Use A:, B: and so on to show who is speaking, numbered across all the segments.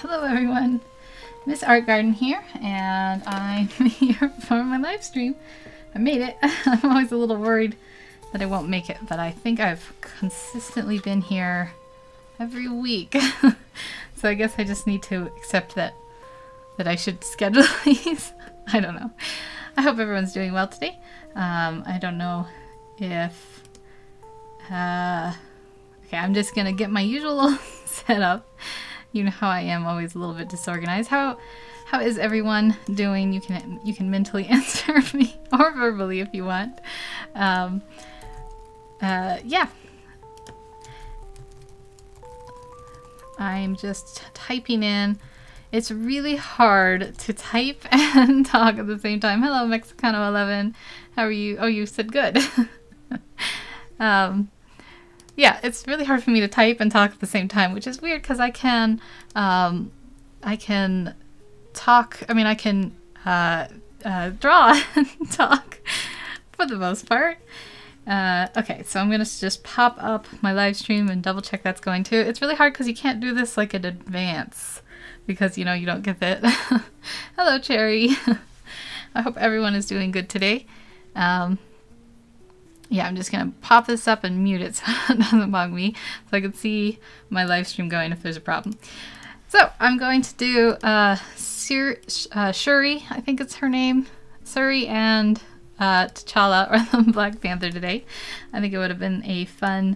A: Hello everyone, Miss Art Garden here, and I'm here for my live stream. I made it. I'm always a little worried that I won't make it, but I think I've consistently been here every week. So I guess I just need to accept that I should schedule these. I don't know. I hope everyone's doing well today. I don't know if... okay, I'm just gonna get my usual setup. You know how I am, always a little bit disorganized. How is everyone doing? You can mentally answer me or verbally if you want. Yeah. I'm just typing in. It's really hard to type and talk at the same time. Hello, Mexicano11. How are you? Oh, you said good. Yeah, it's really hard for me to type and talk at the same time, which is weird because I can talk. I mean, I can draw and talk for the most part. Okay, so I'm gonna just pop up my live stream and double check that's going to. It's really hard because you can't do this like in advance because you know you don't get that. Hello, Cherry. I hope everyone is doing good today. Yeah, I'm just gonna pop this up and mute it so it doesn't bug me, so I can see my live stream going if there's a problem. So I'm going to do Shuri, I think it's her name, Shuri and T'Challa, or the Black Panther today. I think it would have been a fun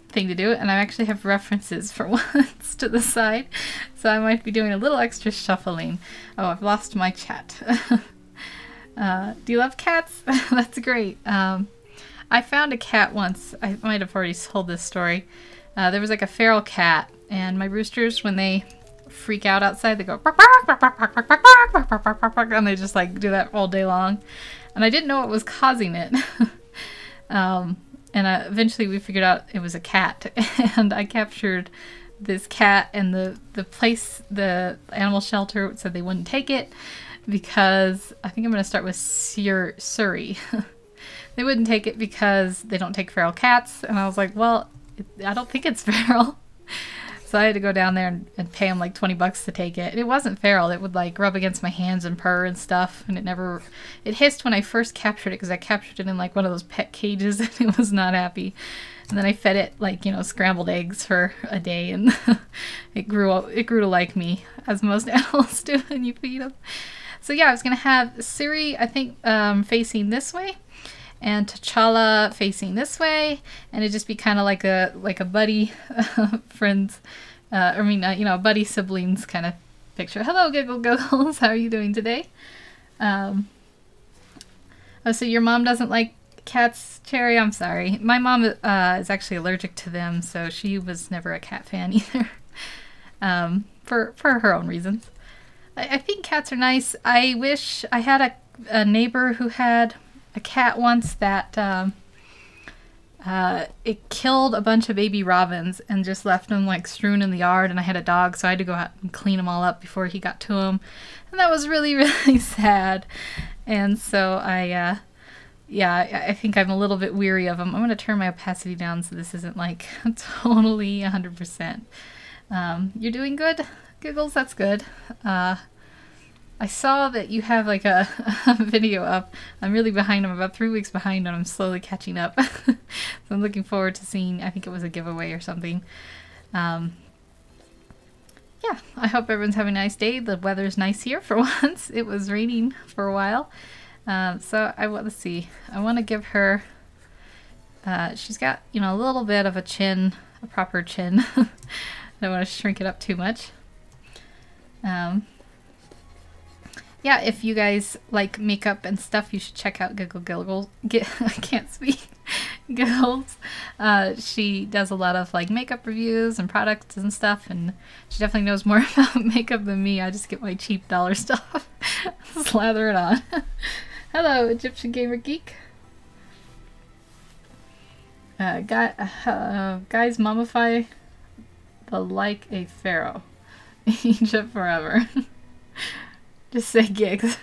A: thing to do, and I actually have references for once to the side, so I might be doing a little extra shuffling. Oh, I've lost my chat. Do you love cats? That's great. I found a cat once. I might have already told this story. There was like a feral cat, and my roosters, when they freak out outside, they go bark, bark, bark, bark, bark, bark, bark, bark, bark, bark, bark, bark, and they just like do that all day long. And I didn't know what was causing it. And eventually we figured out it was a cat, and I captured this cat, and the animal shelter said they wouldn't take it because I think I'm going to start with Shuri. They wouldn't take it because they don't take feral cats, and I was like, well, I don't think it's feral. So I had to go down there and pay them like 20 bucks to take it. And it wasn't feral. It would like rub against my hands and purr and stuff, and it hissed when I first captured it because I captured it in like one of those pet cages, and it was not happy. And then I fed it like, you know, scrambled eggs for a day, and it grew to like me, as most animals do when you feed them. So yeah, I was gonna have Shuri, I think, facing this way, and T'Challa facing this way, and it'd just be kind of like a buddy friends, you know, buddy siblings kind of picture. Hello, Giggle Giggles. How are you doing today? Oh, so your mom doesn't like cats, Cherry? I'm sorry. My mom is actually allergic to them, so she was never a cat fan either. For her own reasons. I think cats are nice. I wish I had a neighbor who had a cat once that it killed a bunch of baby robins and just left them like strewn in the yard, and I had a dog, so I had to go out and clean them all up before he got to them, and that was really, really sad. And so yeah, I think I'm a little bit weary of them. I'm going to turn my opacity down so this isn't like totally 100%. You're doing good, Giggles? That's good. I saw that you have like a video up. I'm really behind. I'm about 3 weeks behind, and I'm slowly catching up. So I'm looking forward to seeing, I think it was a giveaway or something. Yeah, I hope everyone's having a nice day. The weather's nice here for once. It was raining for a while. So let's see. I want to give her, she's got, you know, a little bit of a chin, a proper chin. I don't want to shrink it up too much. Yeah, if you guys like makeup and stuff, you should check out Giggle Giggles. I can't speak. Giggles. She does a lot of like makeup reviews and products and stuff, and she definitely knows more about makeup than me. I just get my cheap dollar stuff, slather it on. Hello, Egyptian Gamer Geek. Guys mummify like a pharaoh. Egypt forever. Just say gigs.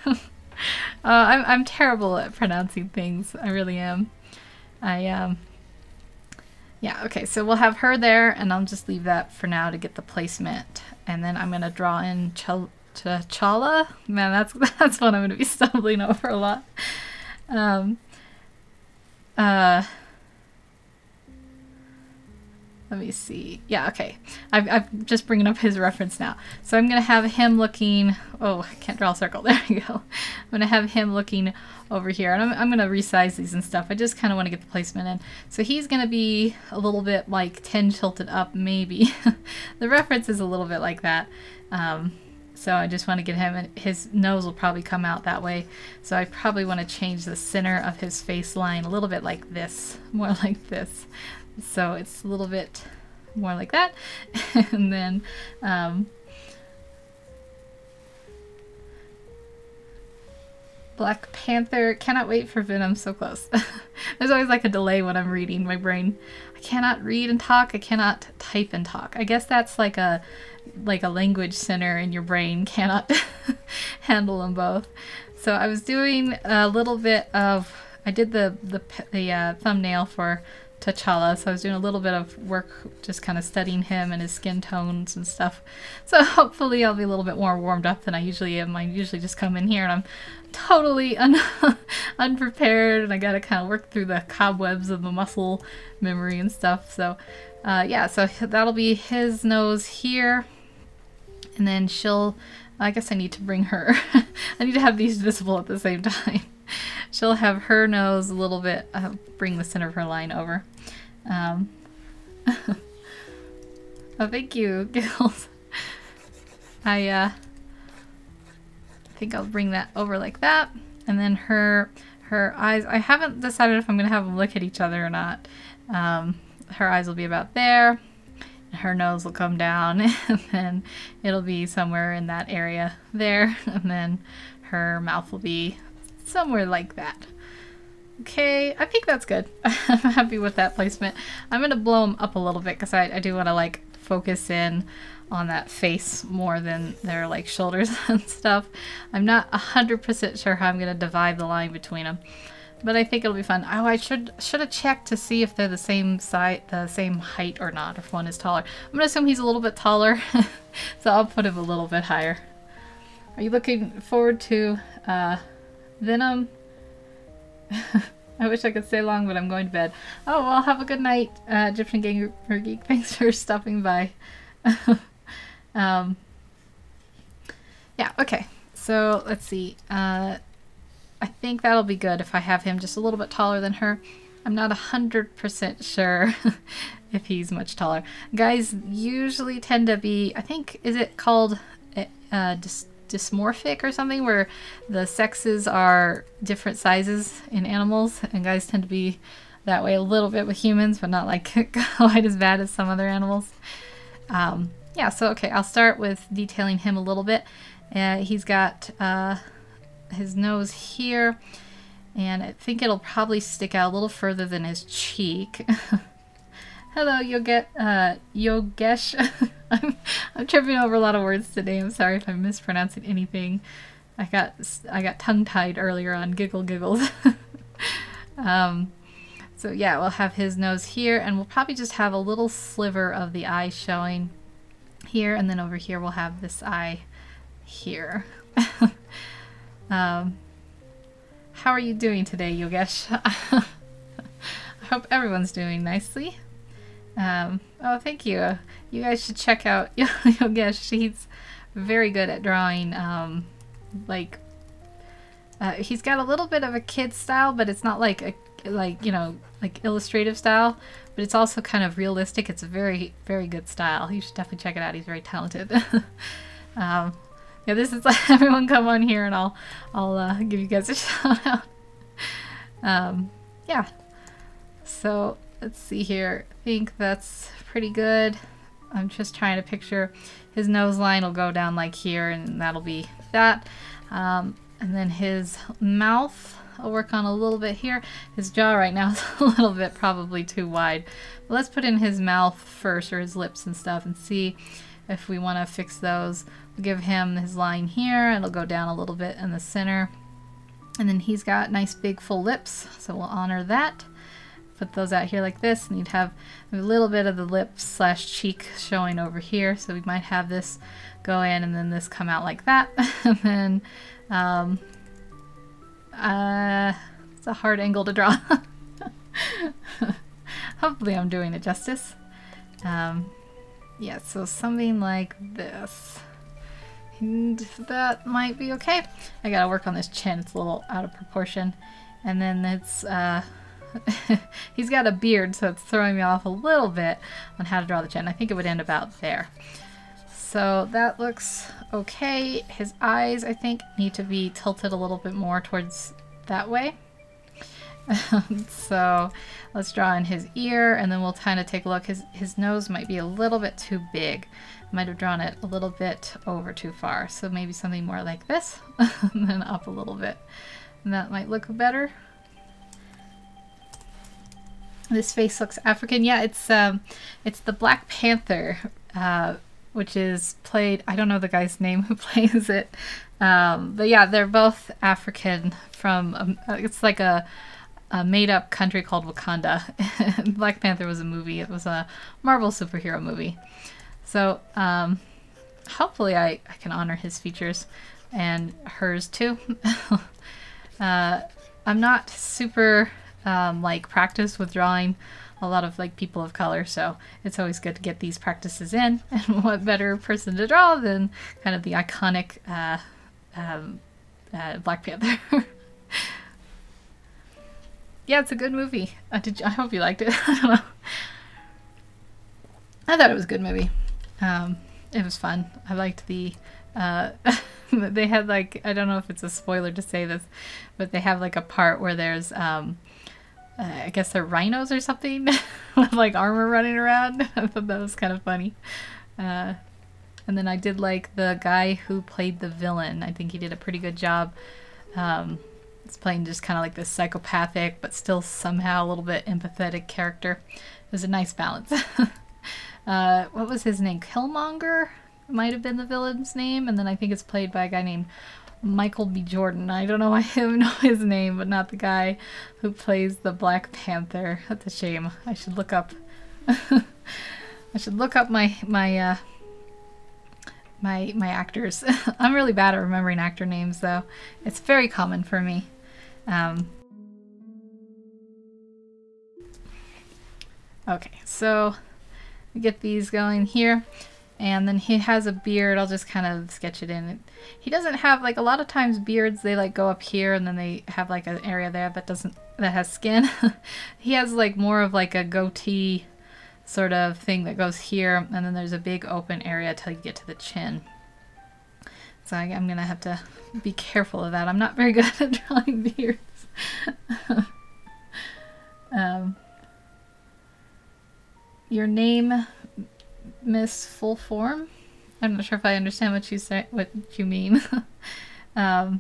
A: I'm terrible at pronouncing things. I really am. Yeah, okay, so we'll have her there, and I'll just leave that for now to get the placement. And then I'm going to draw in T'Challa. Man, that's what I'm going to be stumbling over a lot. Um, Let me see. Yeah, okay. I'm just bringing up his reference now. So I'm going to have him looking... Oh, I can't draw a circle. There we go. I'm going to have him looking over here. And I'm going to resize these and stuff. I just kind of want to get the placement in. So he's going to be a little bit like 10 tilted up, maybe. The reference is a little bit like that. So I just want to get him... And his nose will probably come out that way. So I probably want to change the center of his face line a little bit like this. More like this. So it's a little bit more like that. And then Black Panther, cannot wait for Venom, so close. There's always like a delay when I'm reading. My brain, I cannot read and talk, I cannot type and talk. I guess that's like a language center in your brain cannot handle them both. So I was doing a little bit of, I did the thumbnail for T'Challa, so I was doing a little bit of work just kind of studying him and his skin tones and stuff. So hopefully I'll be a little bit more warmed up than I usually am. I usually just come in here and I'm totally unprepared, and I gotta kind of work through the cobwebs of the muscle memory and stuff. So yeah, so that'll be his nose here, and then I guess I need to bring her I need to have these visible at the same time. She'll have her nose a little bit, bring the center of her line over. Oh, thank you, Giggles. I think I'll bring that over like that. And then her eyes, I haven't decided if I'm going to have them look at each other or not. Her eyes will be about there. Her nose will come down, and then it'll be somewhere in that area there. And then her mouth will be somewhere like that. Okay, I think that's good. I'm happy with that placement. I'm going to blow them up a little bit because I do want to like focus in on that face more than their like shoulders and stuff. I'm not 100% sure how I'm going to divide the line between them, but I think it'll be fun. Oh, I should have checked to see if they're the same size, the same height or not, if one is taller. I'm going to assume he's a little bit taller, so I'll put him a little bit higher. Are you looking forward to Venom? I wish I could stay long, but I'm going to bed. Oh, well, have a good night, Egyptian Gamer Geek. Thanks for stopping by. Yeah, okay. So, let's see. I think that'll be good if I have him just a little bit taller than her. I'm not 100% sure if he's much taller. Guys usually tend to be, I think, is it called dysmorphic or something, where the sexes are different sizes in animals, and guys tend to be that way a little bit with humans, but not like quite as bad as some other animals. Yeah, so okay, I'll start with detailing him a little bit. He's got his nose here, and I think it'll probably stick out a little further than his cheek. Hello, Yogesh. I'm tripping over a lot of words today. I'm sorry if I'm mispronouncing anything. I got tongue-tied earlier on giggles. So yeah, we'll have his nose here, and we'll probably just have a little sliver of the eye showing here, and then over here we'll have this eye here. How are you doing today, Yogesh? I hope everyone's doing nicely. Oh, thank you. You guys should check out Yogesh. He's very good at drawing, he's got a little bit of a kid style, but it's not like illustrative style, but it's also kind of realistic. It's a very, very good style. You should definitely check it out. He's very talented. Yeah, this is like, everyone come on here and I'll give you guys a shout out. Yeah. So let's see here. I think that's pretty good. I'm just trying to picture his nose line will go down like here, and that'll be that. And then his mouth, I'll work on a little bit here. His jaw right now is a little bit probably too wide. But let's put in his mouth first, or his lips and stuff, and see if we want to fix those. We'll give him his line here. It'll go down a little bit in the center. And then he's got nice big full lips, so we'll honor that. put those out here like this, and you'd have a little bit of the lip slash cheek showing over here. So we might have this go in and then this come out like that. And then it's a hard angle to draw. Hopefully I'm doing it justice. Yeah, so something like this. And that might be okay. I gotta work on this chin, it's a little out of proportion. And then it's, he's got a beard, so it's throwing me off a little bit on how to draw the chin. I think it would end about there. So that looks okay. His eyes, I think, need to be tilted a little bit more towards that way. So let's draw in his ear, and then we'll kind of take a look. His nose might be a little bit too big. I might have drawn it a little bit over too far. So maybe something more like this, and then up a little bit. And that might look better. This face looks African. Yeah, it's the Black Panther, which is played, I don't know the guy's name who plays it. But yeah, they're both African from, it's like a made-up country called Wakanda. Black Panther was a movie. It was a Marvel superhero movie. So hopefully I can honor his features and hers too. I'm not super like practiced with drawing a lot of like people of color, so it's always good to get these practices in. And what better person to draw than kind of the iconic Black Panther. Yeah, it's a good movie. I hope you liked it. I don't know. I thought it was a good movie. It was fun. I liked the they had like, I don't know if it's a spoiler to say this, but they have like a part where there's I guess they're rhinos or something with like armor running around. I thought that was kind of funny. And then I did like the guy who played the villain. I think he did a pretty good job. It's playing just kind of like this psychopathic but still somehow a little bit empathetic character. It was a nice balance. What was his name? Killmonger might have been the villain's name, and then I think it's played by a guy named Michael B. Jordan. I don't know why I know his name, but not the guy who plays the Black Panther. That's a shame. I should look up. I should look up my actors. I'm really bad at remembering actor names, though. It's very common for me. Okay, so we get these going here. And then he has a beard. I'll just kind of sketch it in. He doesn't have, like, a lot of times beards, they like go up here and then they have like an area there that has skin. He has like more of like a goatee sort of thing that goes here, and then there's a big open area till you get to the chin. So I'm gonna have to be careful of that. I'm not very good at drawing beards. Your name, Miss Full Form? I'm not sure if I understand what you say, what you mean. My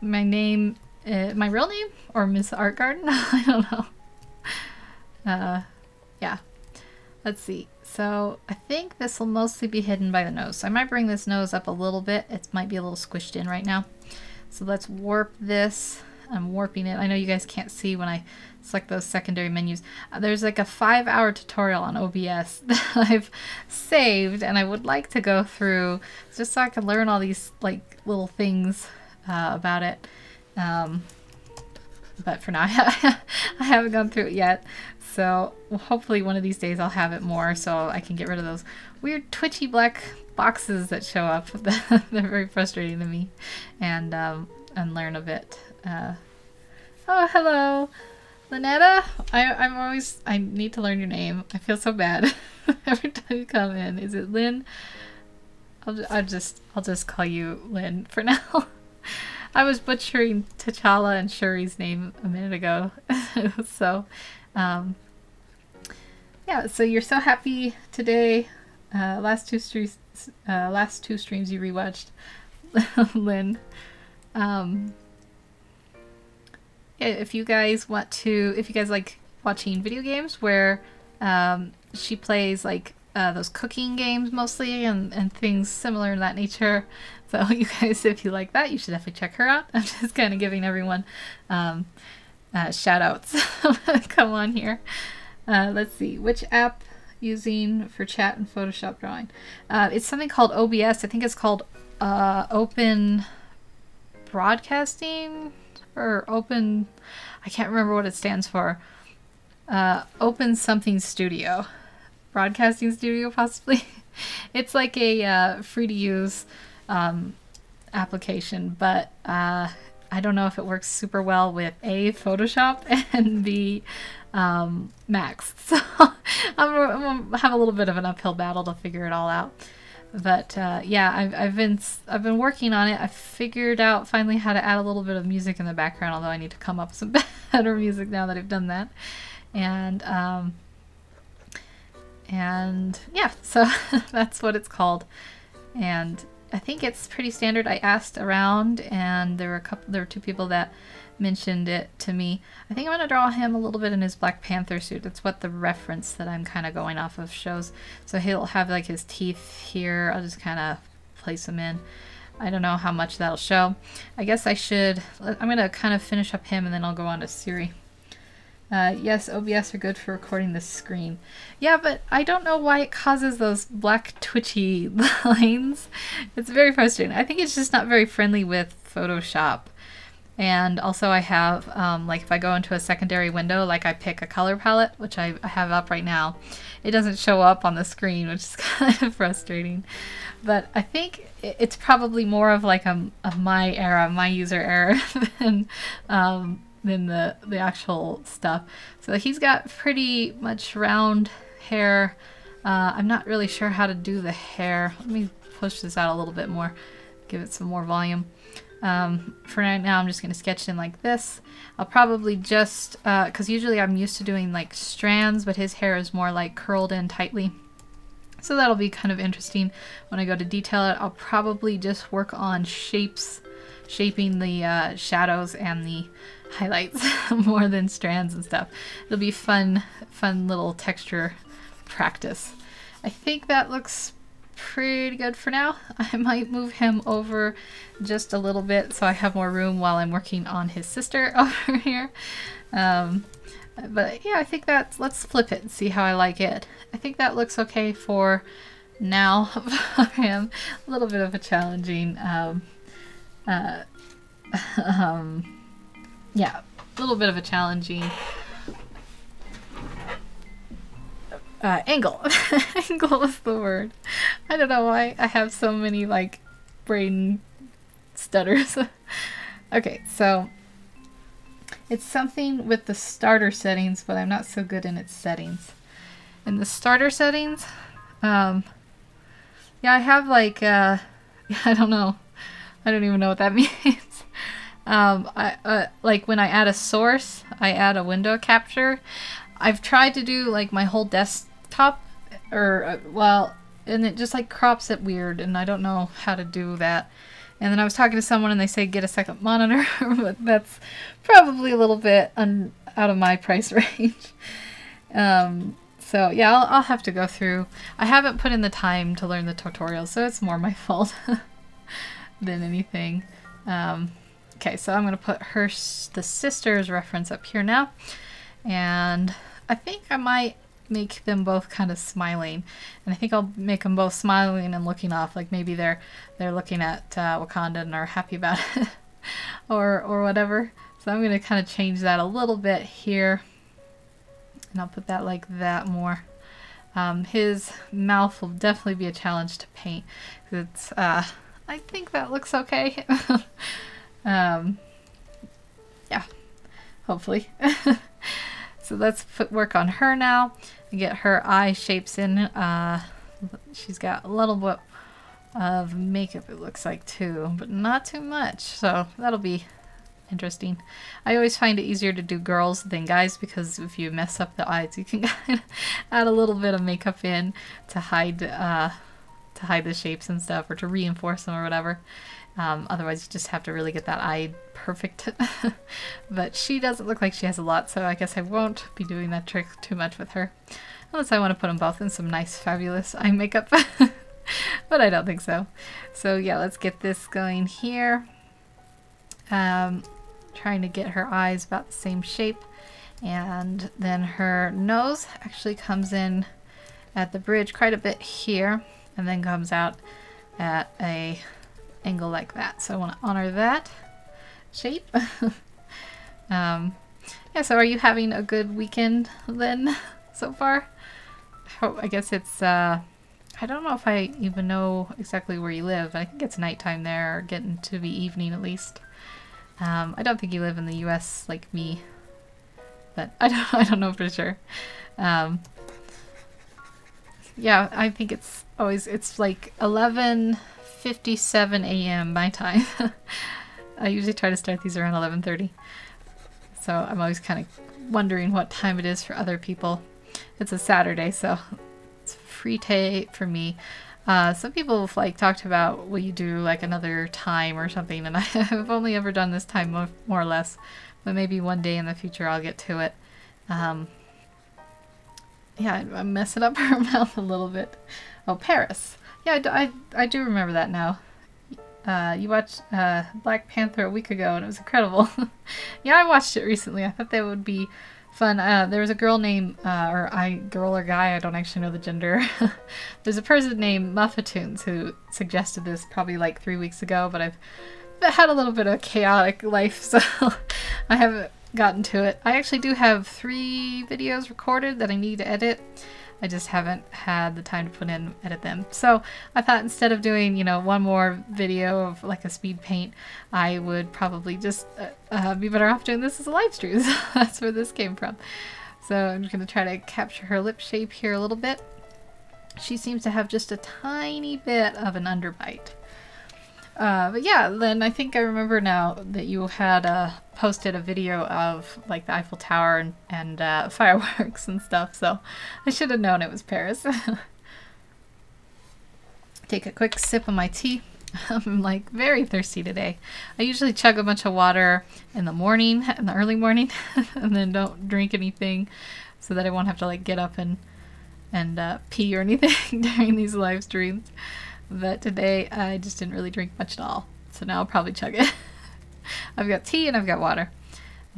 A: name, my real name, or Miss Art Garden? I don't know. Yeah. Let's see. So I think this will mostly be hidden by the nose. So I might bring this nose up a little bit. It might be a little squished in right now. So let's warp this. I'm warping it. I know you guys can't see when I select those secondary menus. There's like a 5-hour tutorial on OBS that I've saved, and I would like to go through just so I can learn all these like little things about it. But for now, I haven't gone through it yet. So hopefully one of these days I'll have it more so I can get rid of those weird twitchy black boxes that show up. They're very frustrating to me, and learn a bit. Oh, hello, Lynetta. I need to learn your name. I feel so bad every time you come in. Is it Lynn? I'll just call you Lynn for now. I was butchering T'Challa and Shuri's name a minute ago. So, yeah, so you're so happy today. Last two streams you rewatched, Lynn. If you guys like watching video games where she plays like those cooking games mostly and things similar in that nature. So you guys, if you like that, you should definitely check her out. I'm just kind of giving everyone shout outs come on here. Let's see, which app using for chat and Photoshop drawing? It's something called OBS. I think it's called Open Broadcasting or Open, I can't remember what it stands for. Open something studio. Broadcasting studio, possibly. It's like a free to use application, but I don't know if it works super well with A, Photoshop, and B, Max. So I'm gonna have a little bit of an uphill battle to figure it all out. But yeah, I've been working on it. I figured out finally how to add a little bit of music in the background, although I need to come up with some better music now that I've done that. And yeah, so that's what it's called. And I think it's pretty standard. I asked around, and there were two people that mentioned it to me. I think I'm gonna draw him a little bit in his Black Panther suit. That's what the reference that I'm kind of going off of shows. So he'll have like his teeth here. I'll just kind of place them in. I don't know how much that'll show. I guess I should. I'm gonna kind of finish up him, and then I'll go on to Shuri. Yes, OBS are good for recording the screen. Yeah, but I don't know why it causes those black twitchy lines. It's very frustrating. I think it's just not very friendly with Photoshop. And also I have, like if I go into a secondary window, like I pick a color palette, which I have up right now, it doesn't show up on the screen, which is kind of frustrating. But I think it's probably more of like a my era, my user error than the actual stuff. So he's got pretty much round hair. I'm not really sure how to do the hair. Let me push this out a little bit more, give it some more volume. For right now I'm just going to sketch in like this. I'll probably just, because usually I'm used to doing like strands, but his hair is more like curled in tightly. So that'll be kind of interesting. When I go to detail it, I'll probably just work on shaping the shadows and the highlights more than strands and stuff. It'll be fun little texture practice. I think that looks pretty good for now. I might move him over just a little bit so I have more room while I'm working on his sister over here. But yeah, I think let's flip it and see how I like it. I think that looks okay for now for him. A little bit of a challenging yeah, a little bit of a challenging angle. Angle is the word. I don't know why I have so many like brain stutters. Okay, so it's something with the starter settings, but I'm not so good in its settings. In the starter settings, yeah, I have like, I don't know. I don't even know what that means. Like when I add a source, I add a window capture. I've tried to do like my whole desktop, or well, and it just like crops it weird, and I don't know how to do that. And then I was talking to someone and they say get a second monitor, but that's probably a little bit out of my price range. So yeah, I'll have to go through. I haven't put in the time to learn the tutorial, so it's more my fault than anything. Okay, so I'm going to put the sister's reference up here now. And I think I might make them both kind of smiling. And I think I'll make them both smiling and looking off. Like maybe they're looking at Wakanda and are happy about it. or whatever. So I'm going to kind of change that a little bit here. And I'll put that like that more. His mouth will definitely be a challenge to paint. It's, I think that looks okay. Yeah, hopefully. So let's work on her now and get her eye shapes in. She's got a little bit of makeup, it looks like, too, but not too much, so that'll be interesting. I always find it easier to do girls than guys, because if you mess up the eyes, you can kind of add a little bit of makeup in to hide the shapes and stuff, or to reinforce them or whatever. Otherwise you just have to really get that eye perfect. But she doesn't look like she has a lot, so I guess I won't be doing that trick too much with her. Unless I want to put them both in some nice fabulous eye makeup. But I don't think so. So yeah, let's get this going here. trying to get her eyes about the same shape. And then her nose actually comes in at the bridge quite a bit here, and then comes out at a angle like that. So I want to honor that shape. Yeah, so are you having a good weekend then so far? I guess it's, I don't know if I even know exactly where you live. I think it's nighttime there, or getting to be evening at least. I don't think you live in the US like me, but I don't know for sure. Yeah, I think it's like 11:57 a.m. my time. I usually try to start these around 11:30. So I'm always kind of wondering what time it is for other people. It's a Saturday, so it's free day for me. Some people have like talked about, will you do like another time or something, and I've only ever done this time more or less, but maybe one day in the future I'll get to it. Yeah, I'm messing up her mouth a little bit. Oh, Paris. Yeah, I do remember that now. You watched Black Panther a week ago, and it was incredible. Yeah, I watched it recently. I thought that would be fun. There was a girl named, girl or guy, I don't actually know the gender. There's a person named Muffatoons who suggested this probably like 3 weeks ago, but I've had a little bit of a chaotic life, so I haven't gotten to it. I actually do have 3 videos recorded that I need to edit. I just haven't had the time to edit them. So I thought instead of doing, one more video of like a speed paint, I would probably just be better off doing this as a live stream. So that's where this came from. So I'm just going to try to capture her lip shape here a little bit. She seems to have just a tiny bit of an underbite. But yeah, then I think I remember now that you had posted a video of like the Eiffel Tower and fireworks and stuff, so I should have known it was Paris. Take a quick sip of my tea. I'm like very thirsty today. I usually chug a bunch of water in the morning, in the early morning, and then don't drink anything so that I won't have to like get up and pee or anything during these live streams. But today I just didn't really drink much at all, so now I'll probably chug it. I've got tea and I've got water.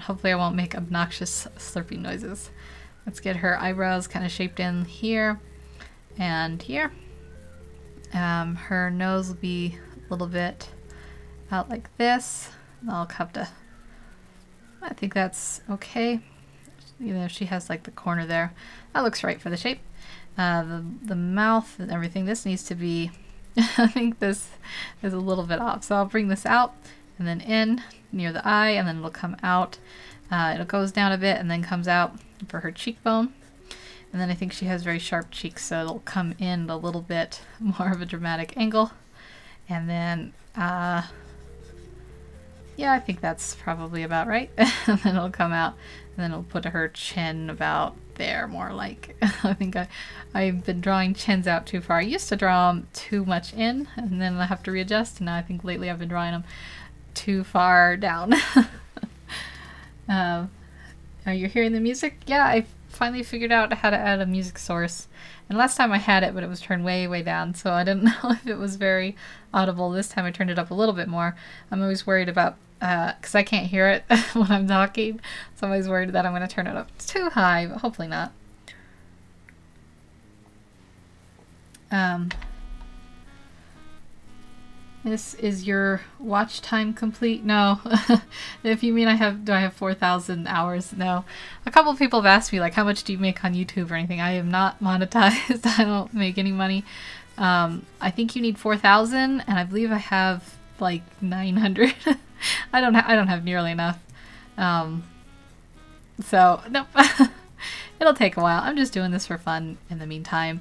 A: Hopefully I won't make obnoxious slurping noises. Let's get her eyebrows kind of shaped in here and here. Her nose will be a little bit out like this. I'll have to, I think that's okay. She has like the corner there. That looks right for the shape. The mouth and everything, this needs to be, I think this is a little bit off. So I'll bring this out and then in near the eye, and then it'll come out. It goes down a bit and then comes out for her cheekbone. And then I think she has very sharp cheeks, so it'll come in a little bit more of a dramatic angle. And then, yeah, I think that's probably about right. And then it'll come out, and then it'll put her chin about there, more like. I think I've been drawing chins out too far. I used to draw them too much in, and then I have to readjust, and now I think lately I've been drawing them too far down. Are you hearing the music? Yeah, I finally figured out how to add a music source. And last time I had it, but it was turned way, way down, so I didn't know if it was very audible. This time I turned it up a little bit more. I'm always worried about, because I can't hear it when I'm talking, so I'm always worried that I'm going to turn it up too high, but hopefully not. This is your watch time complete? No. If you mean do I have 4,000 hours? No. A couple of people have asked me, like, how much do you make on YouTube or anything? I am not monetized. I don't make any money. I think you need 4,000, and I believe I have like 900. I don't have nearly enough. So nope. It'll take a while. I'm just doing this for fun in the meantime.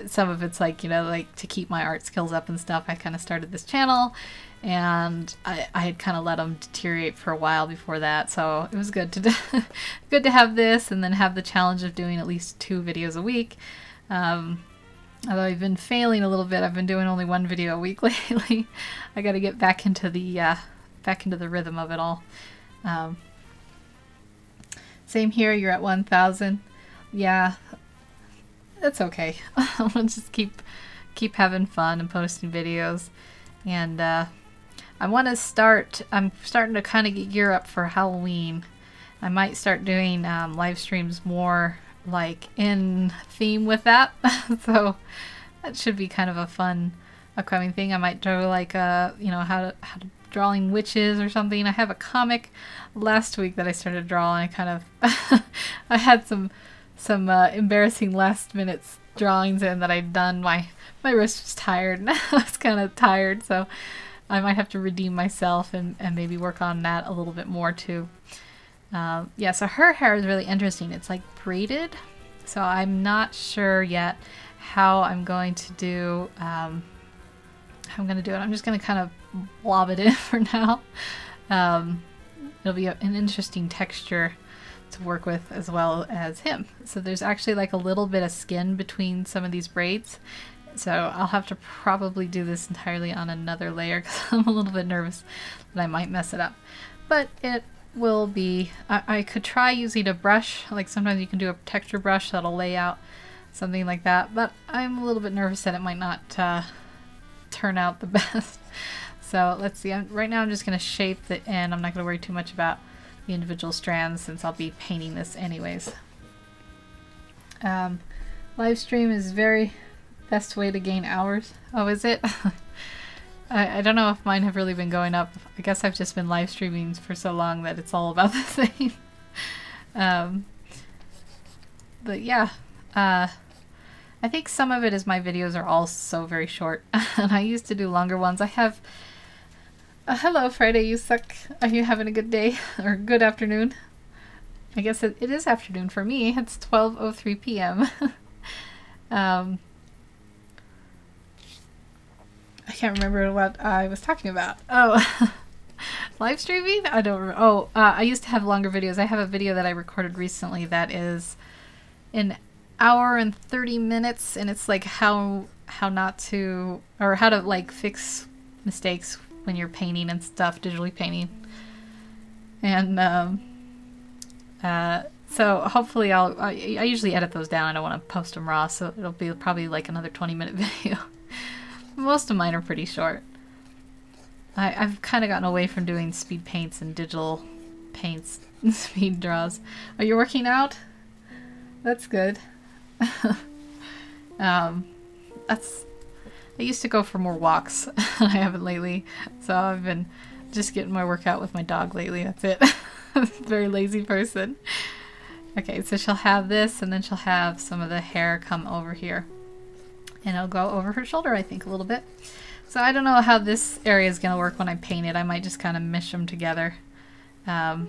A: Some of it's like, like to keep my art skills up and stuff. I kind of started this channel, and I had kind of let them deteriorate for a while before that, so it was good to good to have this, and then have the challenge of doing at least 2 videos a week. Although I've been failing a little bit. I've been doing only 1 video a week lately. I got to get back into the rhythm of it all. Same here. You're at 1,000. Yeah. That's okay. We'll just keep having fun and posting videos. And I I'm starting to kind of gear up for Halloween. I might start doing live streams more like in theme with that. So that should be kind of a fun upcoming thing. I might do like you know, how to drawing witches or something. I have a comic last week that I started drawing. I kind of I had some embarrassing last minute drawings in that I'd done. My wrist was tired and I was kind of tired, so I might have to redeem myself and maybe work on that a little bit more too. Yeah, so her hair is really interesting. It's like braided, so I'm not sure yet how I'm going to do it. I'm just going to kind of blob it in for now. It'll be an interesting texture to work with as well as him. So there's actually like a little bit of skin between some of these braids. So I'll have to probably do this entirely on another layer because I'm a little bit nervous that I might mess it up. But it will be, I could try using a brush, like sometimes you can do a texture brush that'll lay out something like that, but I'm a little bit nervous that it might not turn out the best. So let's see, right now I'm just going to shape the end. I'm not going to worry too much about the individual strands since I'll be painting this anyways. Live stream is very best way to gain hours. Oh, is it? I don't know if mine have really been going up. I guess I've just been live streaming for so long that it's all about the same. But yeah, I think some of it is my videos are all so very short. And I used to do longer ones. I have... hello, Friday, you suck. Are you having a good day? Or good afternoon? I guess it is afternoon for me. It's 12:03 p.m. I can't remember what I was talking about. Oh, live streaming? I don't remember. Oh, I used to have longer videos. I have a video that I recorded recently that is an hour and 30 minutes, and it's like how not to, or how to like fix mistakes when you're painting and stuff, digitally painting. And so hopefully I usually edit those down. I don't want to post them raw, so it'll be probably like another 20-minute video. Most of mine are pretty short. I've kind of gotten away from doing speed paints and digital paints and speed draws. Are you working out? That's good. I used to go for more walks. I haven't lately, so I've been just getting my workout with my dog lately. That's it. I'm a very lazy person. Okay, so she'll have this, and then she'll have some of the hair come over here. And it'll go over her shoulder, I think, a little bit. So I don't know how this area is going to work when I paint it. I might just kind of mesh them together. I'll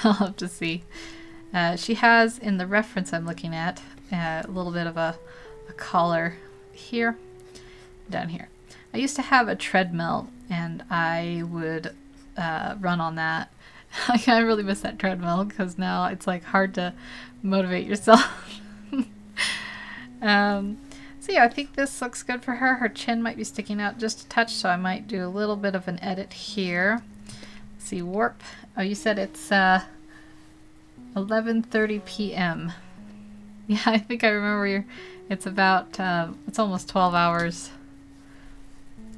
A: have to see. She has, in the reference I'm looking at, a little bit of a collar here, down here. I used to have a treadmill, and I would run on that. I really miss that treadmill, because now it's like hard to motivate yourself. So yeah, I think this looks good for her. Her chin might be sticking out just a touch, so I might do a little bit of an edit here. Let's see, warp. Oh, you said it's 11:30 p.m. Yeah, I think I remember it's about, it's almost 12 hours.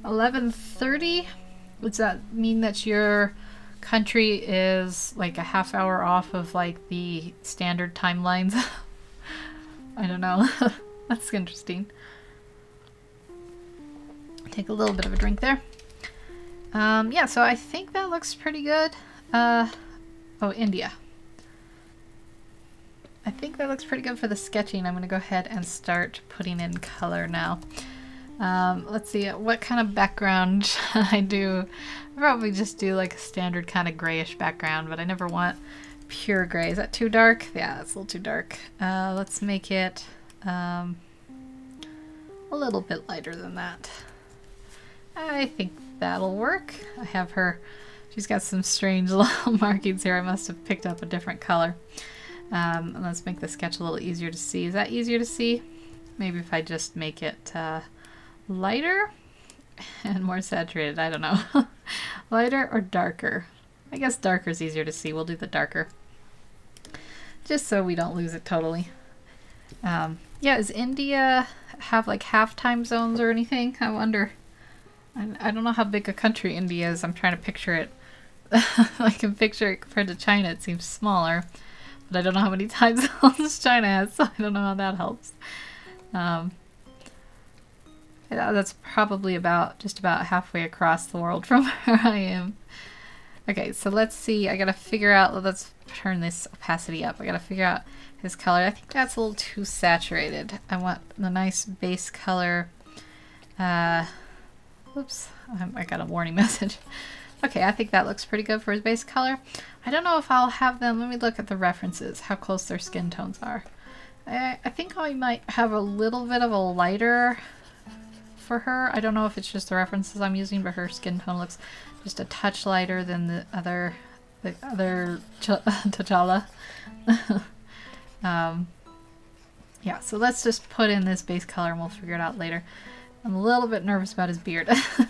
A: 11:30? Does that mean that your country is like a half hour off of like the standard timelines? I don't know. That's interesting. Take a little bit of a drink there. Yeah, so I think that looks pretty good. Oh, India. I think that looks pretty good for the sketching. I'm going to go ahead and start putting in color now. Let's see, what kind of background should I do? I'll probably just do like a standard kind of grayish background, but I never want pure gray. Is that too dark? Yeah, that's a little too dark. Let's make it a little bit lighter than that. I think that'll work. I have her, she's got some strange little markings here. I must have picked up a different color. And let's make the sketch a little easier to see. Is that easier to see? Maybe if I just make it lighter and more saturated. I don't know. Lighter or darker? I guess darker is easier to see. We'll do the darker. Just so we don't lose it totally. Yeah, does India have like half time zones or anything? I wonder. I don't know how big a country India is. I'm trying to picture it. I can picture it compared to China. It seems smaller, but I don't know how many time zones China has, so I don't know how that helps. Yeah, that's probably just about halfway across the world from where I am. Okay, so let's see. I gotta figure out. Let's turn this opacity up. I gotta figure out his color. I think that's a little too saturated. I want the nice base color. Oops, I got a warning message. Okay, I think that looks pretty good for his base color. I don't know if I'll have them. Let me look at the references, how close their skin tones are. I think I might have a little bit of a lighter for her. I don't know if it's just the references I'm using, but her skin tone looks just a touch lighter than the other T'Challa. Yeah, so let's just put in this base color and we'll figure it out later. I'm a little bit nervous about his beard.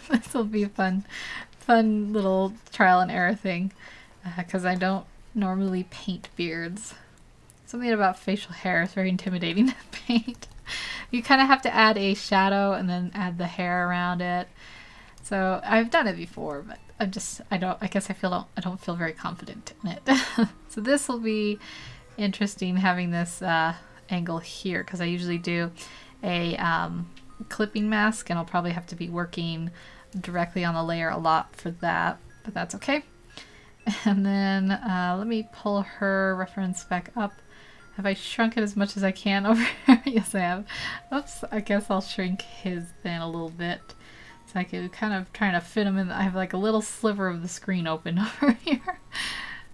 A: This will be a fun little trial and error thing, because I don't normally paint beards. Something about facial hair is very intimidating to paint. You kind of have to add a shadow and then add the hair around it. So I've done it before, but I guess I don't feel very confident in it. So this will be interesting having this angle here, because I usually do a clipping mask, and I'll probably have to be working directly on the layer a lot for that, but that's okay. And then let me pull her reference back up. Have I shrunk it as much as I can over here? Yes, I have. Oops, I guess I'll shrink his then a little bit. So I can kind of trying to fit him in. I have like a little sliver of the screen open over here.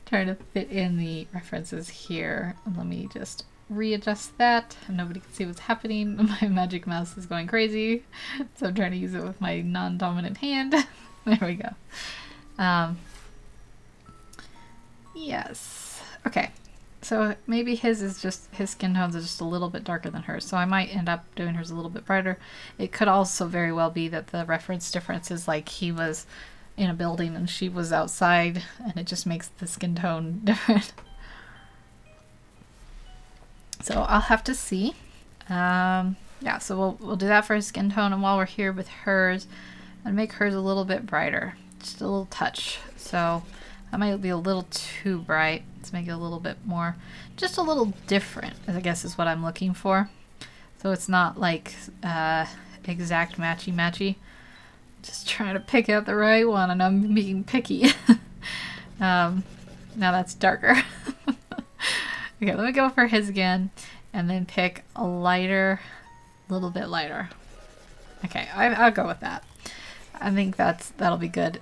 A: Trying to fit in the references here. And let me just readjust that. Nobody can see what's happening. My magic mouse is going crazy. So I'm trying to use it with my non-dominant hand. There we go. Yes. Okay. So maybe his skin tones are just a little bit darker than hers. So I might end up doing hers a little bit brighter. It could also very well be that the reference difference is like he was in a building and she was outside, and it just makes the skin tone different. So I'll have to see. Yeah, so we'll do that for his skin tone, and while we're here with hers, I'll make hers a little bit brighter, just a little touch. So that might be a little too bright. Let's make it a little bit more, just a little different, I guess is what I'm looking for. So it's not like exact matchy. Just trying to pick out the right one, and I'm being picky. Now that's darker. Okay, let me go for his again, and then pick a lighter, little bit lighter. Okay, I'll go with that. I think that'll be good.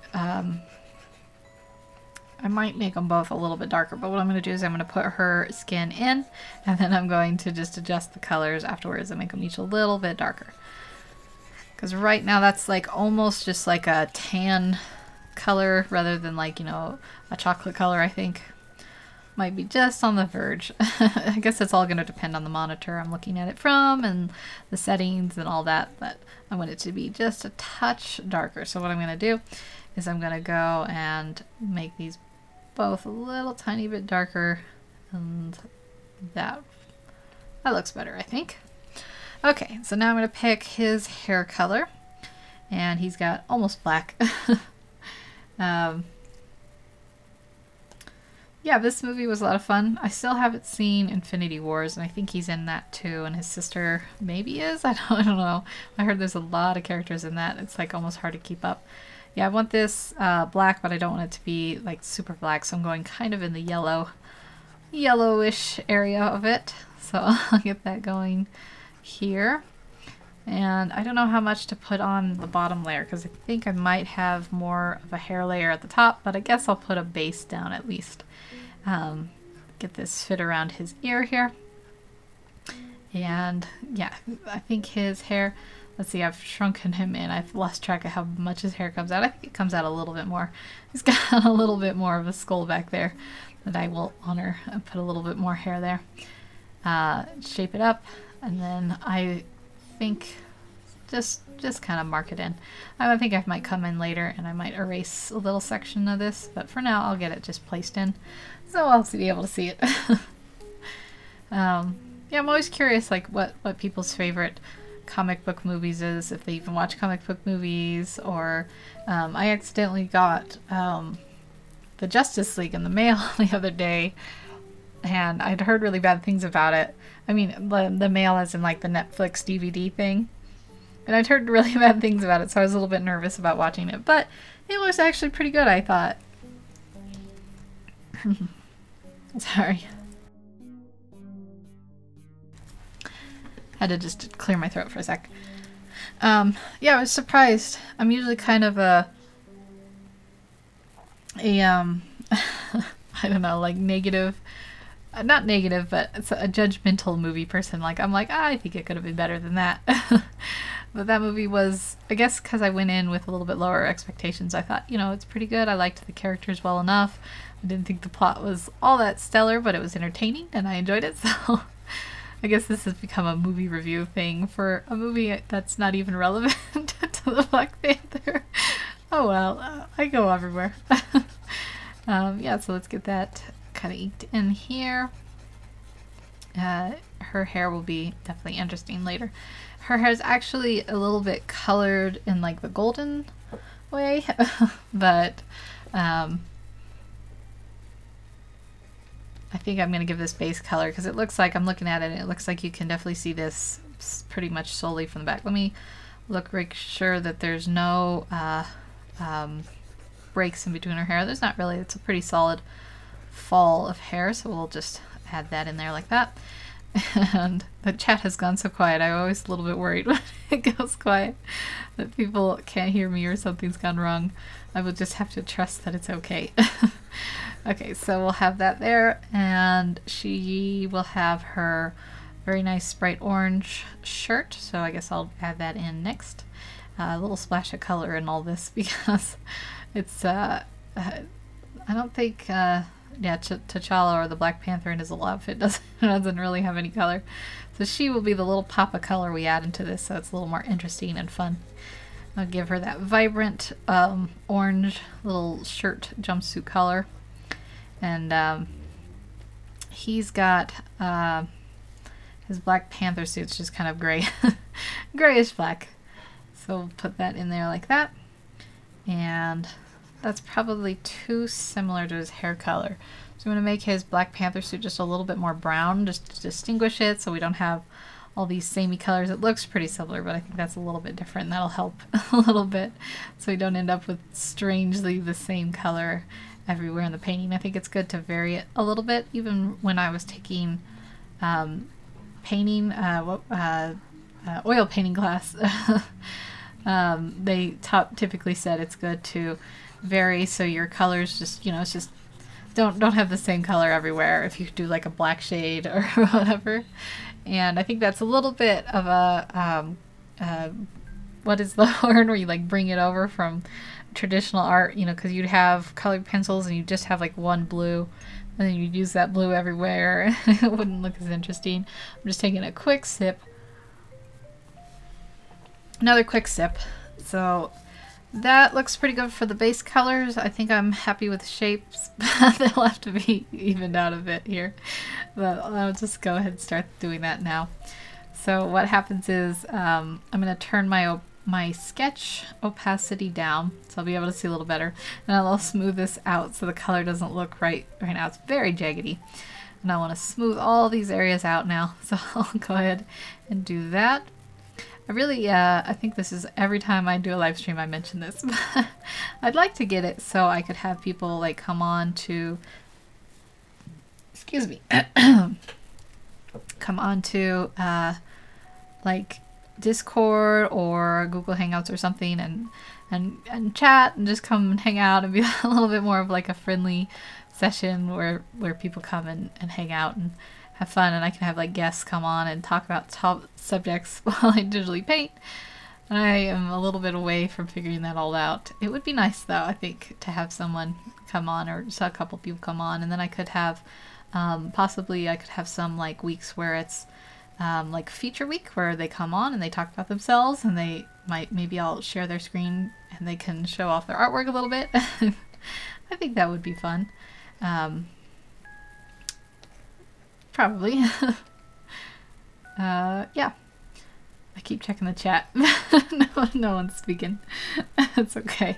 A: I might make them both a little bit darker, but what I'm going to do is I'm going to put her skin in, and then I'm going to just adjust the colors afterwards and make them each a little bit darker. Because right now that's like almost just like a tan color rather than like, you know, a chocolate color, I think. Might be just on the verge. I guess it's all going to depend on the monitor I'm looking at it from and the settings and all that, but I want it to be just a touch darker. So what I'm going to do is I'm going to go and make these both a little tiny bit darker, and that looks better, I think. Okay, so now I'm going to pick his hair color, and he's got almost black. Yeah, this movie was a lot of fun. I still haven't seen Infinity Wars, and I think he's in that too, and his sister maybe is? I don't know. I heard there's a lot of characters in that. It's like almost hard to keep up. Yeah, I want this black, but I don't want it to be like super black, so I'm going kind of in the yellowish area of it. So I'll get that going here. And I don't know how much to put on the bottom layer, because I think I might have more of a hair layer at the top, but I guess I'll put a base down at least. Get this fit around his ear here. And yeah, I think his hair, let's see, I've shrunken him in. I've lost track of how much his hair comes out. I think it comes out a little bit more. He's got a little bit more of a skull back there that I will honor and put a little bit more hair there. Shape it up, and then I think just kind of mark it in. I think I might come in later and I might erase a little section of this, but for now I'll get it just placed in so I'll be able to see it. Yeah, I'm always curious like what people's favorite comic book movies is, if they even watch comic book movies, or I accidentally got the Justice League in the mail the other day, and I'd heard really bad things about it. I mean, the mail as in like the Netflix DVD thing. And I'd heard really bad things about it, so I was a little bit nervous about watching it. But it was actually pretty good, I thought. Sorry. Had to just clear my throat for a sec. Yeah, I was surprised. I'm usually kind of a I don't know, like negative, not negative, but it's a judgmental movie person. Like, I'm like, I think it could have been better than that. But that movie was, I guess because I went in with a little bit lower expectations, I thought, you know, it's pretty good. I liked the characters well enough. I didn't think the plot was all that stellar, but it was entertaining and I enjoyed it. So I guess this has become a movie review thing for a movie that's not even relevant to the Black Panther. Oh well, I go everywhere. Yeah, so let's get that kind of inked in here. Her hair will be definitely interesting later. Her hair is actually a little bit colored in like the golden way, but I think I'm going to give this base color because it looks like, I'm looking at it, and it looks like you can definitely see this pretty much solely from the back. Let me make sure that there's no breaks in between her hair. There's not really, it's a pretty solid fall of hair, so we'll just add that in there like that. And the chat has gone so quiet. I'm always a little bit worried when it goes quiet that people can't hear me or something's gone wrong. I will just have to trust that it's okay. Okay, so we'll have that there, and she will have her very nice bright orange shirt, so I guess I'll add that in next. A little splash of color in all this because it's I don't think yeah, T'Challa or the Black Panther in his little outfit doesn't really have any color. So she will be the little pop of color we add into this, so it's a little more interesting and fun. I'll give her that vibrant orange little shirt jumpsuit color. And he's got his Black Panther suit's just kind of gray, grayish black. So we'll put that in there like that. And that's probably too similar to his hair color. So I'm going to make his Black Panther suit just a little bit more brown, just to distinguish it so we don't have all these samey colors. It looks pretty similar, but I think that's a little bit different, and that'll help a little bit so we don't end up with strangely the same color everywhere in the painting. I think it's good to vary it a little bit. Even when I was taking painting, oil painting class, they typically said it's good to vary so your colors just, you know, it's just don't have the same color everywhere if you do like a black shade or whatever. And I think that's a little bit of a what is the word where you like bring it over from traditional art, you know, because you'd have colored pencils and you just have like one blue and then you'd use that blue everywhere. It wouldn't look as interesting. I'm just taking a quick sip. Another quick sip. So that looks pretty good for the base colors. I think I'm happy with the shapes. They'll have to be evened out a bit here. But I'll just go ahead and start doing that now. So what happens is I'm going to turn my sketch opacity down so I'll be able to see a little better. And I'll smooth this out so the color doesn't look right now. It's very jaggedy. And I want to smooth all these areas out now. So I'll go ahead and do that. I really, I think this is every time I do a live stream I mention this. I'd like to get it so I could have people like come on to, excuse me, come on to like Discord or Google Hangouts or something and chat and just come and hang out and be a little bit more of like a friendly session where people come and hang out and have fun, and I can have like guests come on and talk about top subjects while I digitally paint. And I am a little bit away from figuring that all out. It would be nice though, I think, to have someone come on, or just a couple people come on, and then I could have possibly I could have some like weeks where it's like feature week where they come on and they talk about themselves, and they maybe I'll share their screen and they can show off their artwork a little bit. I think that would be fun. Probably. Yeah. I keep checking the chat. No one's speaking. That's okay.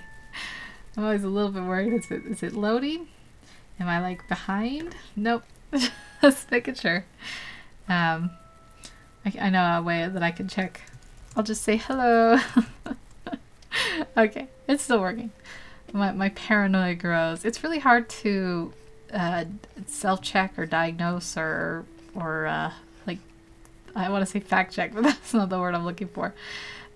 A: I'm always a little bit worried. Is it loading? Am I like behind? Nope. Just making sure. I know a way that I can check. I'll just say hello. Okay, it's still working. My paranoia grows. It's really hard to self-check or diagnose or like, I want to say fact check, but that's not the word I'm looking for.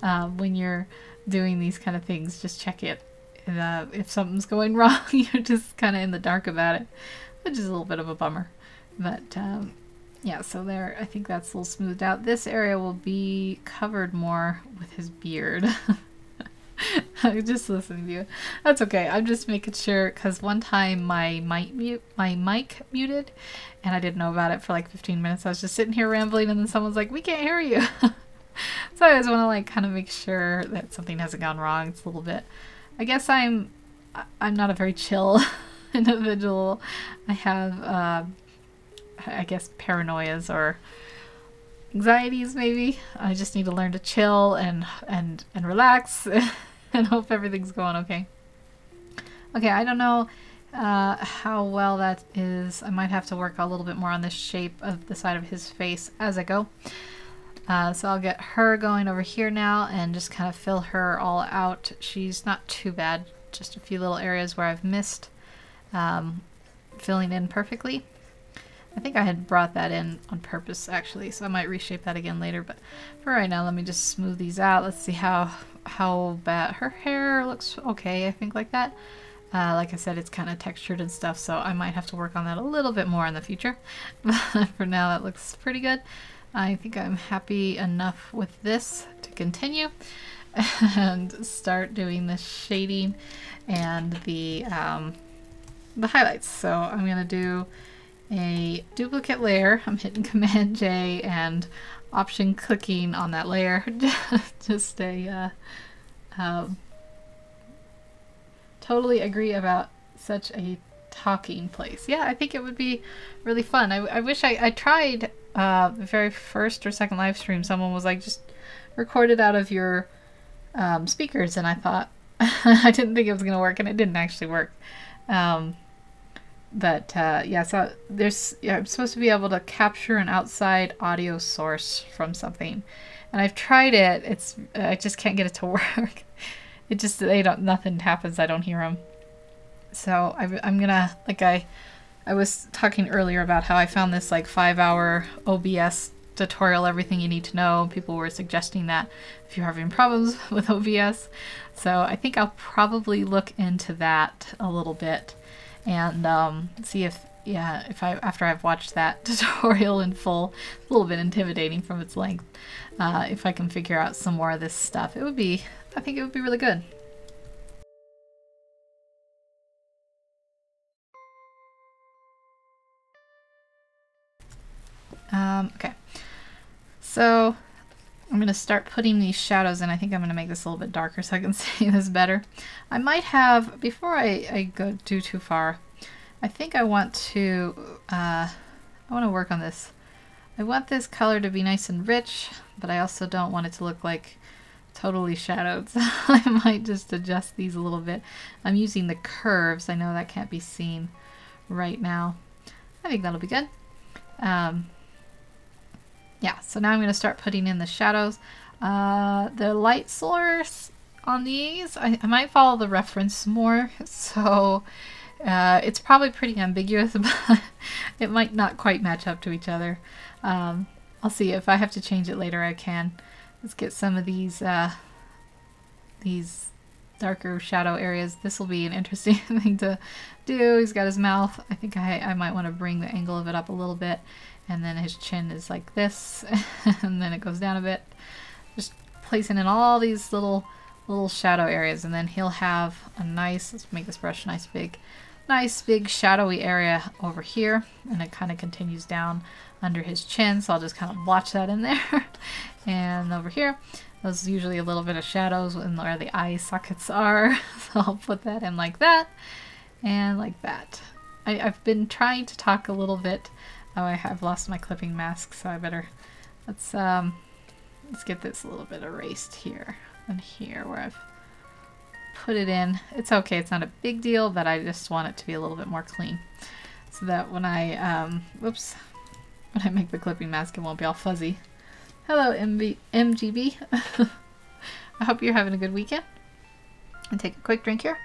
A: When you're doing these kind of things, just check it. If something's going wrong, you're just kind of in the dark about it, which is a little bit of a bummer. But yeah, so there, I think that's a little smoothed out. This area will be covered more with his beard. I'm just listening to you. That's okay. I'm just making sure, because one time my mic muted, and I didn't know about it for like 15 minutes. I was just sitting here rambling, and then someone's like, "We can't hear you." So I just want to like kind of make sure that something hasn't gone wrong. It's a little bit. I guess I'm not a very chill individual. I have I guess paranoias or anxieties maybe. I just need to learn to chill and relax and hope everything's going okay. Okay, I don't know how well that is. I might have to work a little bit more on the shape of the side of his face as I go. So I'll get her going over here now and just kind of fill her all out. She's not too bad, just a few little areas where I've missed filling in perfectly. I think I had brought that in on purpose actually, so I might reshape that again later, but for right now let me just smooth these out. Let's see how bad her hair looks. Okay, I think like that. Like I said, it's kind of textured and stuff, so I might have to work on that a little bit more in the future. But for now that looks pretty good. I think I'm happy enough with this to continue and start doing the shading and the highlights. So I'm gonna do a duplicate layer. I'm hitting Command J and Option clicking on that layer. Just a totally agree about such a talking place. Yeah, I think it would be really fun. I wish I tried the very first or second live stream. Someone was like, just record it out of your speakers, and I thought I didn't think it was gonna work, and it didn't actually work. But yeah, so I'm supposed to be able to capture an outside audio source from something, and I've tried it. I just can't get it to work. It just nothing happens. I don't hear them. So I'm gonna, like I was talking earlier about how I found this like 5-hour OBS tutorial, everything you need to know. People were suggesting that if you're having problems with OBS. So I think I'll probably look into that a little bit and see if after I've watched that tutorial in full, a little bit intimidating from its length, if I can figure out some more of this stuff. I think it would be really good. Okay, so I'm going to start putting these shadows in. I think I'm going to make this a little bit darker so I can see this better. I might have, before I go too far, I think I want to work on this. I want this color to be nice and rich, but I also don't want it to look like totally shadowed, so I might just adjust these a little bit. I'm using the curves. I know that can't be seen right now. I think that'll be good. Yeah, so now I'm going to start putting in the shadows. The light source on these, I might follow the reference more, so it's probably pretty ambiguous, but it might not quite match up to each other. I'll see. If I have to change it later, I can. Let's get some of these darker shadow areas. This will be an interesting thing to do. He's got his mouth. I think I might want to bring the angle of it up a little bit, and then his chin is like this, and then it goes down a bit. Just placing in all these little shadow areas, and then he'll have a nice, let's make this brush nice big shadowy area over here, and it kind of continues down under his chin, so I'll just kind of blotch that in there. And over here, there's usually a little bit of shadows where the eye sockets are, so I'll put that in like that and like that. I've been trying to talk a little bit. Oh, I've lost my clipping mask, so I better, let's let's get this a little bit erased here and here where I've put it in. It's okay, it's not a big deal, but I just want it to be a little bit more clean so that when I, whoops, when I make the clipping mask it won't be all fuzzy. Hello MGB. I hope you're having a good weekend. And take a quick drink here.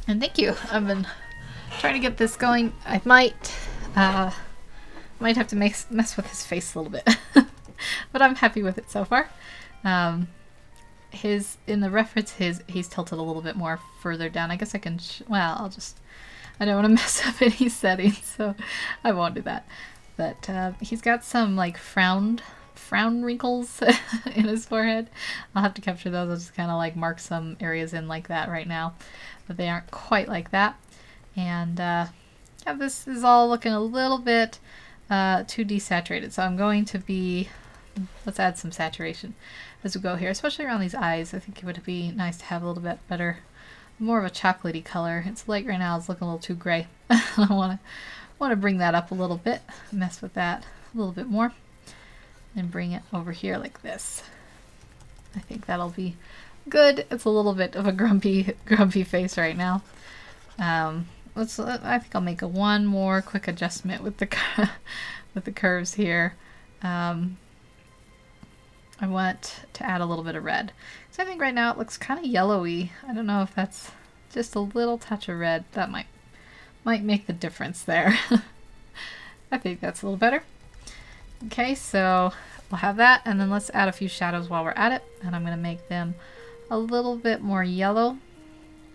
A: And thank you. I've been trying to get this going. I might have to mess with his face a little bit. But I'm happy with it so far. In the reference, he's tilted a little bit more further down. I guess I can, well, I don't want to mess up any settings, so I won't do that. But he's got some like frown wrinkles in his forehead. I'll have to capture those. I'll just kind of like mark some areas in like that right now, but they aren't quite like that. And yeah, this is all looking a little bit too desaturated, so I'm going to be, let's add some saturation as we go here, especially around these eyes. I think it would be nice to have a little bit better, more of a chocolatey color. It's light right now, it's looking a little too gray. I want to bring that up a little bit, mess with that a little bit more, and bring it over here like this. I think that'll be good. It's a little bit of a grumpy face right now. I think I'll make one more quick adjustment with the curves here. I want to add a little bit of red. So I think right now it looks kind of yellowy. I don't know if that's just a little touch of red. That might make the difference there. I think that's a little better. Okay, so we'll have that, and then let's add a few shadows while we're at it. And I'm going to make them a little bit more yellow,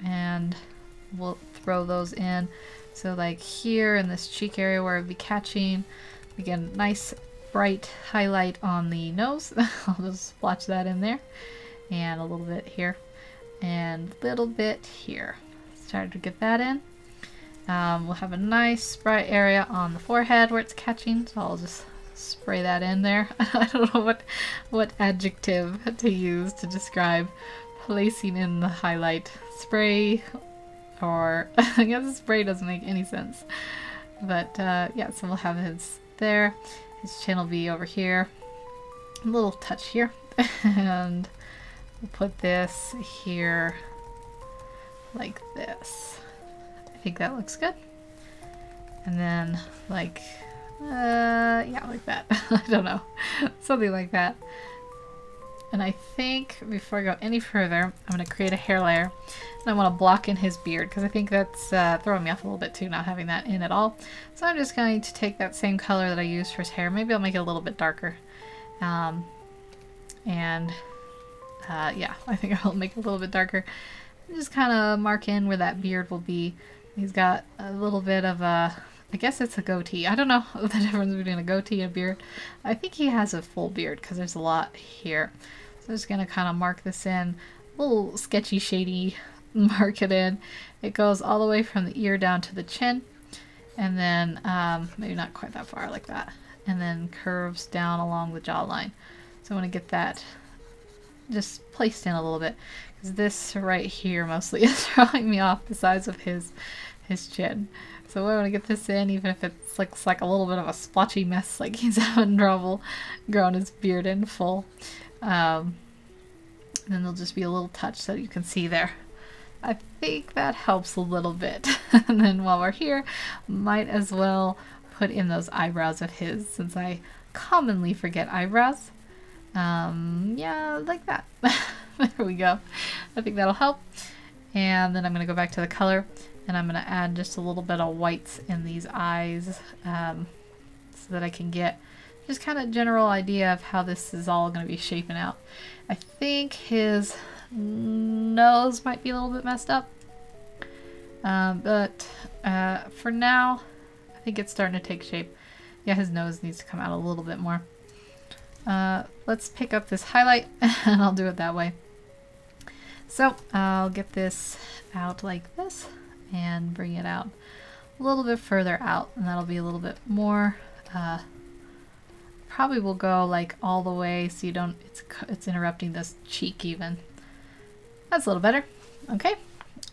A: and we'll throw those in. So like here in this cheek area where I'd be catching, we get a nice bright highlight on the nose. I'll just splotch that in there, and a little bit here, and a little bit here. Start to get that in. We'll have a nice bright area on the forehead where it's catching, so I'll just spray that in there. I don't know what adjective to use to describe placing in the highlight. Spray, or I guess spray doesn't make any sense. But yeah, so we'll have his there. His chin will be over here. A little touch here. And we'll put this here like this. I think that looks good. And then like, yeah, like that. I don't know. Something like that. And I think before I go any further, I'm going to create a hair layer. And I want to block in his beard because I think that's throwing me off a little bit too, not having that in at all. So I'm just going to take that same color that I used for his hair. Maybe I'll make it a little bit darker. Yeah, I think I'll make it a little bit darker. And just kind of mark in where that beard will be. He's got a little bit of a, I guess it's a goatee. I don't know the difference between a goatee and a beard. I think he has a full beard because there's a lot here. So I'm just going to kind of mark this in. A little sketchy, shady mark it in. It goes all the way from the ear down to the chin. And then, maybe not quite that far like that. And then curves down along the jawline. So I want to get that just placed in a little bit. Because this right here mostly is throwing me off the size of his chin. So I want to get this in, even if it looks like a little bit of a splotchy mess, like he's having trouble growing his beard in full. And then there'll just be a little touch so you can see there. I think that helps a little bit. And then while we're here, might as well put in those eyebrows of his, since I commonly forget eyebrows. Yeah, like that. There we go. I think that'll help. And then I'm going to go back to the color, and I'm going to add just a little bit of whites in these eyes, so that I can get just kind of general idea of how this is all going to be shaping out. I think his nose might be a little bit messed up, but for now I think it's starting to take shape. Yeah, his nose needs to come out a little bit more. Let's pick up this highlight and I'll do it that way. So I'll get this out like this and bring it out a little bit further out, and that'll be a little bit more, probably will go like all the way so you don't, it's interrupting this cheek even. That's a little better. Okay,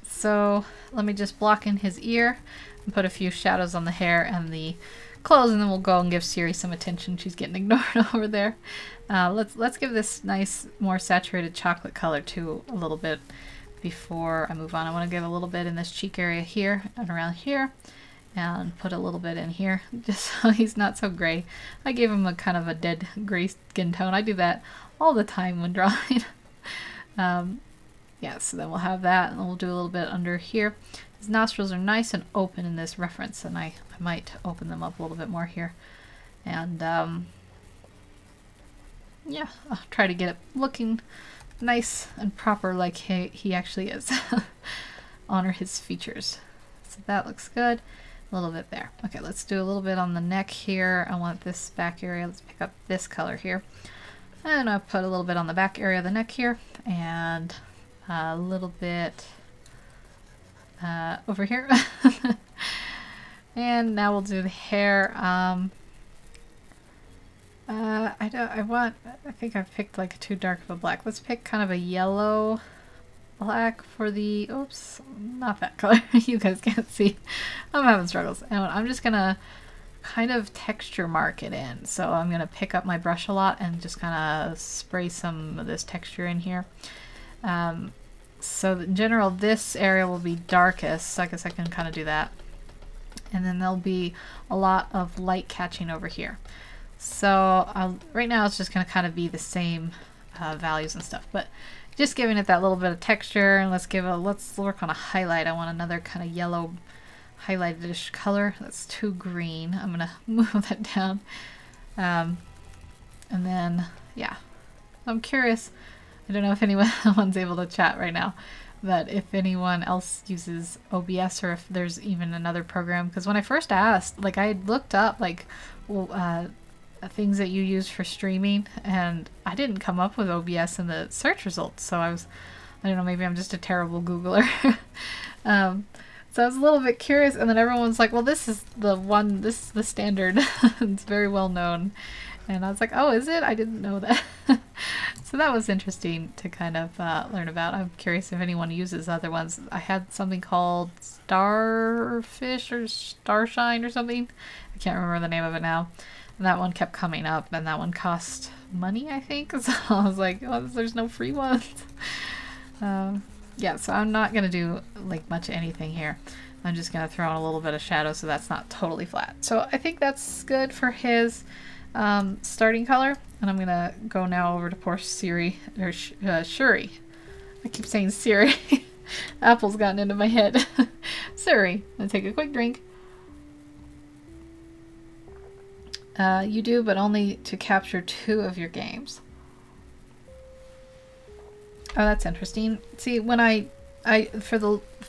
A: so let me just block in his ear and put a few shadows on the hair and the close, and then we'll go and give Shuri some attention. She's getting ignored over there. Let's give this nice, more saturated chocolate color too a little bit before I move on. I want to give a little bit in this cheek area here and around here, and put a little bit in here, just so he's not so gray. I gave him a kind of a dead gray skin tone. I do that all the time when drawing. Yeah, so then we'll have that, and we'll do a little bit under here. His nostrils are nice and open in this reference, and I might open them up a little bit more here. And yeah, I'll try to get it looking nice and proper like he actually is. Honor his features. So that looks good. A little bit there. Okay, let's do a little bit on the neck here. I want this back area. Let's pick up this color here. And I'll put a little bit on the back area of the neck here. And a little bit over here. And now we'll do the hair. I think I've picked like too dark of a black. Let's pick kind of a yellow black for the, oops, not that color. You guys can't see. I'm having struggles. And I'm just gonna kind of texture mark it in. So I'm gonna pick up my brush a lot and just kind of spray some of this texture in here. So in general, this area will be darkest. So I guess I can kind of do that. And then there'll be a lot of light catching over here. So right now it's just going to kind of be the same values and stuff, but just giving it that little bit of texture. And let's work on a highlight. I want another kind of yellow highlighted-ish color. That's too green. I'm going to move that down. And then, yeah, I'm curious. I don't know if anyone's able to chat right now, but if anyone else uses OBS or if there's even another program. Because when I first asked, like I had looked up like things that you use for streaming, and I didn't come up with OBS in the search results. So I don't know, maybe I'm just a terrible Googler. So I was a little bit curious, and then everyone's like, well, this is the standard. It's very well known. And I was like, oh, is it? I didn't know that. So that was interesting to kind of learn about. I'm curious if anyone uses other ones. I had something called Starfish or Starshine or something. I can't remember the name of it now. And that one kept coming up, and that one cost money, I think. So I was like, oh, there's no free ones. Yeah, so I'm not going to do like much anything here. I'm just going to throw in a little bit of shadow so that's not totally flat. So I think that's good for his starting color. And I'm going to go now over to poor Shuri. I keep saying Siri. Apple's gotten into my head. Shuri. I'm going to take a quick drink. You do, but only to capture 2 of your games. Oh, that's interesting. See, when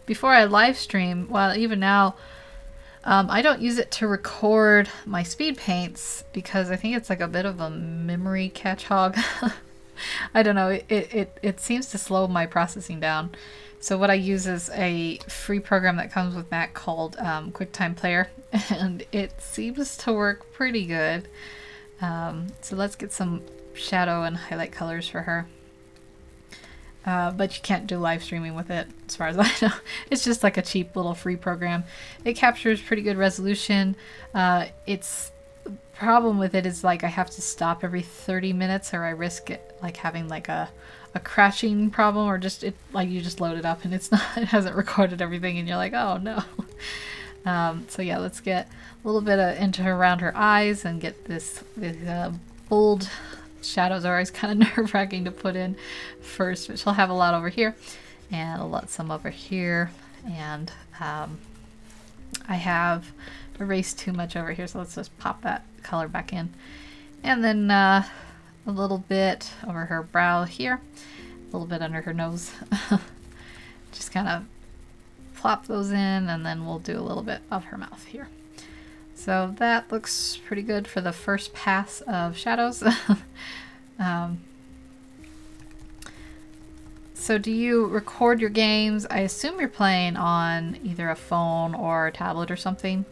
A: before I live stream, well, even now, I don't use it to record my speed paints because I think it's like a bit of a memory catch hog. I don't know. It seems to slow my processing down. So what I use is a free program that comes with Mac called QuickTime Player, and it seems to work pretty good. So let's get some shadow and highlight colors for her. But you can't do live streaming with it, as far as I know. It's just like a cheap little free program. It captures pretty good resolution. Its problem with it is like I have to stop every 30 minutes, or I risk it like having like a crashing problem, or just like you just load it up and it hasn't recorded everything, and you're like, oh no. So yeah, let's get a little bit into around her eyes and get this bold. Shadows are always kind of nerve-wracking to put in first, but she'll have a lot over here and some over here, and I have erased too much over here, so let's just pop that color back in, and then a little bit over her brow here, a little bit under her nose. Just kind of plop those in, and then we'll do a little bit of her mouth here. So that looks pretty good for the first pass of shadows. So do you record your games? I assume you're playing on either a phone or a tablet or something.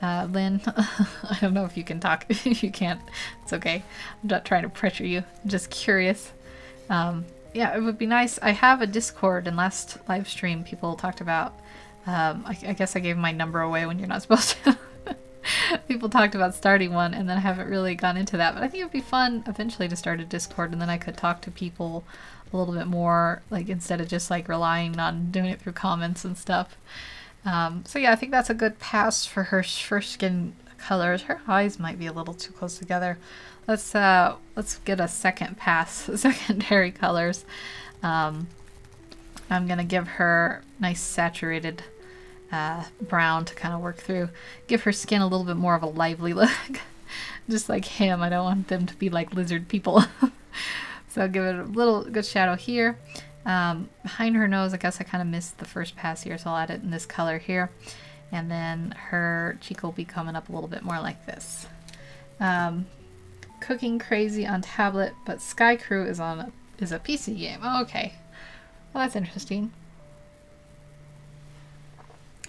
A: Lynn, I don't know if you can talk. If you can't, it's okay. I'm not trying to pressure you. I'm just curious. Yeah, it would be nice. I have a Discord, and last live stream people talked about, I guess I gave my number away when you're not supposed to. People talked about starting one, and then I haven't really gone into that. But I think it'd be fun eventually to start a Discord, and then I could talk to people a little bit more, like instead of just like relying on doing it through comments and stuff. So yeah, I think that's a good pass for her first skin colors. Her eyes might be a little too close together. Let's get a second pass, secondary colors. I'm gonna give her nice saturated brown to kind of work through. Give her skin a little bit more of a lively look. Just like him, I don't want them to be like lizard people. So I'll give it a little good shadow here. Behind her nose, I guess I kind of missed the first pass here, so I'll add it in this color here. And then her cheek will be coming up a little bit more like this. Cooking Crazy on tablet, but Sky Crew is a PC game. Oh, okay. Well, that's interesting.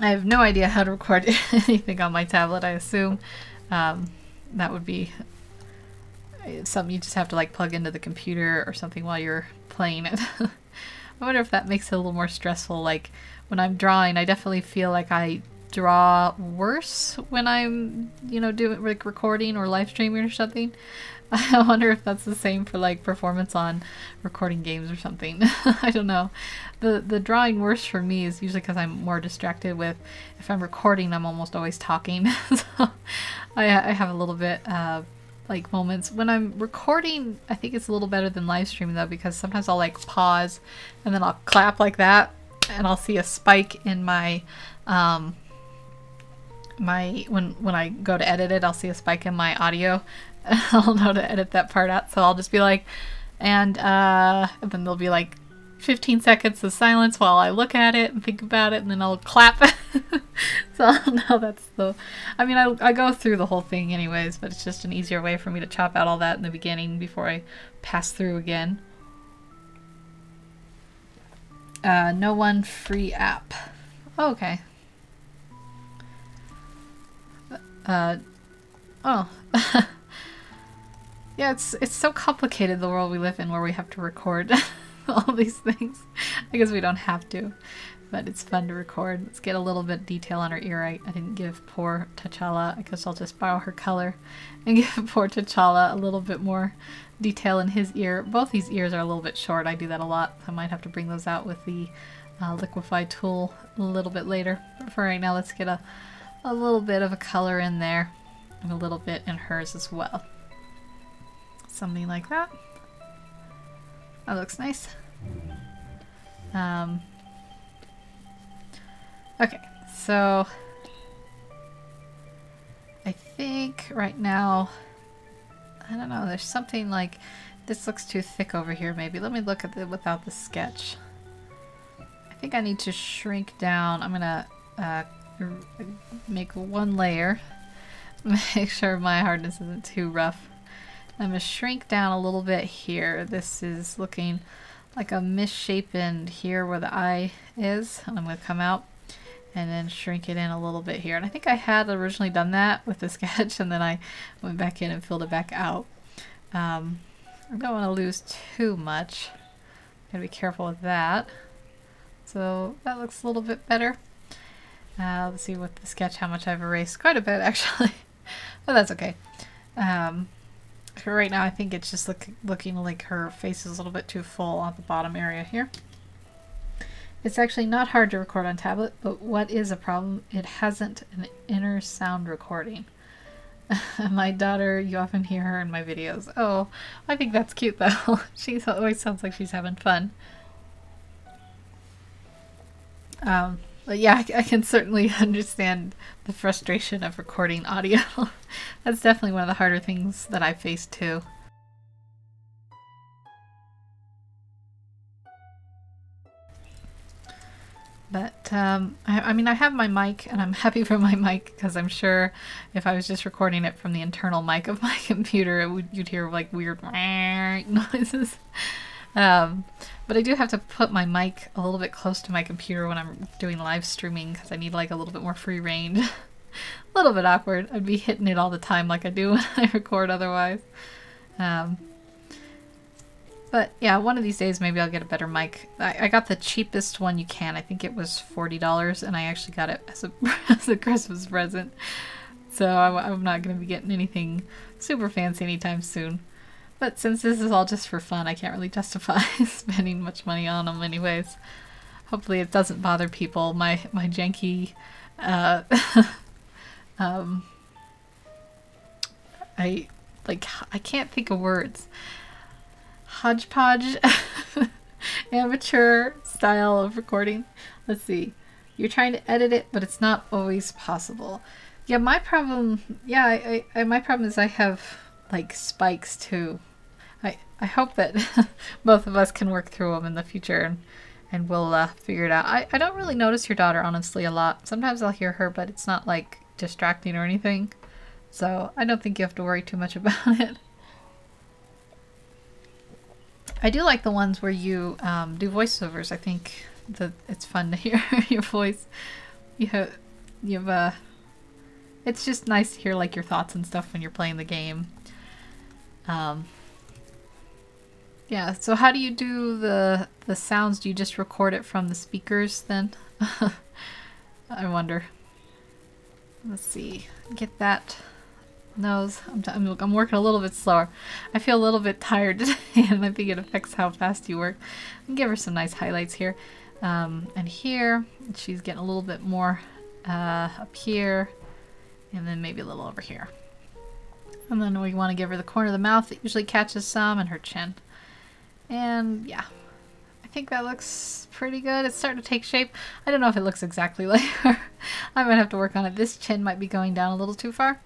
A: I have no idea how to record anything on my tablet. I assume that would be something you just have to like plug into the computer or something while you're playing it. I wonder if that makes it a little more stressful. Like when I'm drawing, I definitely feel like I draw worse when I'm, you know, doing like recording or live streaming or something. I wonder if that's the same for like performance on recording games or something. I don't know. The drawing worse for me is usually because I'm more distracted with, if I'm recording, I'm almost always talking. So I have a little bit like moments when I'm recording. I think it's a little better than live streaming though, because sometimes I'll like pause and then I'll clap like that, and I'll see a spike in my when I go to edit it, I'll see a spike in my audio. I'll know to edit that part out, so I'll just be like, and then there'll be like 15 seconds of silence while I look at it and think about it, and then I'll clap. So I'll know that's the, I mean, I go through the whole thing anyways, but it's just an easier way for me to chop out all that in the beginning before I pass through again. No one free app. Oh, okay. Oh. Yeah, it's so complicated, the world we live in, where we have to record all these things. I guess we don't have to, but it's fun to record. Let's get a little bit detail on her ear. I didn't give poor T'Challa. I guess I'll just borrow her color and give poor T'Challa a little bit more detail in his ear. Both these ears are a little bit short. I do that a lot. I might have to bring those out with the liquify tool a little bit later. But for right now, let's get a little bit of a color in there and a little bit in hers as well. Something like that. That looks nice. Okay, so I think right now, I don't know, there's something like, this looks too thick over here maybe. Let me look at it without the sketch. I think I need to shrink down. I'm gonna make one layer. Make sure my hardness isn't too rough. I'm going to shrink down a little bit here. This is looking like a misshapen here where the eye is. And I'm going to come out and then shrink it in a little bit here. And I think I had originally done that with the sketch, and then I went back in and filled it back out. I don't want to lose too much. Gotta be careful with that. So that looks a little bit better. Let's see with the sketch how much I've erased. Quite a bit actually, but that's okay. For right now, I think it's just looking like her face is a little bit too full on the bottom area here. It's actually not hard to record on tablet, but what is a problem? It hasn't an inner sound recording. My daughter, you often hear her in my videos. Oh, I think that's cute though. She always sounds like she's having fun. But yeah, I can certainly understand the frustration of recording audio. That's definitely one of the harder things that I faced too. But I mean, I have my mic, and I'm happy for my mic, because I'm sure if I was just recording it from the internal mic of my computer, you'd hear like weird noises. But I do have to put my mic a little bit close to my computer when I'm doing live streaming, because I need like a little bit more free range. A little bit awkward. I'd be hitting it all the time like I do when I record otherwise. But yeah, one of these days maybe I'll get a better mic. I got the cheapest one you can. I think it was $40, and I actually got it as a Christmas present. So I'm not going to be getting anything super fancy anytime soon. But since this is all just for fun, I can't really justify spending much money on them anyways. Hopefully it doesn't bother people. My janky, I can't think of words. Hodgepodge, amateur style of recording. Let's see. You're trying to edit it, but it's not always possible. Yeah, my problem. Yeah, my problem is I have like spikes too. I hope that both of us can work through them in the future, and we'll figure it out. I don't really notice your daughter honestly a lot. Sometimes I'll hear her, but it's not like distracting or anything. So I don't think you have to worry too much about it. I do like the ones where you do voiceovers. I think that it's fun to hear your voice. It's just nice to hear like your thoughts and stuff when you're playing the game. Yeah, so how do you do the sounds? Do you just record it from the speakers then? I wonder. Let's see. Get that nose. I'm working a little bit slower. I feel a little bit tired today, and I think it affects how fast you work. I'll give her some nice highlights here. And here, she's getting a little bit more up here, and then maybe a little over here. And then we want to give her the corner of the mouth that usually catches some, and her chin. And yeah, I think that looks pretty good. It's starting to take shape. I don't know if it looks exactly like her. I might have to work on it. This chin might be going down a little too far.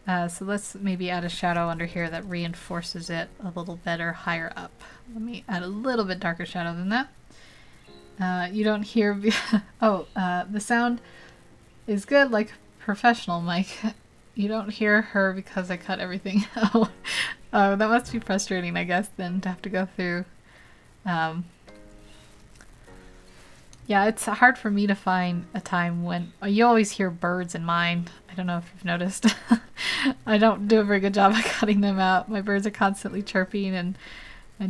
A: So let's maybe add a shadow under here that reinforces it a little better higher up. Let me add a little bit darker shadow than that. You don't hear... the sound is good like professional mic. You don't hear her because I cut everything out. Oh, that must be frustrating, I guess, then to have to go through. Yeah, it's hard for me to find a time when... you always hear birds in mine. I don't know if you've noticed. I don't do a very good job of cutting them out. My birds are constantly chirping and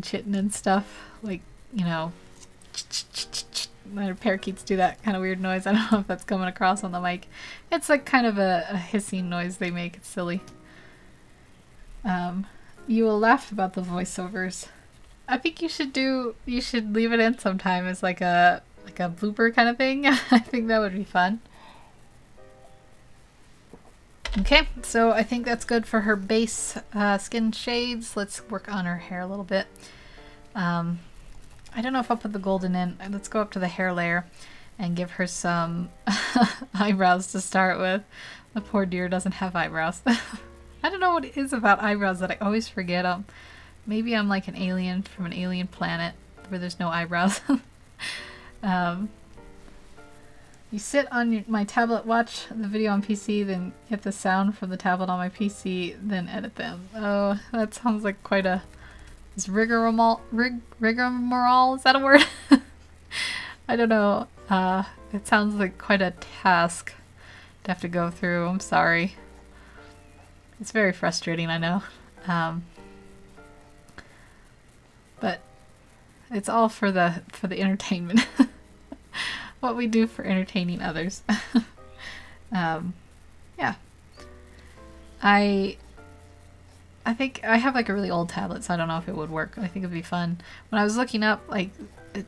A: chitting and stuff. Like, you know... My parakeets do that kind of weird noise. I don't know if that's coming across on the mic. It's like kind of a hissing noise they make. It's silly. You will laugh about the voiceovers. I think you should leave it in sometime as like a blooper kind of thing. I think that would be fun. Okay, so I think that's good for her base skin shades. Let's work on her hair a little bit. I don't know if I'll put the golden in. Let's go up to the hair layer and give her some eyebrows to start with. The poor dear doesn't have eyebrows. I don't know what it is about eyebrows that I always forget them. Maybe I'm like an alien from an alien planet where there's no eyebrows. You sit on my tablet, watch the video on PC, then get the sound from the tablet on my PC, then edit them. Oh, that sounds like quite a... Is rigmarole, is that a word? I don't know. It sounds like quite a task to have to go through. I'm sorry. It's very frustrating, I know. But it's all for the entertainment. What we do for entertaining others. Yeah. I think I have like a really old tablet, so I don't know if it would work. I think it'd be fun. When I was looking up like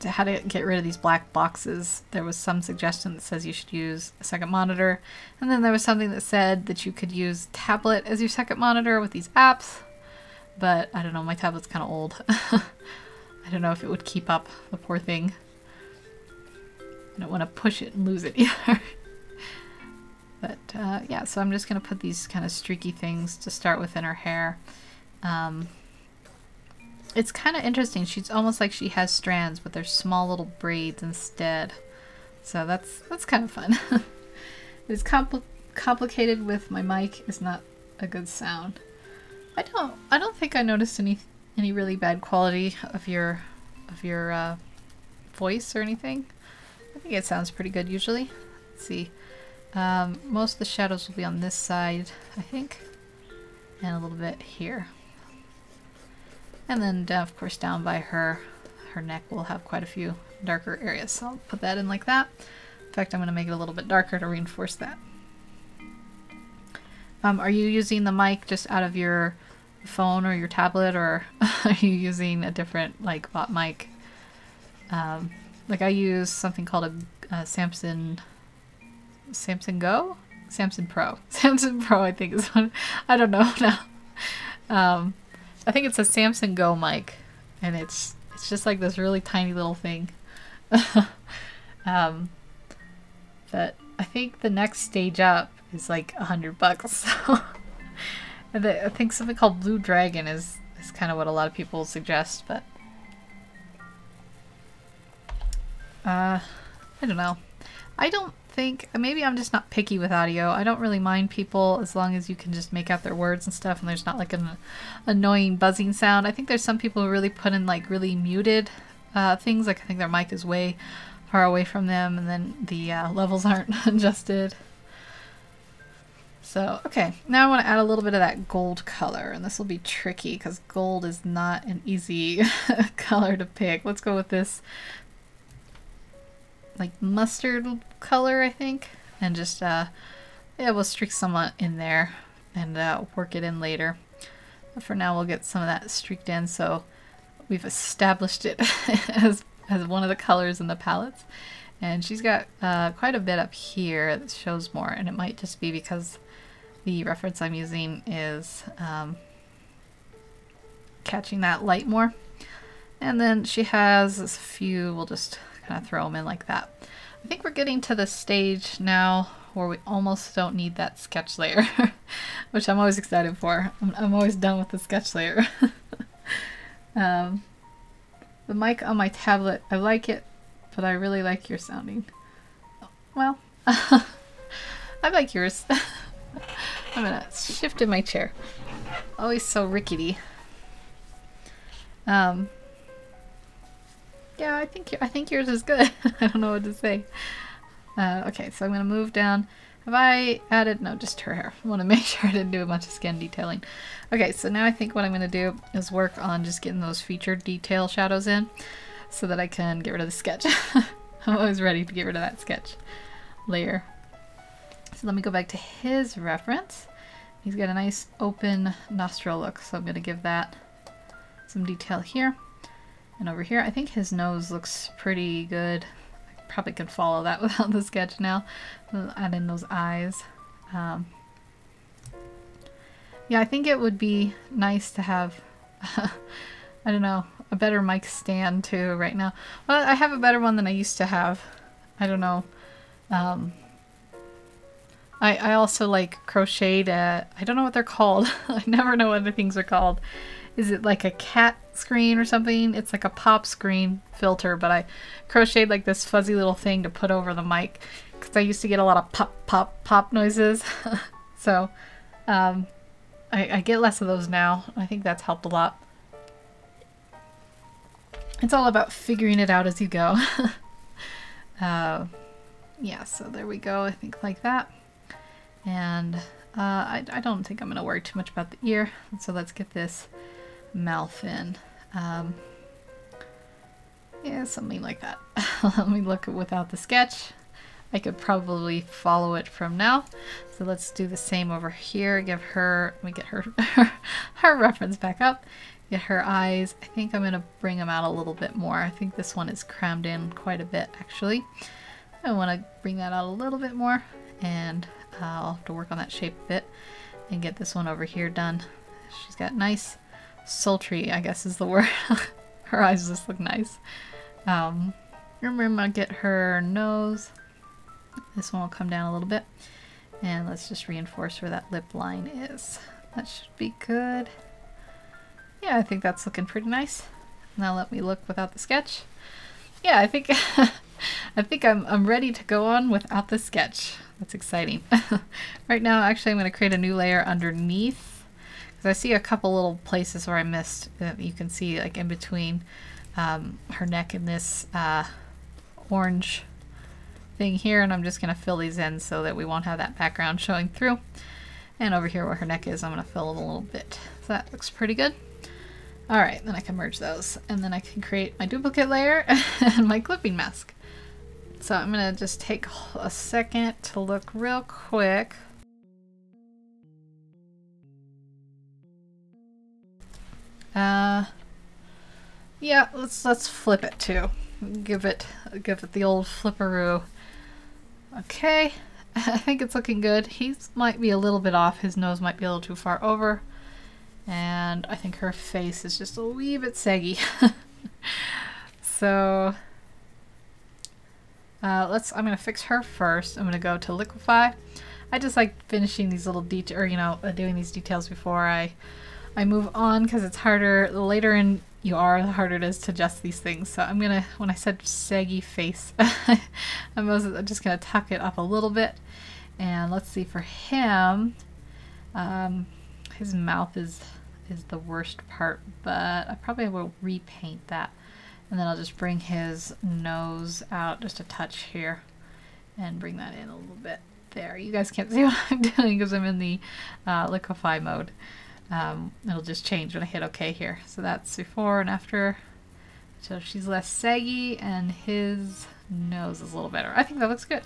A: how to get rid of these black boxes, there was some suggestion that says you should use a second monitor, and then there was something that said that you could use tablet as your second monitor with these apps, but I don't know, my tablet's kind of old. I don't know if it would keep up, the poor thing. I don't want to push it and lose it either. But yeah, so I'm just going to put these kind of streaky things to start with in her hair. It's kind of interesting. She's almost like she has strands, but they're small little braids instead. So that's kind of fun. It's complicated with my mic. Is not a good sound. I don't think I noticed any really bad quality of your voice or anything. I think it sounds pretty good usually. Let's see. Most of the shadows will be on this side, I think, and a little bit here. And then, of course, down by her neck we'll have quite a few darker areas. So I'll put that in like that. In fact, I'm going to make it a little bit darker to reinforce that. Are you using the mic just out of your phone or your tablet, or are you using a different like bot mic? Like I use something called a Samson Pro. Samson Pro, I think is one. I don't know now. I think it's a Samson Go mic, and it's just like this really tiny little thing. But I think the next stage up is like $100. So and I think something called Blue Dragon is kind of what a lot of people suggest, but I don't know. I don't think, maybe I'm just not picky with audio. I don't really mind people as long as you can just make out their words and stuff and there's not like an annoying buzzing sound. I think there's some people who really put in like really muted things, like I think their mic is way far away from them and then the levels aren't adjusted. So, okay, now I want to add a little bit of that gold color, and this will be tricky because gold is not an easy color to pick. Let's go with this like mustard color, I think, and just yeah, we'll streak some in there and work it in later. But for now we'll get some of that streaked in so we've established it as one of the colors in the palettes. And she's got quite a bit up here that shows more, and it might just be because the reference I'm using is catching that light more. And then she has a few, we'll just kind of throw them in like that. I think we're getting to the stage now where we almost don't need that sketch layer, which I'm always excited for. I'm always done with the sketch layer. The mic on my tablet, I like it, but I really like your sounding. Well, I like yours. I'm gonna shift in my chair. Always so rickety. Yeah, I think yours is good. I don't know what to say. Okay, so I'm gonna move down. Have I added? No, just her hair. I want to make sure I didn't do a bunch of skin detailing. Okay, so now I think what I'm gonna do is work on just getting those featured detail shadows in so that I can get rid of the sketch. I'm always ready to get rid of that sketch layer. So let me go back to his reference. He's got a nice open nostril look, so I'm going to give that some detail here. And over here, I think his nose looks pretty good. I probably could follow that without the sketch now. I'll add in those eyes. Yeah, I think it would be nice to have, I don't know, a better mic stand too right now. Well, I have a better one than I used to have. I don't know. I also like crocheted, I don't know what they're called. I never know what the things are called. Is it like a cat screen or something? It's like a pop screen filter, but I crocheted like this fuzzy little thing to put over the mic because I used to get a lot of pop, pop, pop noises. So I get less of those now. I think that's helped a lot. It's all about figuring it out as you go. Yeah, so there we go. I think like that. And I don't think I'm going to worry too much about the ear. So let's get this mouth in. Yeah, something like that. Let me look without the sketch. I could probably follow it from now. So let's do the same over here. Give her, let me get her, her reference back up. Get her eyes. I think I'm going to bring them out a little bit more. I think this one is crammed in quite a bit actually. I want to bring that out a little bit more, and I'll have to work on that shape a bit and get this one over here done. She's got nice sultry, I guess is the word. Her eyes just look nice. Remember, I'm gonna get her nose. This one will come down a little bit, and let's just reinforce where that lip line is. That should be good. Yeah, I think that's looking pretty nice. Now let me look without the sketch. Yeah, I think I think I'm ready to go on without the sketch. That's exciting. Right now, actually, I'm going to create a new layer underneath because I see a couple little places where I missed. You can see like in between her neck and this orange thing here, and I'm just going to fill these in so that we won't have that background showing through. And over here where her neck is, I'm going to fill it a little bit. So that looks pretty good. All right, then I can merge those, and then I can create my duplicate layer and my clipping mask. So I'm gonna just take a second to look real quick. Yeah, let's flip it too. Give it the old flipperoo. Okay, I think it's looking good. He might be a little bit off. His nose might be a little too far over. And I think her face is just a wee bit saggy. So I'm gonna fix her first. I'm gonna go to liquefy. I just like finishing these little details, or doing these details before I move on, because it's harder. The later in you are, the harder it is to adjust these things. So I'm gonna, when I said saggy face, I'm just gonna tuck it up a little bit. And let's see, for him, his mouth is the worst part, but I probably will repaint that. And then I'll just bring his nose out just a touch here and bring that in a little bit. There, you guys can't see what I'm doing because I'm in the liquefy mode. It'll just change when I hit OK here. So that's before and after. So she's less saggy and his nose is a little better. I think that looks good.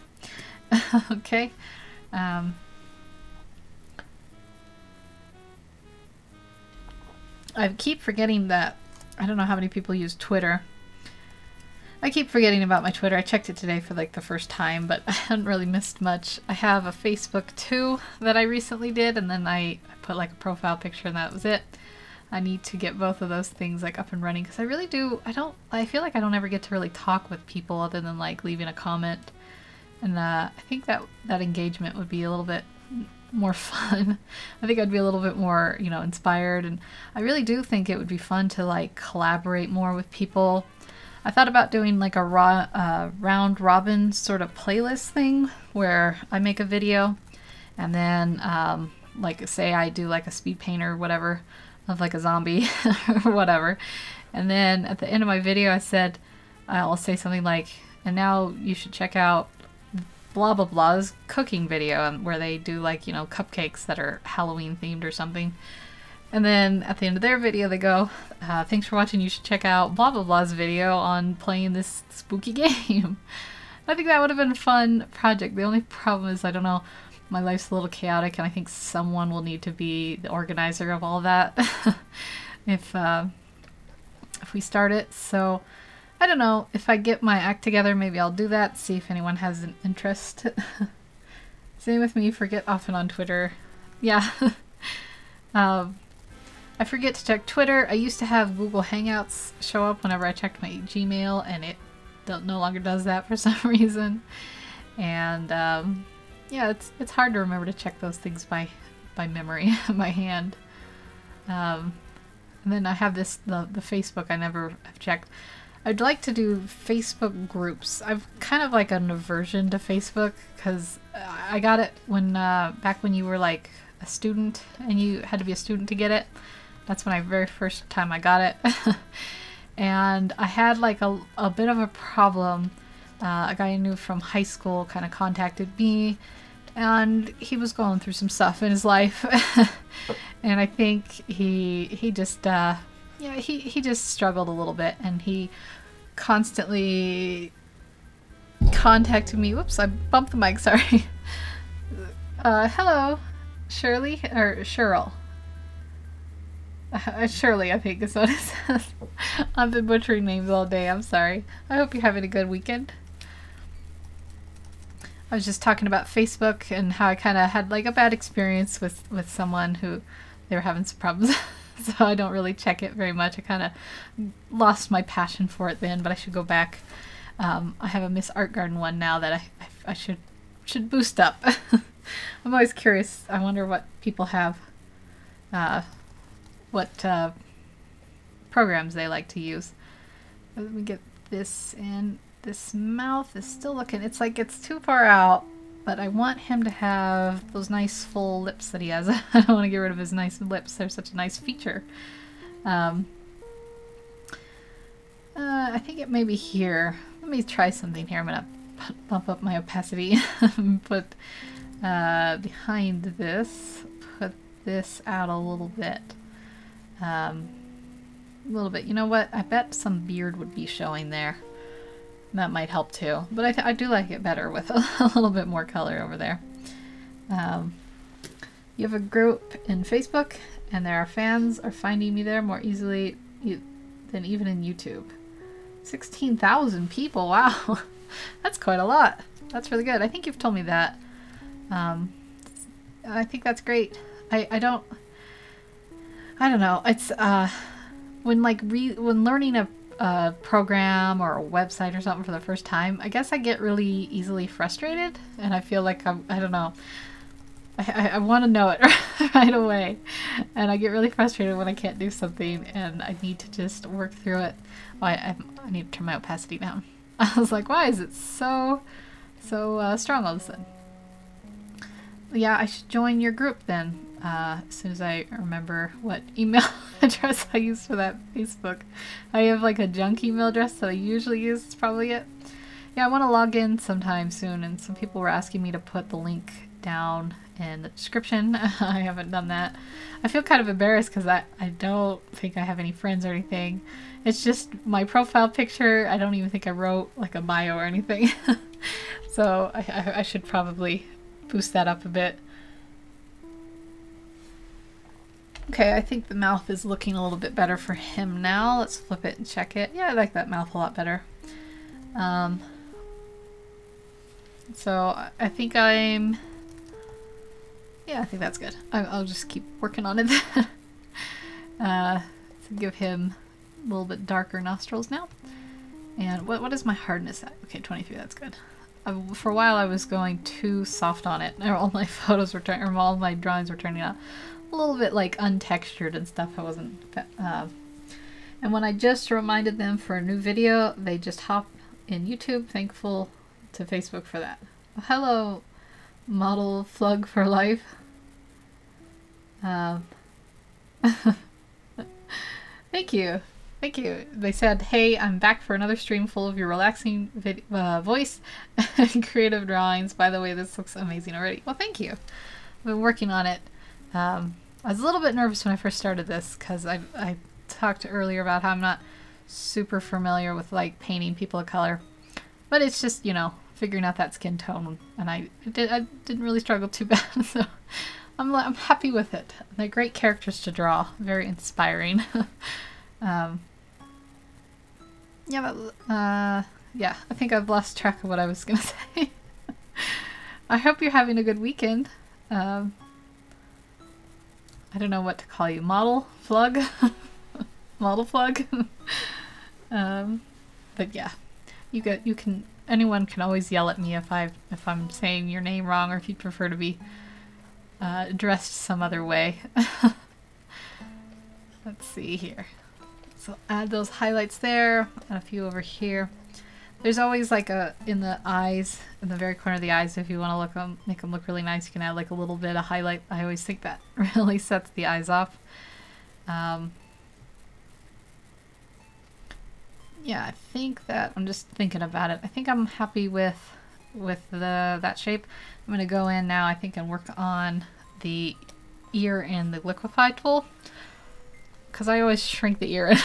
A: Okay. I keep forgetting that I don't know how many people use Twitter. I keep forgetting about my Twitter. I checked it today for like the first time, but I hadn't really missed much. I have a Facebook too that I recently did, and then I put like a profile picture and that was it. I need to get both of those things like up and running, because I really do, I feel like I don't ever get to really talk with people other than like leaving a comment. And I think that engagement would be a little bit more fun. I think I'd be a little bit more, inspired, and I really do think it would be fun to like collaborate more with people. I thought about doing like a round robin sort of playlist thing where I make a video and then like say I do like a speed paint or whatever of like a zombie or whatever, and then at the end of my video I'll say something like, and now you should check out blah blah blah's cooking video, where they do like cupcakes that are Halloween themed or something. And then at the end of their video they go, thanks for watching, you should check out blah blah blah's video on playing this spooky game. I think that would have been a fun project. The only problem is, I don't know, my life's a little chaotic and I think someone will need to be the organizer of all that if we start it. So I don't know, if I get my act together, maybe I'll do that, see if anyone has an interest. Same with me, forget often on Twitter. Yeah. I forget to check Twitter. I used to have Google Hangouts show up whenever I checked my Gmail, and it no longer does that for some reason. And yeah, it's hard to remember to check those things by memory, by hand. And then I have the Facebook I never have checked. I'd like to do Facebook groups. I've kind of like an aversion to Facebook because I got it when back when you were like a student and you had to be a student to get it. That's when very first time I got it. And I had like a bit of a problem. A guy I knew from high school kind of contacted me, and he was going through some stuff in his life. And I think he just he just struggled a little bit, and he constantly contacted me. Whoops, I bumped the mic, sorry. Hello, Shirley, or Cheryl. Shirley, I think is what it says. I've been butchering names all day, I'm sorry. I hope you're having a good weekend. I was just talking about Facebook and how I kind of had like a bad experience with someone who they were having some problems. So I don't really check it very much. I kind of lost my passion for it then, but I should go back. I have a Miss Art Garden one now that I should boost up. I'm always curious. I wonder what people have, what programs they like to use. Let me get this in. This mouth is still looking, it's like it's too far out, but I want him to have those nice full lips that he has. I don't want to get rid of his nice lips. They're such a nice feature. I think it may be here. Let me try something here. I'm going to bump up my opacity and put behind this, put this out a little bit. You know what? I bet some beard would be showing there. That might help too, but I do like it better with a little bit more color over there. You have a group in Facebook, and their fans are finding me there more easily than even in YouTube. 16,000 people, wow. That's quite a lot. That's really good. I think you've told me that. I think that's great. I don't know. It's when learning a program or a website or something for the first time, I guess I get really easily frustrated, and I feel like I don't know. I want to know it right away, and I get really frustrated when I can't do something, and I need to just work through it. Well, I need to turn my opacity down. I was like, why is it so strong all of a sudden? Yeah, I should join your group then. As soon as I remember what email address I use for that Facebook. I have like a junk email address that I usually use. It's probably it. Yeah, I want to log in sometime soon, and some people were asking me to put the link down in the description. I haven't done that. I feel kind of embarrassed because I don't think I have any friends or anything. It's just my profile picture. I don't even think I wrote like a bio or anything. So I should probably boost that up a bit. Okay, I think the mouth is looking a little bit better for him now. Let's flip it and check it. Yeah, I like that mouth a lot better. So I think I think that's good. I'll just keep working on it. To give him a little bit darker nostrils now. And what is my hardness at? Okay, 23, that's good. For a while I was going too soft on it. All my photos were turning, or all my drawings were turning out a little bit like untextured and stuff. I wasn't, and when I just reminded them for a new video, they just hop in YouTube. Thankful to Facebook for that. Oh, hello, model flug for life. Thank you. Thank you. They said, hey, I'm back for another stream full of your relaxing voice and creative drawings. By the way, this looks amazing already. Well, thank you. I've been working on it. I was a little bit nervous when I first started this because I talked earlier about how I'm not super familiar with like painting people of color. But it's just, you know, figuring out that skin tone, and I didn't really struggle too bad. So I'm happy with it. They're great characters to draw. Very inspiring. Yeah, I think I've lost track of what I was gonna say. I hope you're having a good weekend. I don't know what to call you. Model flug? Model flug? But yeah, anyone can always yell at me if I'm saying your name wrong, or if you'd prefer to be addressed some other way. Let's see here. So add those highlights there, and a few over here. There's always like in the eyes, in the very corner of the eyes, if you want to make them look really nice, you can add like a little bit of highlight. I always think that really sets the eyes off. Yeah, I think that, I'm just thinking about it. I think I'm happy with that shape. I'm going to go in now, I think, and work on the ear and the liquify tool. Because I always shrink the ear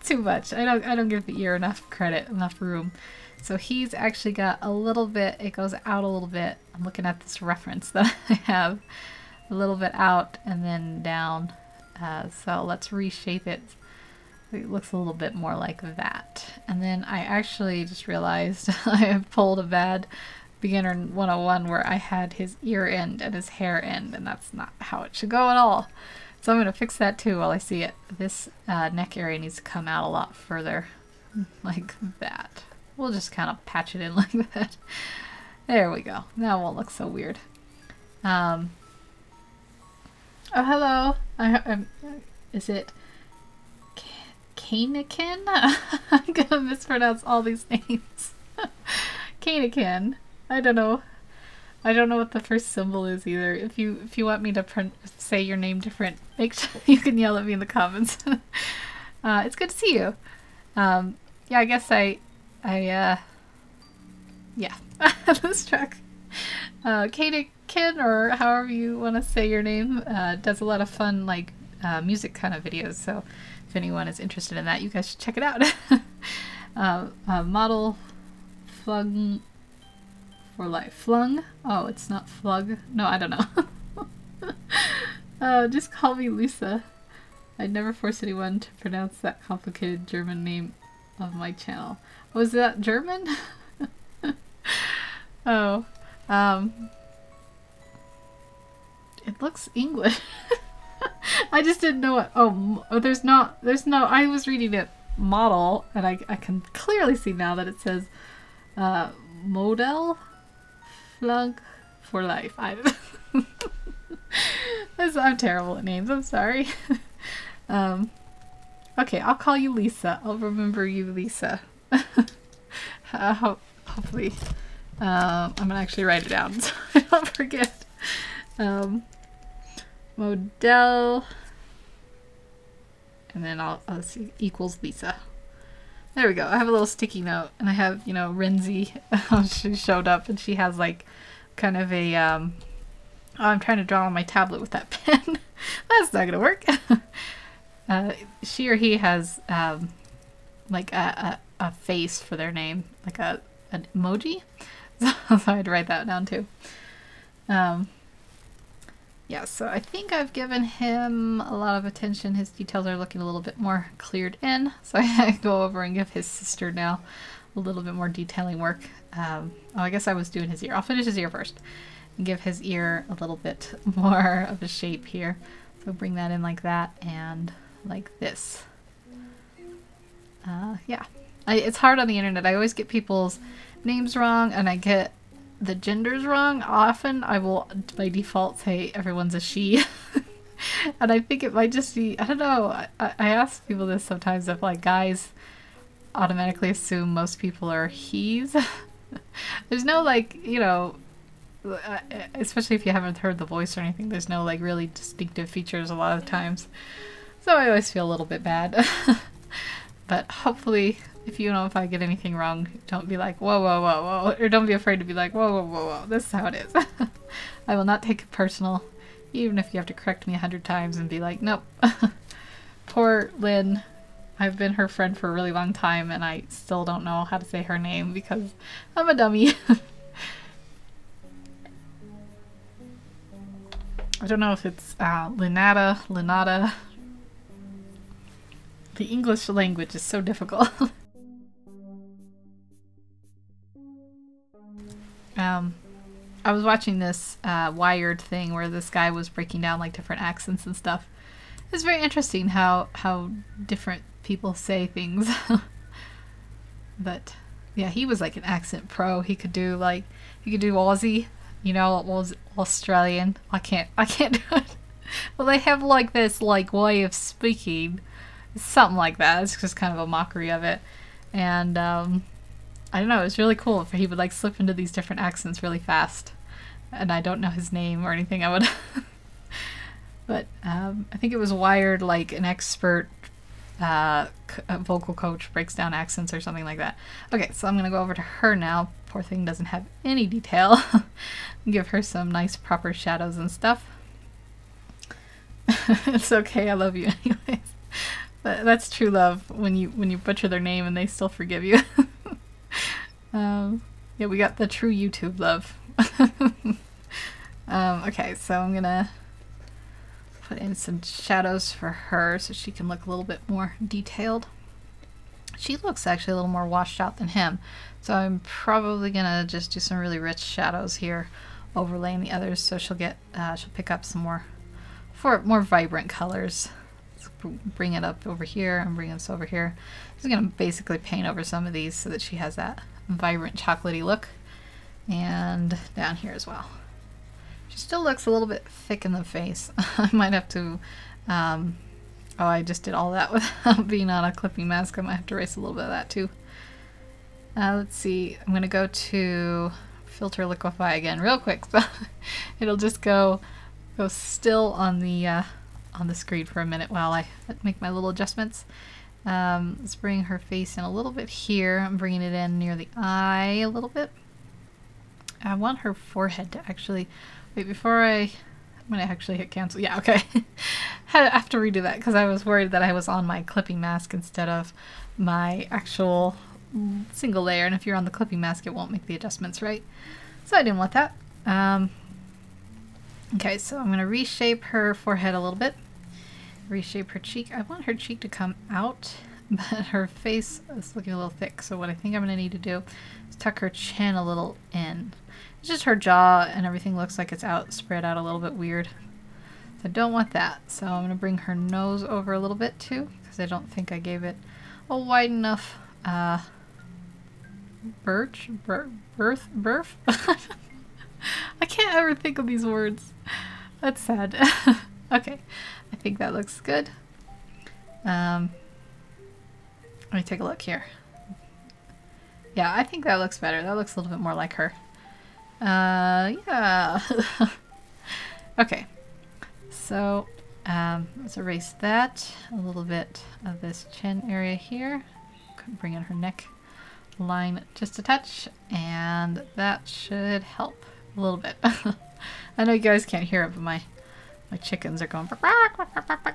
A: too much. I don't give the ear enough credit, enough room. So he's actually got a little bit, it goes out a little bit. I'm looking at this reference that I have. A little bit out and then down. So let's reshape it. It looks a little bit more like that. And then I actually just realized I have pulled a bad Beginner 101 where I had his ear end and his hair end, and that's not how it should go at all. So I'm going to fix that too while I see it. This neck area needs to come out a lot further, like that. We'll just kind of patch it in like that. There we go. Now it won't look so weird. Oh, hello. Is it Kanekin? I'm going to mispronounce all these names. Kanekin. I don't know. I don't know what the first symbol is either. If you want me to say your name different, make sure you can yell at me in the comments. It's good to see you. Yeah, I guess yeah, this track. Kanekin, or however you want to say your name, does a lot of fun like music kind of videos. So if anyone is interested in that, you guys should check it out. Model flung for life. Flung? Oh, it's not flug. No, I don't know. Just call me Lisa. I'd never force anyone to pronounce that complicated German name of my channel. Was that German? Oh, it looks English. I just didn't know it. Oh, there's no, I was reading it model, and I can clearly see now that it says, Model Flug for Life. I'm terrible at names, I'm sorry. Okay, I'll call you Lisa. I'll remember you, Lisa. Hopefully. I'm gonna actually write it down so I don't forget. Model, and then I'll see equals Lisa. There we go. I have a little sticky note, and I have, you know, Renzi. She showed up, and she has like kind of a oh, I'm trying to draw on my tablet with that pen. That's not gonna work. She or he has like a face for their name, like an emoji. So I had to write that down too. Yeah, so I think I've given him a lot of attention. His details are looking a little bit more cleared in. So I go over and give his sister now a little bit more detailing work. Oh, I guess I was doing his ear. I'll finish his ear first and give his ear a little bit more of a shape here. So bring that in like that and like this. Yeah, it's hard on the internet. I always get people's names wrong, and I get the genders wrong. Often I will by default say everyone's a she. And I think it might just be, I don't know, I ask people this sometimes, if like guys automatically assume most people are he's. There's no like, you know, especially if you haven't heard the voice or anything, there's no like really distinctive features a lot of times. So I always feel a little bit bad. But hopefully, if you know if I get anything wrong, don't be like, whoa, whoa, whoa, whoa. Or don't be afraid to be like, whoa, whoa, whoa, whoa. This is how it is. I will not take it personal, even if you have to correct me 100 times and be like, nope. Poor Lynn. I've been her friend for a really long time, and I still don't know how to say her name because I'm a dummy. I don't know if it's Linata. The English language is so difficult. I was watching this Wired thing where this guy was breaking down like different accents and stuff. It's very interesting how different people say things. But yeah, he was like an accent pro. He could do Aussie, you know, Australian. I can't do it. Well, they have like this like way of speaking. Something like that. It's just kind of a mockery of it. And I don't know, it's really cool if he would like slip into these different accents really fast. And I don't know his name or anything. I would but I think it was Wired, like an expert vocal coach breaks down accents or something like that. Okay, so I'm gonna go over to her now. Poor thing doesn't have any detail. Give her some nice proper shadows and stuff. It's okay, I love you anyways. That's true love, when you butcher their name and they still forgive you. Yeah, we got the true YouTube love. Okay, so I'm gonna put in some shadows for her so she can look a little bit more detailed. She looks actually a little more washed out than him, so I'm probably gonna just do some really rich shadows here, overlaying the others, so she'll pick up some more vibrant colors. Bring it up over here and bring this over here. Just gonna basically paint over some of these so that she has that vibrant chocolatey look, and down here as well. She still looks a little bit thick in the face. I might have to oh, I just did all that without being on a clipping mask. I might have to erase a little bit of that too. Let's see, I'm gonna go to filter liquify again real quick, so it'll just go still on the screen for a minute while I make my little adjustments. Let's bring her face in a little bit here. I'm bringing it in near the eye a little bit. I want her forehead to actually, wait, before I'm gonna actually hit cancel. Yeah, okay. I have to redo that because I was worried that I was on my clipping mask instead of my actual single layer, and if you're on the clipping mask it won't make the adjustments right. So I didn't want that. Okay, so I'm going to reshape her forehead a little bit. Reshape her cheek. I want her cheek to come out, but her face is looking a little thick. So what I think I'm going to need to do is tuck her chin a little in. It's just her jaw and everything looks like it's out, spread out a little bit weird. So I don't want that. So I'm going to bring her nose over a little bit too, because I don't think I gave it a wide enough birth? I can't ever think of these words. That's sad. Okay, I think that looks good. Let me take a look here. Yeah, I think that looks better. That looks a little bit more like her. Yeah. Okay, so let's erase that. A little bit of this chin area here. Bring in her neck line just a touch, and that should help a little bit. I know you guys can't hear it, but my chickens are going.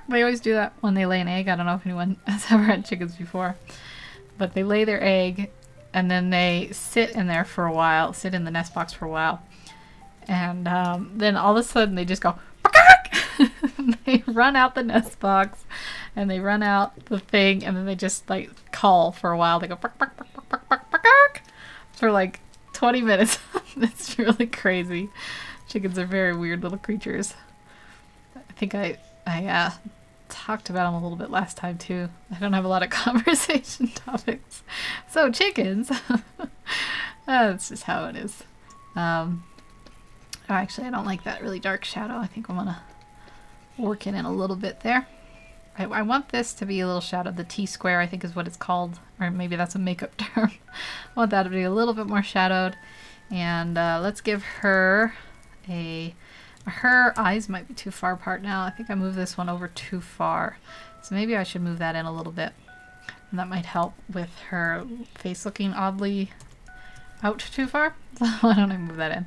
A: They always do that when they lay an egg. I don't know if anyone has ever had chickens before, but they lay their egg and then they sit in there for a while, sit in the nest box for a while, and then all of a sudden they just go. They run out the nest box and they run out the thing, and then they just like call for a while. They go for like 20 minutes. It's really crazy. Chickens are very weird little creatures. I think I talked about them a little bit last time too. I don't have a lot of conversation topics. So chickens, that's just how it is. Actually, I don't like that really dark shadow. I think I'm gonna work it in a little bit there. I want this to be a little shadowed. The T-square, I think, is what it's called, or maybe that's a makeup term. I want that to be a little bit more shadowed. And let's give her her eyes might be too far apart now. I think I moved this one over too far. So maybe I should move that in a little bit. And that might help with her face looking oddly out too far. So why don't I move that in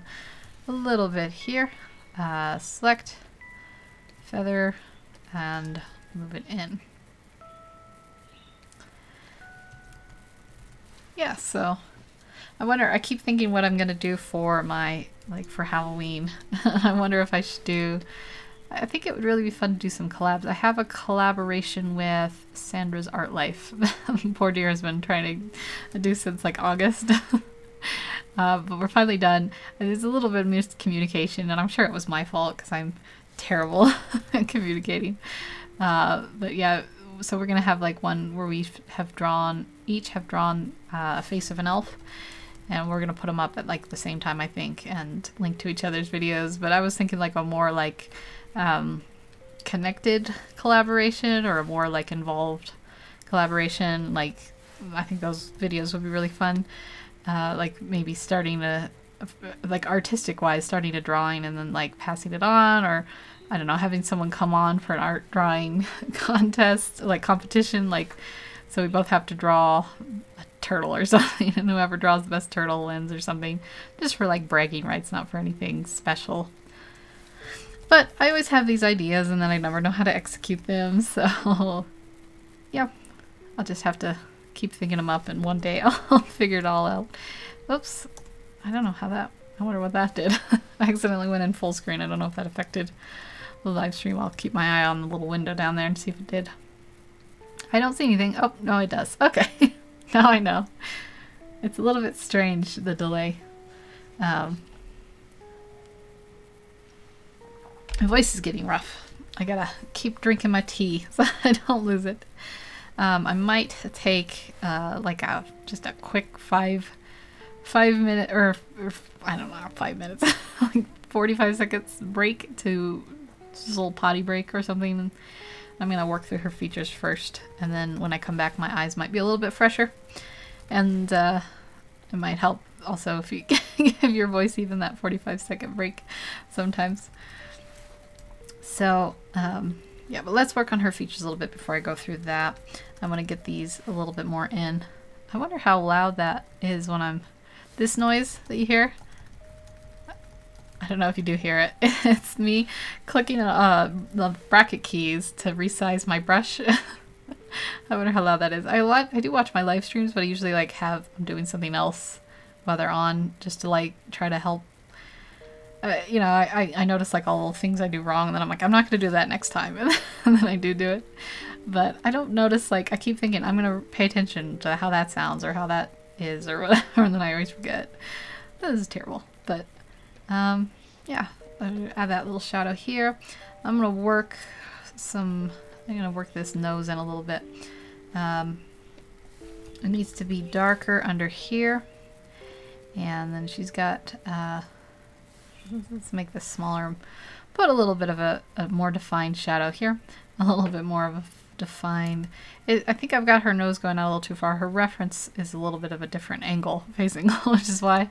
A: a little bit here. Select, feather, and move it in. Yeah, so I wonder, I keep thinking what I'm gonna do for my, like for Halloween. I wonder if I should do, I think it would really be fun to do some collabs. I have a collaboration with Sandra's Art Life. Poor dear has been trying to do since like August. But we're finally done. There's a little bit of miscommunication, and I'm sure it was my fault because I'm terrible at communicating. But yeah, so we're gonna have like one where we each have drawn a face of an elf, and we're gonna put them up at like the same time, I think, and link to each other's videos. But I was thinking like a more like connected collaboration, or a more like involved collaboration. Like I think those videos would be really fun. Like maybe starting a, like artistic wise, starting a drawing and then like passing it on, or I don't know, having someone come on for an art drawing contest, like competition, like so we both have to draw a turtle or something, and whoever draws the best turtle wins or something, just for like bragging rights, not for anything special. But I always have these ideas and then I never know how to execute them, so yeah, I'll just have to keep thinking them up, and one day I'll figure it all out. Oops, I don't know how that, I wonder what that did. I accidentally went in full screen. I don't know if that affected the live stream. I'll keep my eye on the little window down there and see if it did. I don't see anything. Oh, no, it does. Okay. Now I know. It's a little bit strange, the delay. My voice is getting rough. I gotta keep drinking my tea so I don't lose it. I might take like just a quick 5 minute or I don't know, 5 minutes, like 45 seconds break to just a little potty break or something. I'm gonna work through her features first, and then when I come back my eyes might be a little bit fresher, and it might help also if you give your voice even that 45-second break sometimes. So yeah, but let's work on her features a little bit before I go through that. I want to get these a little bit more in. I wonder how loud that is when I'm, this noise that you hear, I don't know if you do hear it. It's me clicking the bracket keys to resize my brush. I wonder how loud that is. I do watch my live streams, but I usually like I'm doing something else while they're on, just to like try to help you know, I notice like all the things I do wrong, and then I'm like, I'm not going to do that next time. And then I do it. But I don't notice, like, I keep thinking, I'm going to pay attention to how that sounds or how that is or whatever, and then I always forget. This is terrible. But, yeah, I'll add that little shadow here. I'm going to work I'm going to work this nose in a little bit. It needs to be darker under here. And then she's got, let's make this smaller. Put a little bit of a more defined shadow here. A little bit more of a defined. I think I've got her nose going out a little too far. Her reference is a little bit of a different angle facing, which is why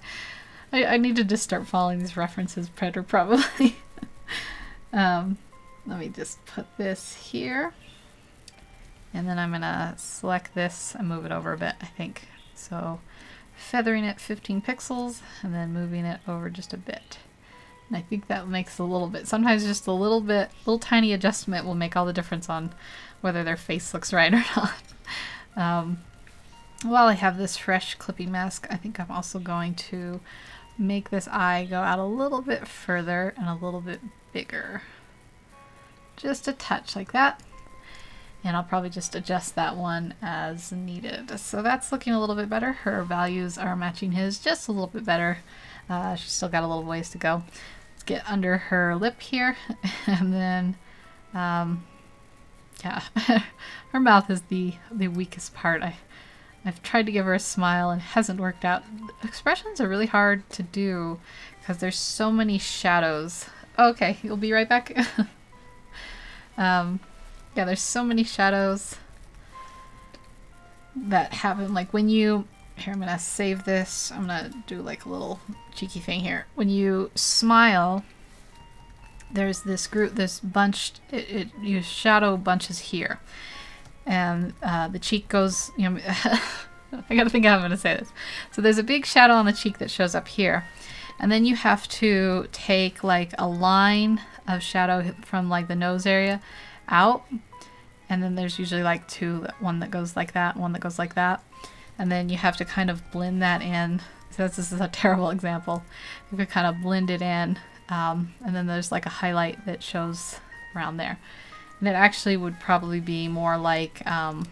A: I need to just start following these references better probably. Let me just put this here. And then I'm going to select this and move it over a bit, I think. So feathering it 15 pixels and then moving it over just a bit. And I think that makes a little bit, sometimes just a little bit, little tiny adjustment will make all the difference on whether their face looks right or not. While I have this fresh clipping mask, I think I'm also going to make this eye go out a little bit further and a little bit bigger. Just a touch like that. And I'll probably just adjust that one as needed. So that's looking a little bit better. Her values are matching his just a little bit better. She's still got a little ways to go. Let's get under her lip here. And then, yeah, her mouth is the weakest part. I've tried to give her a smile and it hasn't worked out. Expressions are really hard to do because there's so many shadows. Okay, you'll be right back. Yeah, there's so many shadows that happen. Like when you, here I'm gonna save this. I'm gonna do like a little cheeky thing here. When you smile, there's this group, this bunched, you shadow bunches here. And the cheek goes, you know, I gotta think how I'm gonna say this. So there's a big shadow on the cheek that shows up here. And then you have to take like a line of shadow from like the nose area out, and then there's usually like two, one that goes like that, one that goes like that, and then you have to kind of blend that in. So this is a terrible example. You could kind of blend it in, and then there's like a highlight that shows around there, and it actually would probably be more like you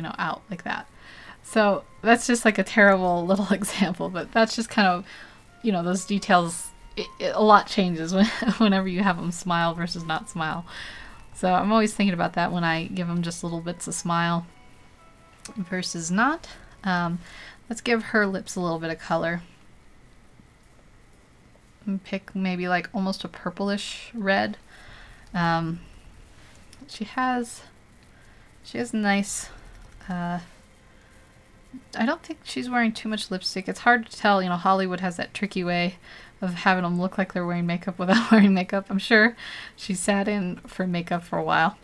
A: know, out like that. So that's just like a terrible little example, but that's just kind of, you know, those details. A lot changes whenever you have them smile versus not smile. So I'm always thinking about that when I give them just little bits of smile versus not. Let's give her lips a little bit of color. And pick maybe like almost a purplish red. She has nice, I don't think she's wearing too much lipstick. It's hard to tell, you know, Hollywood has that tricky way of having them look like they're wearing makeup without wearing makeup. I'm sure she sat in for makeup for a while.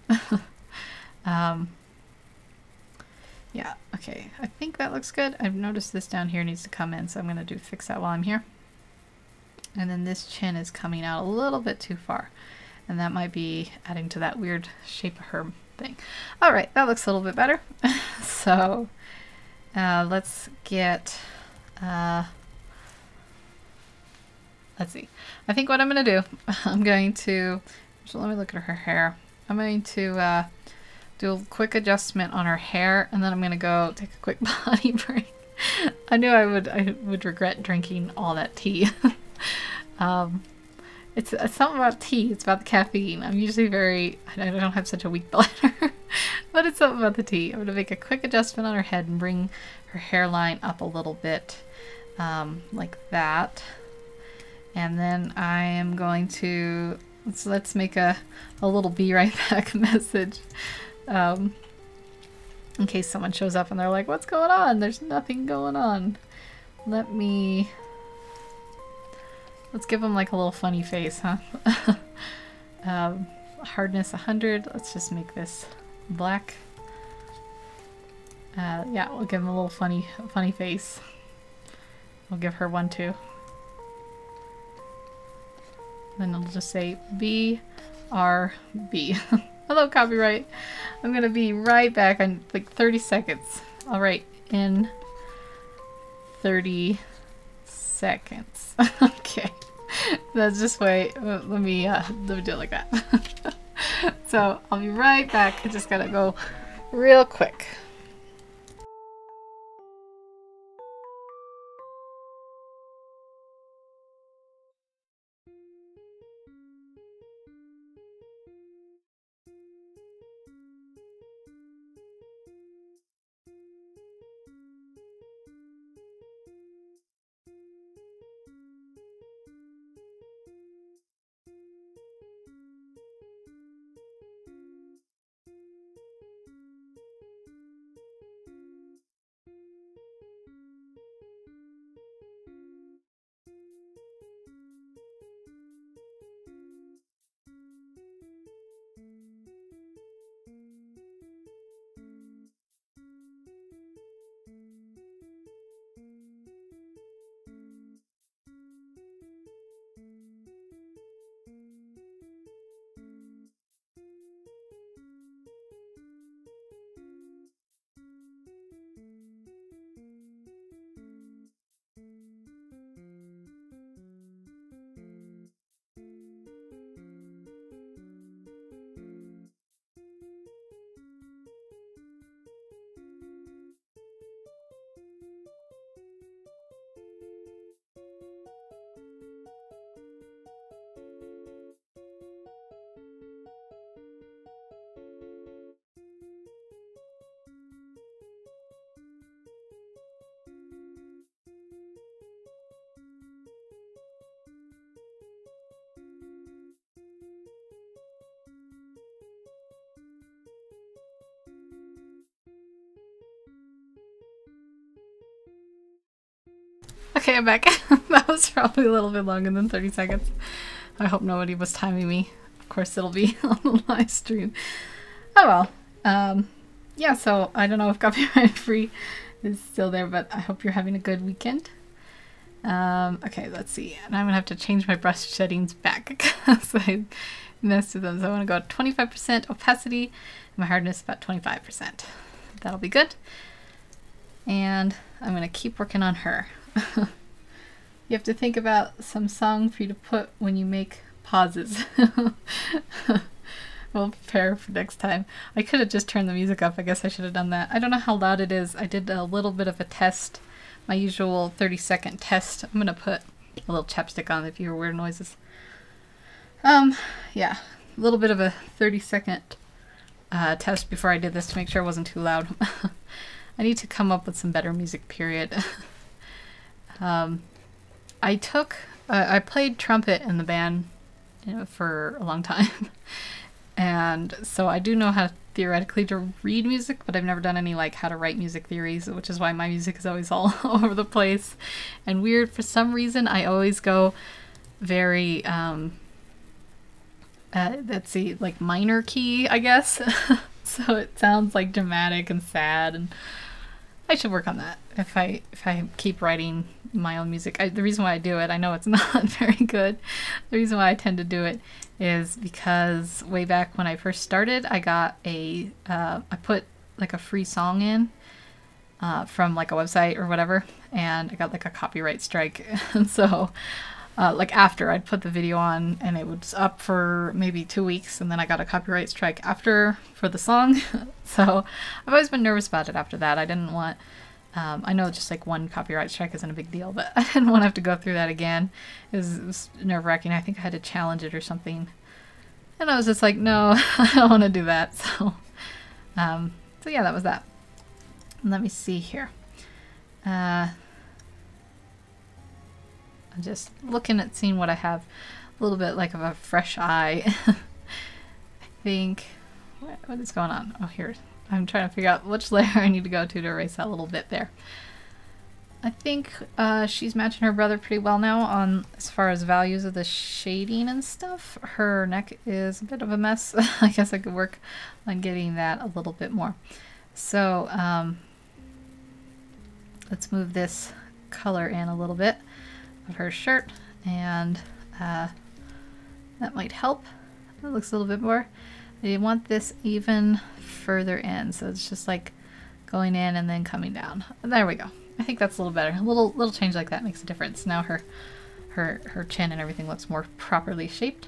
A: Yeah, okay. I think that looks good. I've noticed this down here needs to come in, so I'm going to fix that while I'm here. And then this chin is coming out a little bit too far. And that might be adding to that weird shape of her thing. All right, that looks a little bit better. So let's get... let's see. I think what I'm going to do, I'm going to, so let me look at her hair. I'm going to do a quick adjustment on her hair, and then I'm going to go take a quick body break. I knew I would regret drinking all that tea. It's something about tea. It's about the caffeine. I'm usually I don't have such a weak bladder, but it's something about the tea. I'm going to make a quick adjustment on her head and bring her hairline up a little bit, like that. And then I am going to, let's make a little be right back message. In case someone shows up and they're like, what's going on? There's nothing going on. Let's give them like a little funny face, huh? Hardness 100. Let's just make this black. Yeah, we'll give them a little funny face. We'll give her one too. Then I'll just say BRB. Hello, copyright. I'm gonna be right back in like 30 seconds. All right, in 30 seconds. Okay. That's just wait. Let me do it like that. So I'll be right back. I just gotta go real quick. Okay, I'm back. That was probably a little bit longer than 30 seconds. I hope nobody was timing me. Of course, it'll be on the live stream. Oh well. Yeah, so I don't know if copyright free is still there, but I hope you're having a good weekend. Okay, let's see. And I'm gonna have to change my brush settings back because I messed with them. So I want to go 25% opacity, and my hardness about 25%. That'll be good. And I'm gonna keep working on her. You have to think about some song for you to put when you make pauses. We'll prepare for next time. I could have just turned the music up. I guess I should have done that. I don't know how loud it is. I did a little bit of a test, my usual 30-second test. I'm gonna put a little chapstick on if you hear weird noises. Yeah, a little bit of a 30-second test before I did this to make sure it wasn't too loud. I need to come up with some better music, period. I played trumpet in the band, for a long time. And so I do know how theoretically to read music, but I've never done any like how to write music theories, which is why my music is always all over the place and weird. For some reason, I always go very, let's see, like minor key, I guess. So it sounds like dramatic and sad, and I should work on that if I keep writing my own music. The reason why I do it, I know it's not very good. The reason why I tend to do it is because way back when I first started, I got I put like a free song in from like a website or whatever, and I got like a copyright strike. And so like after I'd put the video on and it was up for maybe 2 weeks, and then I got a copyright strike after for the song. So I've always been nervous about it after that. I didn't want, I know just like one copyright strike isn't a big deal, but I didn't want to have to go through that again. It was nerve-wracking. I think I had to challenge it or something. And I was just like, no, I don't want to do that. So, so yeah, that was that. Let me see here. I'm just looking at seeing what I have. A little bit like of a fresh eye. I think, what is going on? Oh, here. I'm trying to figure out which layer I need to go to erase that little bit there. I think she's matching her brother pretty well now on as far as values of the shading and stuff. Her neck is a bit of a mess. I guess I could work on getting that a little bit more. So let's move this color in a little bit of her shirt, and that might help. It looks a little bit more. I want this even further in, so it's just like going in and then coming down. There we go. I think that's a little better. A little change like that makes a difference. Now her her chin and everything looks more properly shaped.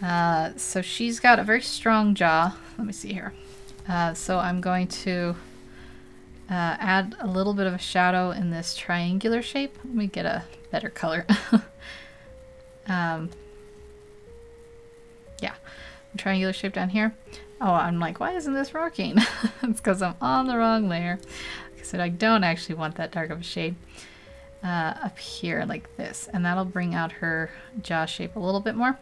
A: So she's got a very strong jaw. Let me see here. So I'm going to add a little bit of a shadow in this triangular shape. Let me get a better color. Yeah, triangular shape down here. Oh, I'm like, why isn't this working? It's because I'm on the wrong layer. Like I said, I don't actually want that dark of a shade up here like this, and that'll bring out her jaw shape a little bit more.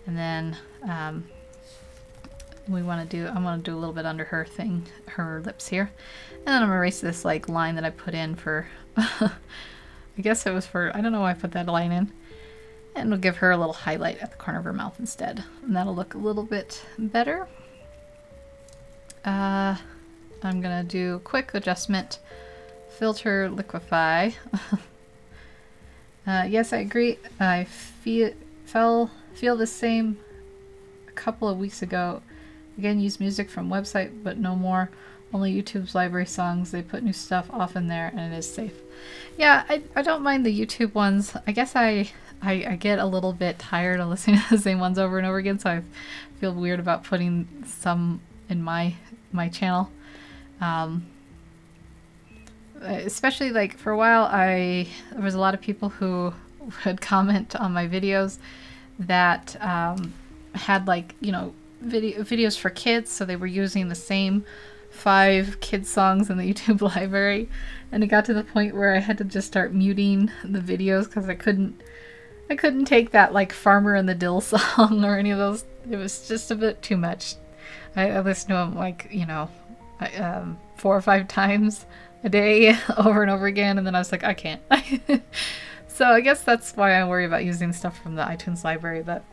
A: And then I'm gonna do a little bit under her lips here, and then I'm gonna erase this like line that I put in for. I guess it was for, I don't know why I put that line in. And we'll give her a little highlight at the corner of her mouth instead. And that'll look a little bit better. I'm gonna do a quick adjustment. Filter, liquefy. Yes, I agree. I feel the same a couple of weeks ago. Again, use music from website, but no more. Only YouTube's library songs. They put new stuff off in there and it is safe. Yeah, I don't mind the YouTube ones. I guess I get a little bit tired of listening to the same ones over and over again, so I feel weird about putting some in my channel. Especially like for a while, there was a lot of people who would comment on my videos that had like, you know, videos for kids, so they were using the same 5 kids songs in the YouTube library, and it got to the point where I had to just start muting the videos because I couldn't take that like Farmer and the Dill song or any of those. It was just a bit too much. I listened to them like, you know, 4 or 5 times a day over and over again, and then I was like, I can't. So I guess that's why I worry about using stuff from the iTunes library, but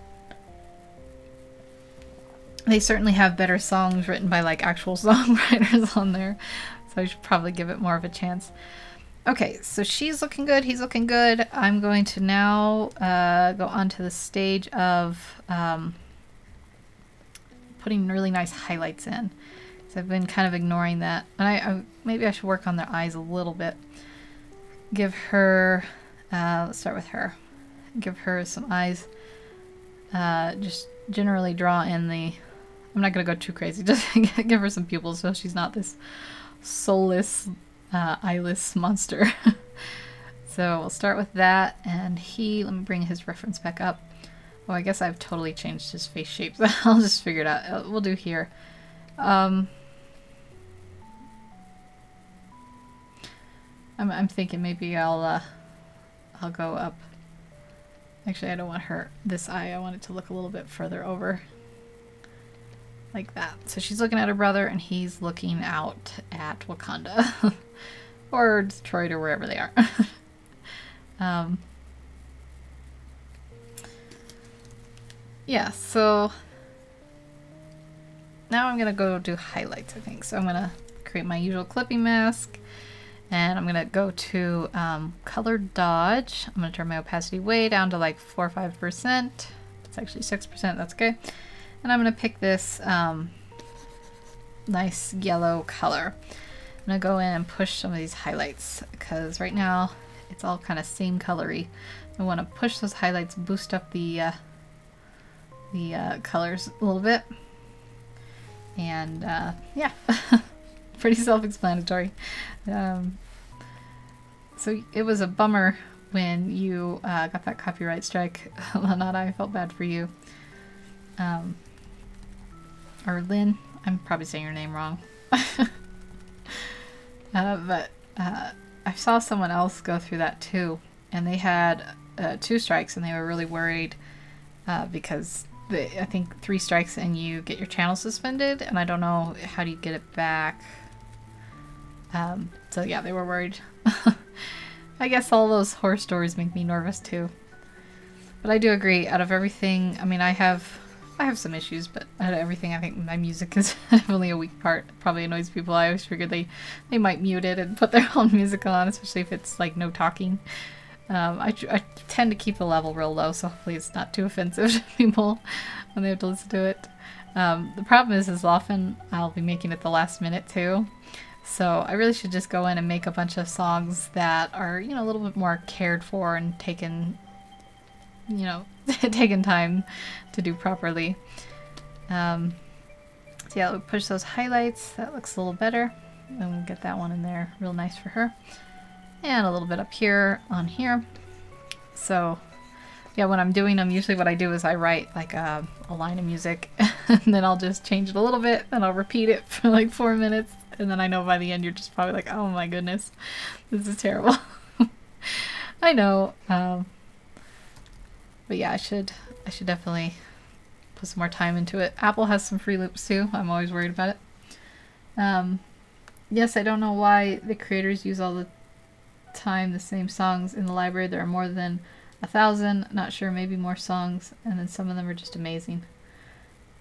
A: they certainly have better songs written by like actual songwriters on there, so I should probably give it more of a chance. Okay, so she's looking good, he's looking good. I'm going to now go on to the stage of putting really nice highlights in. So I've been kind of ignoring that. And maybe I should work on their eyes a little bit. Give her, let's start with her. Give her some eyes. Just generally draw in the, I'm not going to go too crazy, just give her some pupils so she's not this soulless, eyeless monster. So we'll start with that, and let me bring his reference back up. Oh, I guess I've totally changed his face shape. I'll just figure it out. We'll do here. I'm thinking maybe I'll go up. Actually, I don't want this eye. I want it to look a little bit further over. Like that. So she's looking at her brother, and he's looking out at Wakanda. Or Detroit, or wherever they are. Yeah, so now I'm gonna go do highlights, I think. So I'm gonna create my usual clipping mask, and I'm gonna go to color dodge. I'm gonna turn my opacity way down to like 4 or 5%. It's actually 6%, that's okay. And I'm gonna pick this nice yellow color. I'm gonna go in and push some of these highlights, because right now it's all kind of same colory. I want to push those highlights, boost up the colors a little bit, and yeah, pretty self-explanatory. So it was a bummer when you got that copyright strike. Lanata, I felt bad for you. Or Lynn, I'm probably saying your name wrong. But I saw someone else go through that too, and they had 2 strikes, and they were really worried because I think 3 strikes and you get your channel suspended, and I don't know how do you get it back. So yeah, they were worried. I guess all those horror stories make me nervous too. But I do agree, out of everything, I mean, I have some issues, but out of everything, I think my music is definitely a weak part. It probably annoys people. I always figured they might mute it and put their own music on, especially if it's like no talking. I tend to keep the level real low, so hopefully it's not too offensive to people when they have to listen to it. The problem is often I'll be making it the last minute too, So I really should just go in and make a bunch of songs that are, you know, a little bit more cared for and taken, you know, taken time to do properly. So yeah, we'll push those highlights. That looks a little better. And we'll get that one in there real nice for her. And a little bit up here on here. So yeah, when I'm doing them, usually what I do is I write like a line of music and then I'll just change it a little bit and I'll repeat it for like 4 minutes. And then I know by the end you're just probably like, oh my goodness, this is terrible. I know. But yeah, I should definitely put some more time into it. Apple has some free loops too. I'm always worried about it. Yes, I don't know why the creators use all the time the same songs in the library. There are more than 1,000, not sure, maybe more songs, and then some of them are just amazing.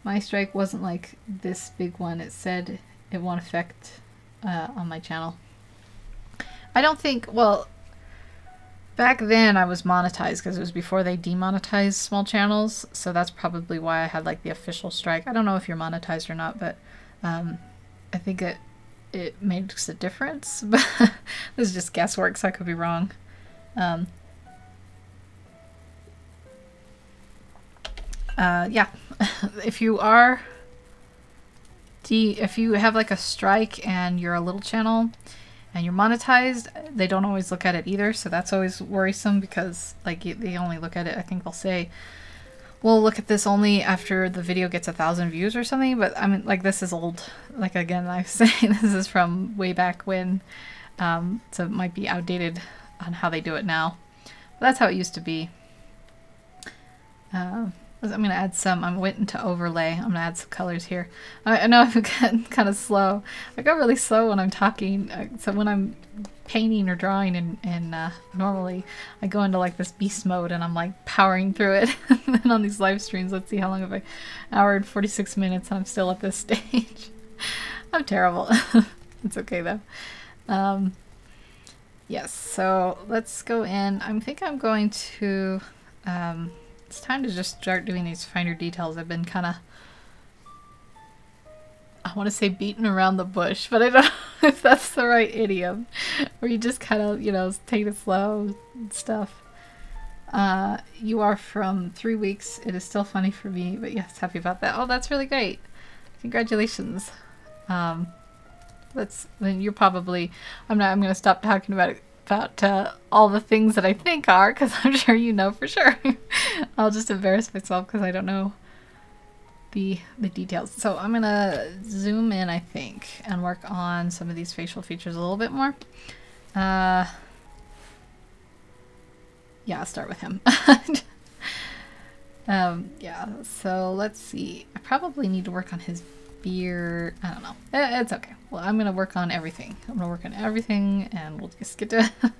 A: My strike wasn't like this big one. It said it won't affect on my channel. I don't think, well, back then I was monetized because it was before they demonetized small channels, so that's probably why I had like the official strike. I don't know if you're monetized or not, but I think it makes a difference, but this is just guesswork, so I could be wrong. Yeah, if you are if you have like a strike and you're a little channel and you're monetized, they don't always look at it either, so that's always worrisome because like they only look at it, I think they'll say, we'll look at this only after the video gets 1,000 views or something, but I mean, like, this is old. Like, again, I'm saying this is from way back when, so it might be outdated on how they do it now. But that's how it used to be. I'm going to add some, I went into overlay, I'm going to add some colors here. I know I've gotten kind of slow. I go really slow when I'm talking, so when I'm painting or drawing and normally I go into like this beast mode and I'm like powering through it. And then on these live streams, let's see how long have I, hour and 46 minutes and I'm still at this stage. I'm terrible. It's okay though. Yes, so let's go in. I think I'm going to it's time to just start doing these finer details. I've been kind of, I want to say beaten around the bush, but I don't know if that's the right idiom. Where you just kind of, you know, take it slow and stuff. You are from 3 weeks. It is still funny for me, but yes, happy about that. Oh, that's really great. Congratulations. Then you're probably, I'm going to stop talking about all the things that I think are, because I'm sure you know for sure. I'll just embarrass myself because I don't know the details. So I'm gonna zoom in, I think, and work on some of these facial features a little bit more. Yeah, I'll start with him. Yeah, so let's see. I probably need to work on his beard. I don't know. It's okay. Well, I'm gonna work on everything. I'm gonna work on everything, and we'll just get to it.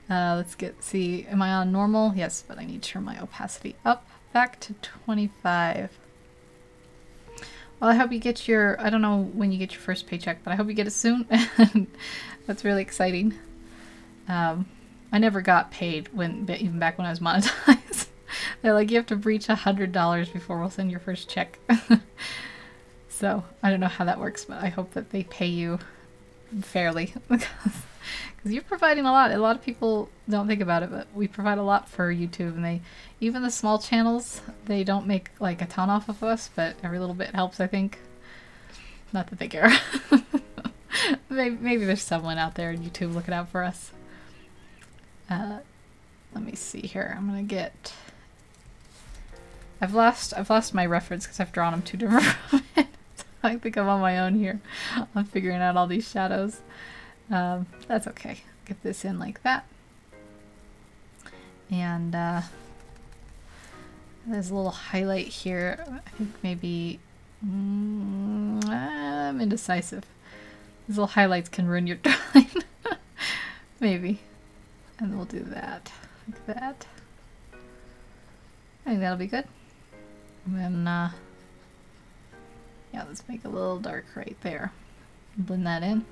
A: Let's see. Am I on normal? Yes, but I need to turn my opacity up back to 25. Well, I hope you get your, I don't know when you get your first paycheck, but I hope you get it soon. That's really exciting. I never got paid even back when I was monetized. They're like, you have to reach $100 before we'll send your first check. So I don't know how that works, but I hope that they pay you fairly because you're providing a lot. A lot of people don't think about it, but we provide a lot for YouTube, and even the small channels, they don't make like a ton off of us, but every little bit helps, I think. Not that they care. Maybe there's someone out there on YouTube looking out for us. Let me see here. I'm gonna get. I've lost my reference because I've drawn them two different. I think I'm on my own here. I'm figuring out all these shadows. That's okay. Get this in like that. And there's a little highlight here. I think maybe I'm indecisive. These little highlights can ruin your drawing. Maybe. And we'll do that. Like that. I think that'll be good. And then yeah, let's make a little dark right there. Blend that in.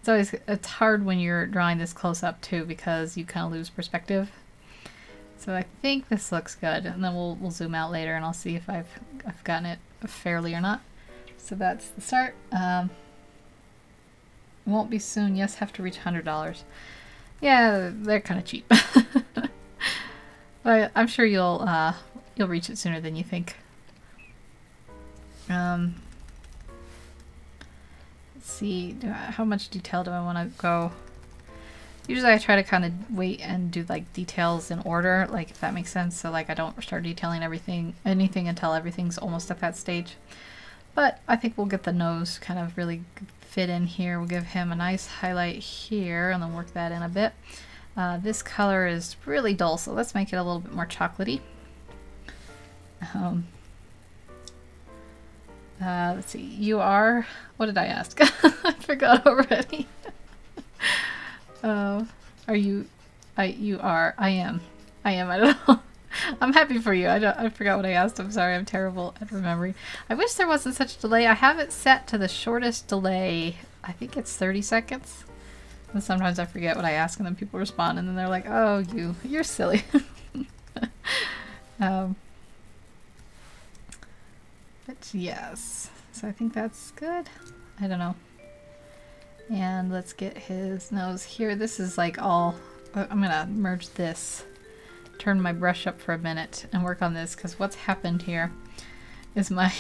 A: It's hard when you're drawing this close up too, because you kind of lose perspective. So I think this looks good, and then we'll zoom out later and I'll see if I've gotten it fairly or not. So that's the start. Won't be soon. Yes, have to reach $100. Yeah, they're kind of cheap. But I'm sure you'll reach it sooner than you think. Let's see, how much detail do I want to go? Usually I try to kind of wait and do like details in order, like if that makes sense. So like I don't start detailing anything until everything's almost at that stage. But I think we'll get the nose kind of really fit in here. We'll give him a nice highlight here and then work that in a bit. This color is really dull, so let's make it a little bit more chocolatey. Let's see, you are, what did I ask? I forgot already. Are you, you are, I am, I don't know. I'm happy for you. I forgot what I asked. I'm sorry, I'm terrible at remembering. I wish there wasn't such a delay. I have it set to the shortest delay. I think it's 30 seconds. And sometimes I forget what I ask and then people respond and then they're like, oh, you're silly. But yes, so I think that's good. I don't know. And let's get his nose here. This is like all, I'm gonna merge this, turn my brush up for a minute and work on this because what's happened here is my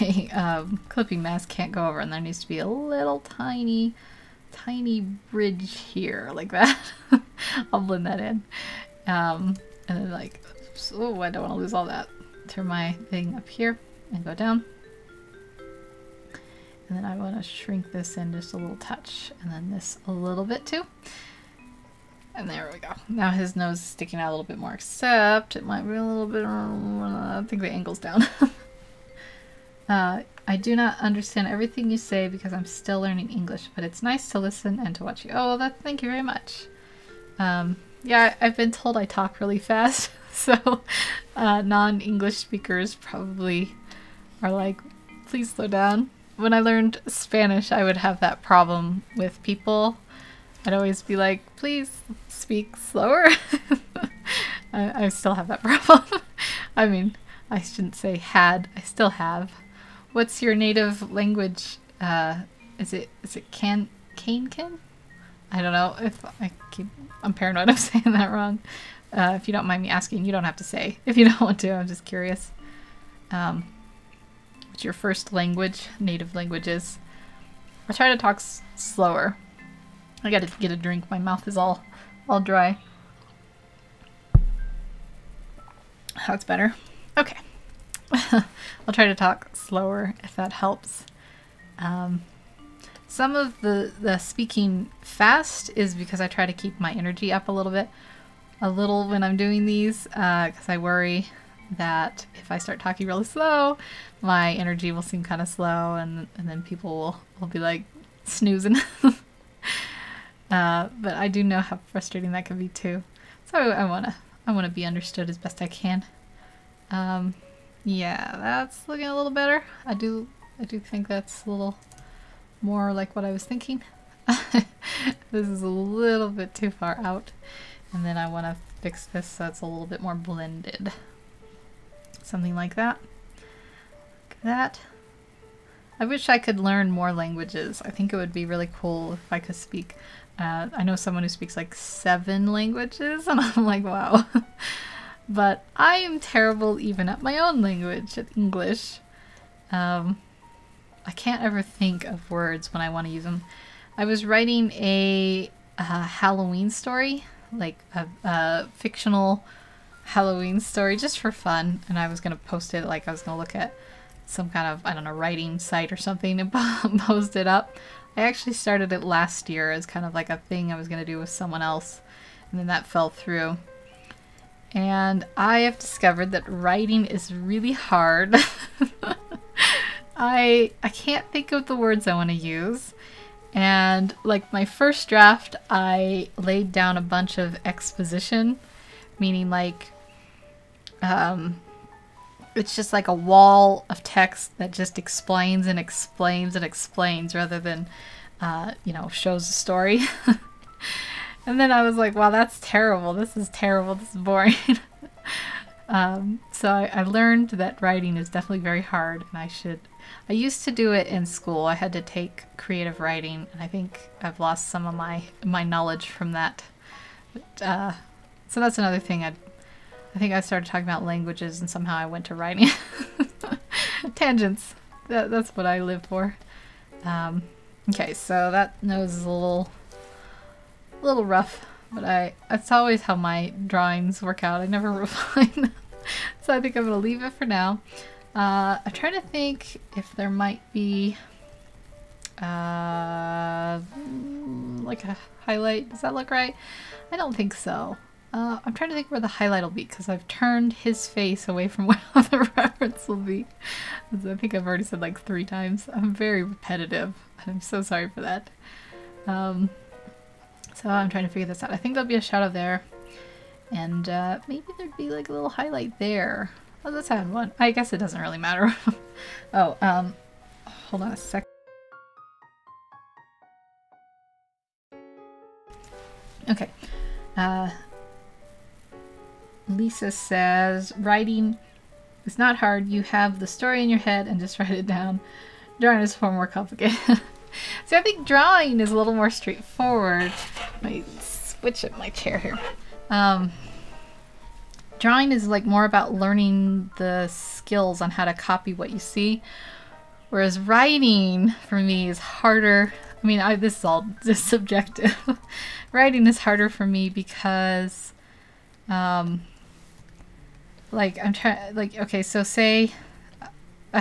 A: clipping mask can't go over and there needs to be a little tiny bridge here like that. I'll blend that in. And then like, oh, I don't want to lose all that. Turn my thing up here and go down. And then I want to shrink this in just a little touch and then this a little bit too. And there we go. Now his nose is sticking out a little bit more, except it might be a little bit, I think the angle's down. I do not understand everything you say because I'm still learning English, but it's nice to listen and to watch you. Oh, thank you very much. Yeah, I've been told I talk really fast, so non-English speakers probably are like, please slow down. When I learned Spanish, I would have that problem with people. I'd always be like, please speak slower. I still have that problem. I mean, I shouldn't say had, I still have. What's your native language? Is it Kankan? I don't know if I'm paranoid of saying that wrong. If you don't mind me asking, you don't have to say. If you don't want to, I'm just curious. What's your first language, native languages? I try to talk slower. I gotta get a drink. My mouth is all dry. That's better. Okay. I'll try to talk slower if that helps. Some of the speaking fast is because I try to keep my energy up a little when I'm doing these, because I worry that if I start talking really slow, my energy will seem kind of slow and then people will be like snoozing. But I do know how frustrating that can be too. So I wanna be understood as best I can. Yeah, that's looking a little better. I do think that's a little more like what I was thinking. This is a little bit too far out. And then I want to fix this so it's a little bit more blended. Something like that. Like that. I wish I could learn more languages. I think it would be really cool if I could speak. I know someone who speaks like 7 languages and I'm like, wow. But I am terrible even at my own language, at English. I can't ever think of words when I want to use them. I was writing a Halloween story, like a fictional Halloween story just for fun, and I was going to post it, like I was going to look at some kind of, I don't know, writing site or something and post it up. I actually started it last year as kind of like a thing I was going to do with someone else, and then that fell through. And I have discovered that writing is really hard. I can't think of the words I want to use. And like my first draft, I laid down a bunch of exposition, meaning like it's just like a wall of text that just explains and explains and explains rather than, you know, shows a story. And then I was like, wow, that's terrible. This is terrible. This is boring. So I learned that writing is definitely very hard and I should I used to do it in school. I had to take creative writing, and I think I've lost some of my knowledge from that. But, so that's another thing. I think I started talking about languages, and somehow I went to writing. Tangents. That's what I live for. Okay, so that nose is a little rough, but that's always how my drawings work out. I never refine them. So I think I'm gonna leave it for now. I'm trying to think if there might be like a highlight. Does that look right? I don't think so. I'm trying to think where the highlight will be, because I've turned his face away from where the reference will be. I think I've already said like 3 times. I'm very repetitive. I'm so sorry for that. So I'm trying to figure this out. I think there'll be a shadow there. And maybe there'd be like a little highlight there. Oh, let's add one. I guess it doesn't really matter. Oh, hold on a sec. Okay. Lisa says, writing is not hard. You have the story in your head and just write it down. Drawing is far more complicated. See, I think drawing is a little more straightforward. Let me switch up my chair here. Drawing is like more about learning the skills on how to copy what you see. Whereas writing, for me, is harder. I mean, this is all just subjective. Writing is harder for me because like I'm trying, like, okay, so say I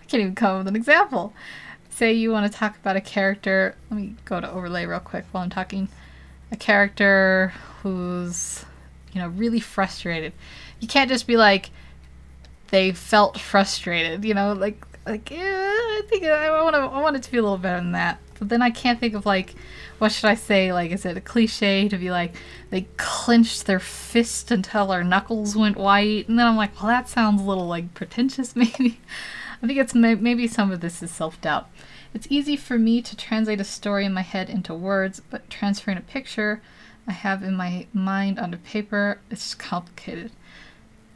A: can't even come up with an example. Say you want to talk about a character. Let me go to overlay real quick while I'm talking. A character who's, you know, really frustrated. You can't just be like, they felt frustrated, you know, like I think I want it to be a little better than that. But then I can't think of, like, what should I say? Like, is it a cliche to be like, they clenched their fist until their knuckles went white? And then I'm like, well, that sounds a little, like, pretentious, maybe. I think it's maybe some of this is self-doubt. It's easy for me to translate a story in my head into words, but transferring a picture I have in my mind onto paper, it's complicated.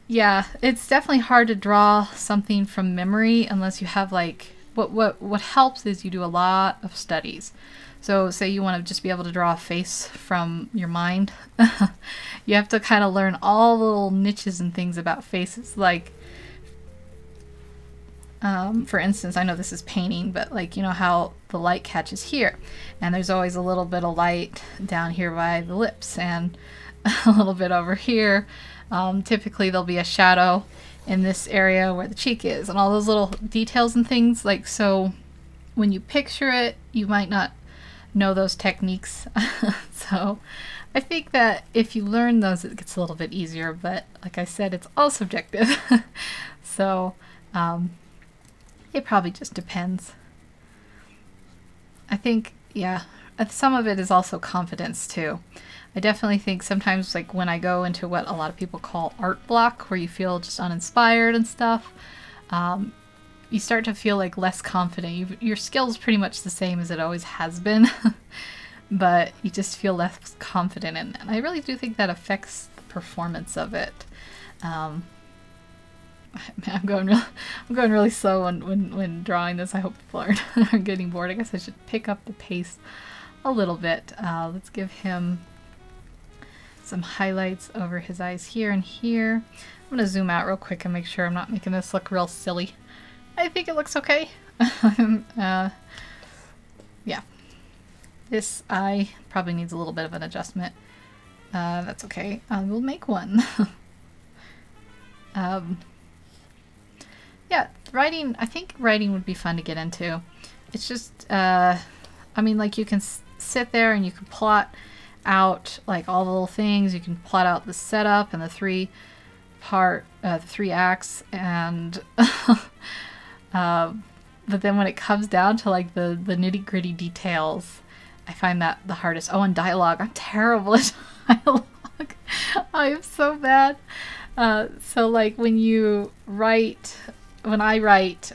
A: Yeah, it's definitely hard to draw something from memory unless you have, like, what helps is you do a lot of studies. So say you want to just be able to draw a face from your mind. You have to kind of learn all the little niches and things about faces. Like, for instance, I know this is painting, but like, you know how the light catches here. And there's always a little bit of light down here by the lips and a little bit over here. Typically there'll be a shadow in this area where the cheek is and all those little details and things. Like, so when you picture it, you might not know those techniques. So I think that if you learn those, it gets a little bit easier, but like I said, it's all subjective. So it probably just depends. I think, yeah, some of it is also confidence too. I definitely think sometimes, like, when I go into what a lot of people call art block, where you feel just uninspired and stuff, you start to feel like less confident. Your skill's pretty much the same as it always has been, but you just feel less confident in it. And I really do think that affects the performance of it. I'm going really slow when drawing this. I hope people aren't getting bored. I guess I should pick up the pace a little bit. Let's give him some highlights over his eyes here and here. I'm going to zoom out real quick and make sure I'm not making this look real silly. I think it looks okay. Yeah. This eye probably needs a little bit of an adjustment. That's okay. We'll make one. Yeah, writing, I think writing would be fun to get into. It's just, I mean, like, you can sit there and you can plot out, like, all the little things. You can plot out the setup and the three acts, and but then when it comes down to, like, the nitty-gritty details, I find that the hardest. Oh, and dialogue. I'm terrible at dialogue. I am so bad. So, like, when I write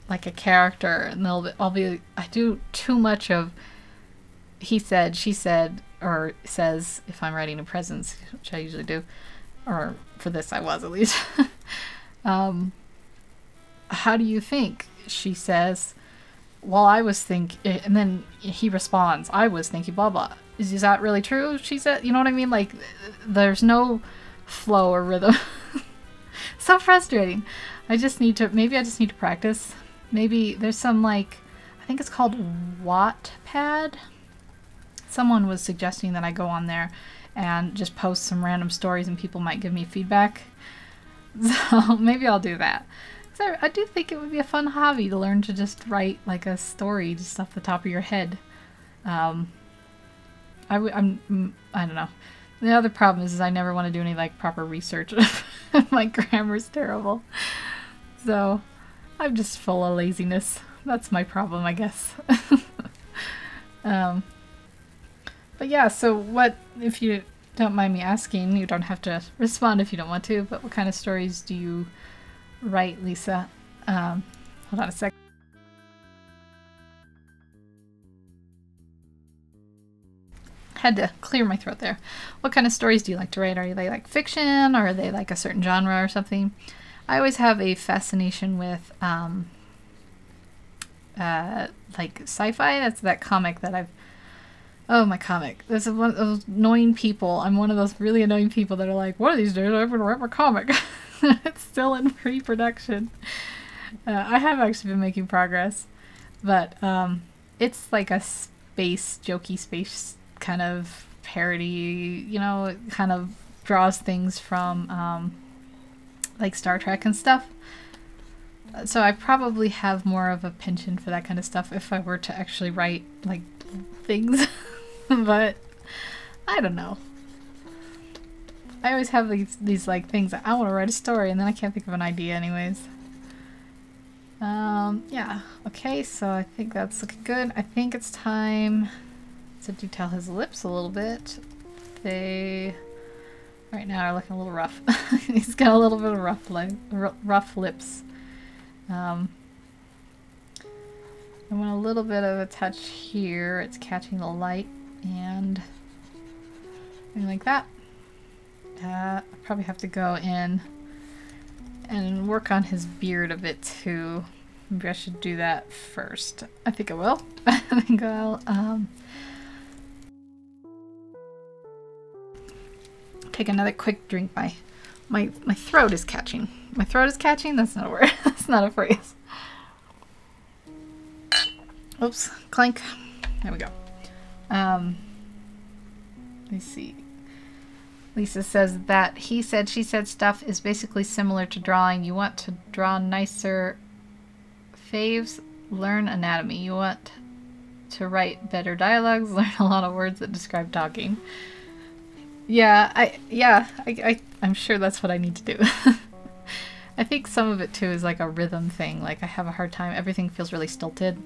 A: like a character, and I do too much of he said, she said, or says, if I'm writing in presence, which I usually do, or for this I was at least. how do you think? She says, well, I was thinking, and then he responds, I was thinking blah blah. Is that really true? She said, you know what I mean? Like, there's no flow or rhythm. So frustrating. I just need to, maybe I just need to practice. Maybe there's some, like, I think it's called Wattpad. Someone was suggesting that I go on there and just post some random stories and people might give me feedback. So maybe I'll do that. So I do think it would be a fun hobby to learn to just write like a story just off the top of your head. I don't know. The other problem is I never want to do any like proper research. My grammar's terrible. So I'm just full of laziness. That's my problem, I guess. But yeah, so what, if you don't mind me asking, you don't have to respond if you don't want to, but what kind of stories do you write, Lisa? Hold on a sec. Had to clear my throat there. What kind of stories do you like to write? Are they like fiction, or are they like a certain genre or something? I always have a fascination with like sci-fi. That's that comic that I've... Oh, my comic. There's one of those annoying people. I'm one of those really annoying people that are like, one of these days I'm going to write my comic. It's still in pre-production. I have actually been making progress. But it's like a space, jokey space kind of parody. You know, it kind of draws things from like Star Trek and stuff. So I probably have more of a penchant for that kind of stuff if I were to actually write like things. But I don't know. I always have these like things that I want to write a story and then I can't think of an idea anyways. Yeah. Okay, so I think that's looking good. I think it's time to detail his lips a little bit. They right now are looking a little rough. He's got a little bit of rough lips. I want a little bit of a touch here. It's catching the light and something like that. I probably have to go in and work on his beard a bit too. Maybe I should do that first. I think I will. I think I'll take another quick drink. My throat is catching. My throat is catching? That's not a word. That's not a phrase. Oops, clank. There we go. Let me see. Lisa says that he said, she said stuff is basically similar to drawing. You want to draw nicer faves, learn anatomy. You want to write better dialogues, learn a lot of words that describe talking. Yeah, I'm sure that's what I need to do. I think some of it too is like a rhythm thing. Like I have a hard time. Everything feels really stilted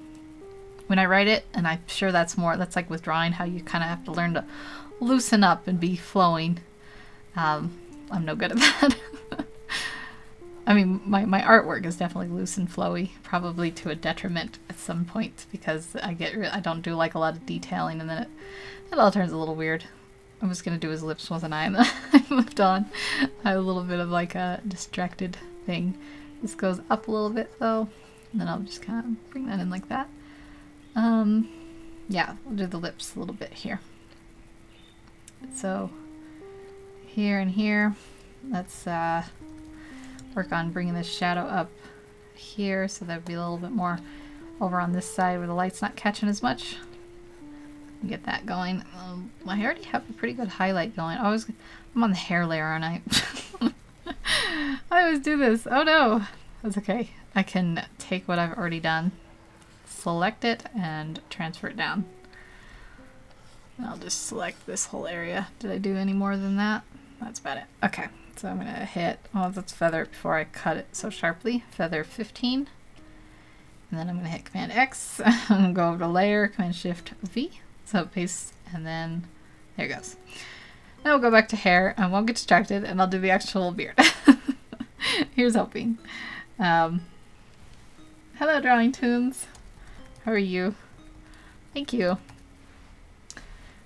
A: when I write it, and I'm sure that's like with drawing, how you kind of have to learn to loosen up and be flowing. I'm no good at that. I mean, my artwork is definitely loose and flowy, probably to a detriment at some point, because I don't do like a lot of detailing, and then it all turns a little weird. I was gonna do his lips, wasn't I? And then I moved on. I have a little bit of like a distracted thing. This goes up a little bit though, and then I'll just kind of bring that in like that. Yeah, we'll do the lips a little bit here. So here and here, let's work on bringing the shadow up here, so that'd be a little bit more over on this side where the light's not catching as much. Get that going. I already have a pretty good highlight going. I'm on the hair layer, aren't I? I always do this. Oh no, that's okay. I can take what I've already done, select it, and transfer it down. And I'll just select this whole area. Did I do any more than that? That's about it. Okay, so I'm gonna hit, oh, let's feather it before I cut it so sharply. Feather 15. And then I'm gonna hit Command X. I'm gonna go over to layer, Command Shift V. So it pastes, and then there it goes. Now we'll go back to hair. I won't get distracted, and I'll do the actual beard. Here's hoping. Hello, Drawing Tunes. How are you? Thank you.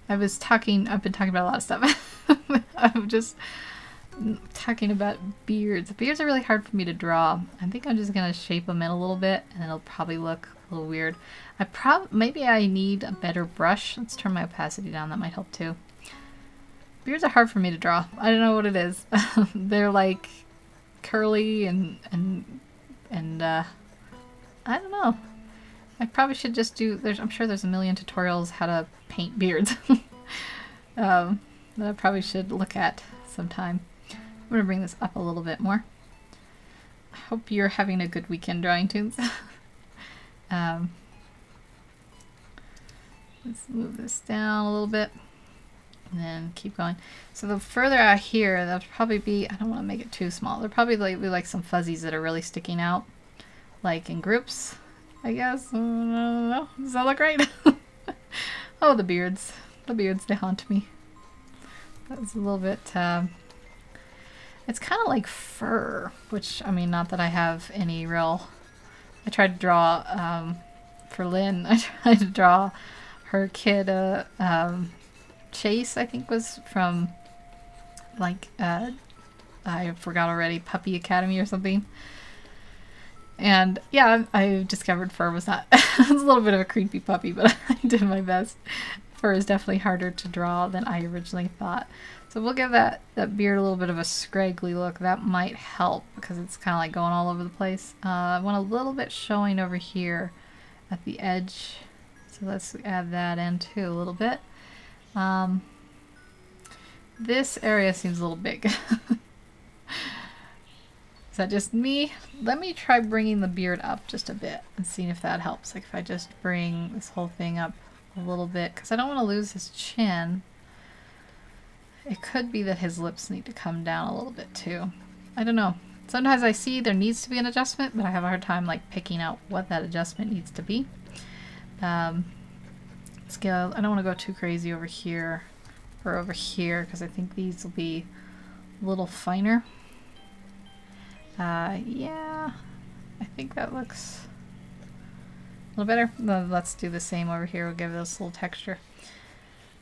A: I've been talking about a lot of stuff. I'm just talking about beards. Beards are really hard for me to draw. I think I'm just gonna shape them in a little bit, and it'll probably look a little weird. Maybe I need a better brush. Let's turn my opacity down. That might help too. Beards are hard for me to draw. I don't know what it is. They're like curly and I don't know. I probably should just do. I'm sure there's a million tutorials how to paint beards. That I probably should look at sometime. I'm gonna bring this up a little bit more. I hope you're having a good weekend drawing tunes. Let's move this down a little bit and then keep going. So the further out here, that'll probably be, I don't want to make it too small. There'll probably be like some fuzzies that are really sticking out, like in groups, I guess. I don't know. Does that look right? Oh, the beards. The beards, they haunt me. That's a little bit, it's kind of like fur, which, I mean, not that I have any real, I tried to draw, for Lynn, I tried to draw her kid, Chase, I think was from, like, I forgot already, Puppy Academy or something. And yeah, I discovered fur was not, it was a little bit of a creepy puppy, but I did my best. Fur is definitely harder to draw than I originally thought. So we'll give that beard a little bit of a scraggly look. That might help because it's kind of like going all over the place. I want a little bit showing over here at the edge. So let's add that in too a little bit. This area seems a little big. Is that just me? Let me try bringing the beard up just a bit and seeing if that helps. Like if I just bring this whole thing up a little bit, because I don't want to lose his chin. It could be that his lips need to come down a little bit too. I don't know. Sometimes I see there needs to be an adjustment, but I have a hard time like picking out what that adjustment needs to be. Scale. I don't want to go too crazy over here or over here because I think these will be a little finer. Yeah, I think that looks a little better. Let's do the same over here. We'll give this a little texture.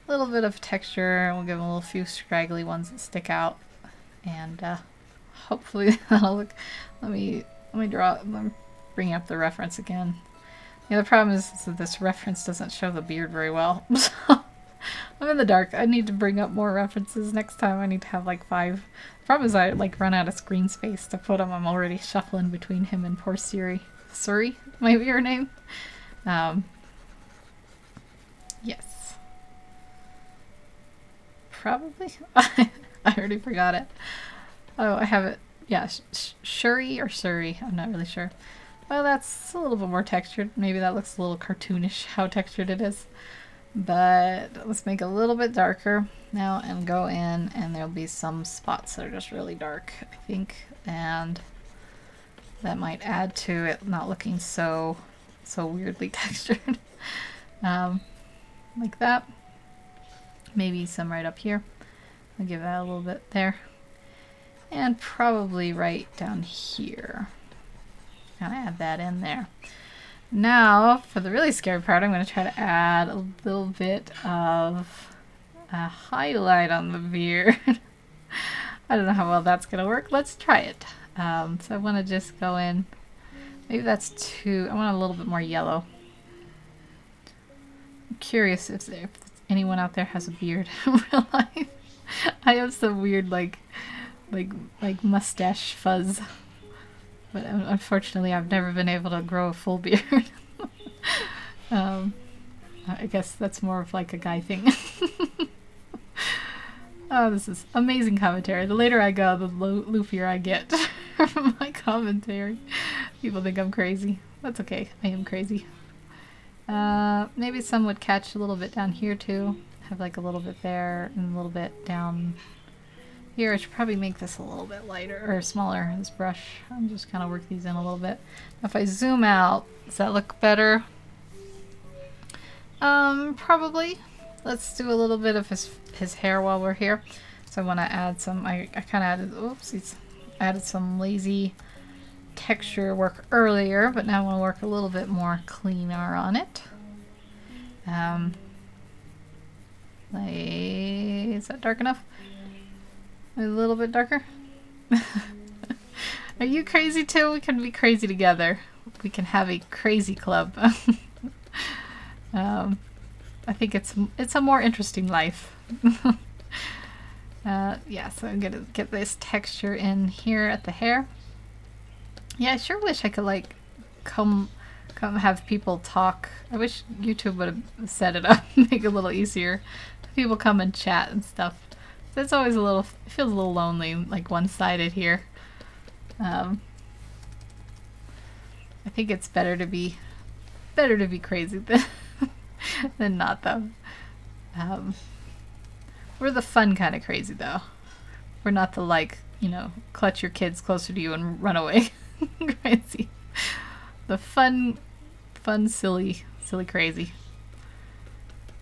A: A little bit of texture, and we'll give them a little few scraggly ones that stick out. And hopefully that'll look... Let me bring up the reference again. Yeah, the problem is that this reference doesn't show the beard very well. So I'm in the dark. I need to bring up more references next time. I need to have like 5. The problem is I like run out of screen space to put them. I'm already shuffling between him and poor Shuri. Shuri might be her name. Yes. Probably. I already forgot it. Oh, I have it. Yeah, Shuri or Shuri. I'm not really sure. Well, that's a little bit more textured. Maybe that looks a little cartoonish how textured it is. But let's make it a little bit darker now and go in, and there'll be some spots that are just really dark, I think, and that might add to it not looking so weirdly textured. Like that. Maybe some right up here. I'll give that a little bit there. And probably right down here. Kind of add that in there. Now, for the really scary part, I'm going to try to add a little bit of a highlight on the beard. I don't know how well that's going to work. Let's try it. So I want to just go in. Maybe that's too... I want a little bit more yellow. I'm curious if anyone out there has a beard in real life. I have some weird, like mustache fuzz. But unfortunately, I've never been able to grow a full beard. I guess that's more of like a guy thing. Oh, this is amazing commentary. The later I go, the loopier I get from my commentary. People think I'm crazy. That's okay. I am crazy. Maybe some would catch a little bit down here too. Have like a little bit there and a little bit down here. I should probably make this a little bit lighter or smaller, this brush. I'm just kind of work these in a little bit. If I zoom out, does that look better? Probably. Let's do a little bit of his hair while we're here. So I want to add some, I kind of added, oopsies, added some lazy texture work earlier, but now I want to work a little bit more cleaner on it. Is that dark enough? A little bit darker? Are you crazy too? We can be crazy together. We can have a crazy club. I think it's a more interesting life. Yeah, so I'm gonna get this texture in here at the hair. Yeah, I sure wish I could like come have people talk. I wish YouTube would have set it up, make it a little easier. People come and chat and stuff. So it's always it feels a little lonely, like one-sided here. I think it's better to be crazy than not though. We're the fun kind of crazy though. We're not the like, you know, clutch your kids closer to you and run away crazy. The fun, silly crazy.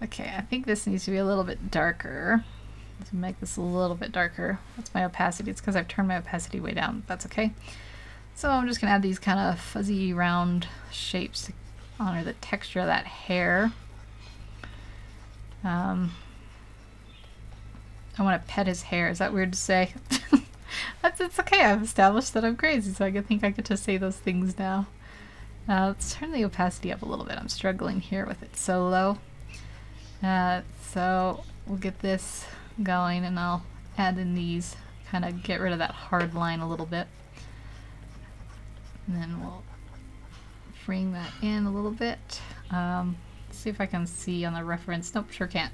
A: Okay, I think this needs to be a little bit darker. Let's make this a little bit darker. That's my opacity. It's because I've turned my opacity way down. That's okay. So I'm just gonna add these kind of fuzzy round shapes to honor the texture of that hair. I want to pet his hair. Is that weird to say? It's okay. I've established that I'm crazy, so I think I get to say those things now. Let's turn the opacity up a little bit. I'm struggling here with it so low. So we'll get this going, and I'll add in these, kind of get rid of that hard line a little bit. And then we'll bring that in a little bit. See if I can see on the reference. Nope, sure can't.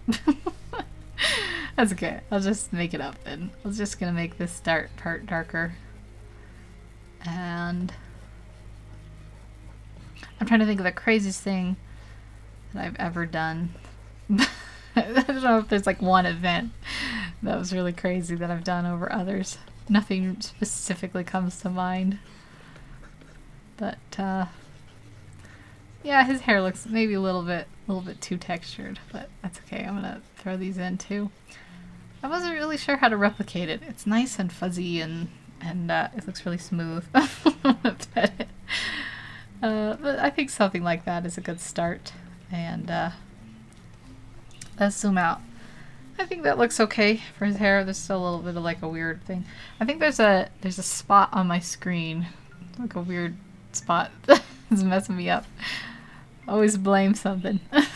A: That's okay. I'll just make it up then. I was just gonna make this part darker. And I'm trying to think of the craziest thing that I've ever done. I don't know if there's like one event that was really crazy that I've done over others. Nothing specifically comes to mind. But yeah, his hair looks maybe a little bit too textured, but that's okay. I'm gonna throw these in too. I wasn't really sure how to replicate it. It's nice and fuzzy and it looks really smooth. But I think something like that is a good start. And let's zoom out. I think that looks okay for his hair. There's still a little bit of like a weird thing. I think there's a spot on my screen, like a weird spot that's messing me up. Always blame something. Okay,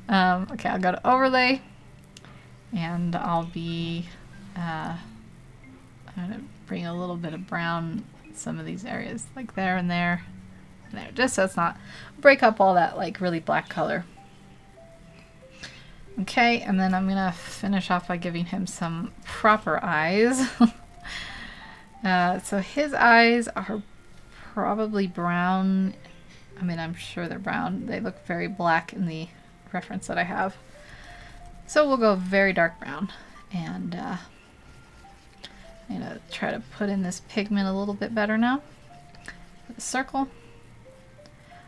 A: I'll go to overlay, and I'll be I'm gonna bring a little bit of brown in some of these areas, like there and there and there, just so it's not break up all that like really black color. Okay, and then I'm gonna finish off by giving him some proper eyes. So his eyes are probably brown. I mean, I'm sure they're brown. They look very black in the reference that I have. So we'll go very dark brown. And I'm gonna try to put in this pigment a little bit better now. The circle.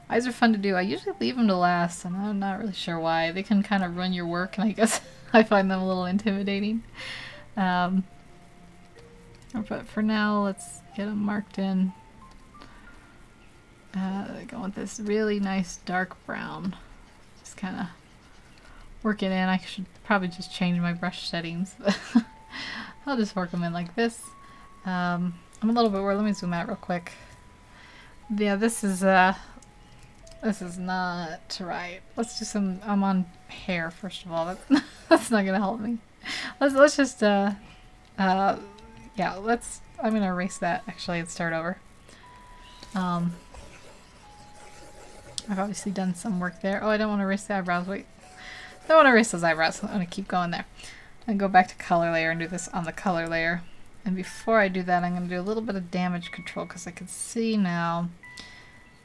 A: Eyes are fun to do. I usually leave them to last, and I'm not really sure why. They can kind of run your work, and I guess I find them a little intimidating. But for now, let's get them marked in. Go with this really nice dark brown. Just kind of work it in. I should probably just change my brush settings, but I'll just work them in like this. I'm a little bit worried. Let me zoom out real quick. Yeah, this is not right. Let's do some. I'm on hair first of all. That's not gonna help me. Let's just yeah. I'm gonna erase that actually and start over. I've obviously done some work there. Oh, I don't want to erase the eyebrows. Wait. I don't want to erase those eyebrows. I'm going to keep going there. And go back to color layer and do this on the color layer. And before I do that, I'm going to do a little bit of damage control because I can see now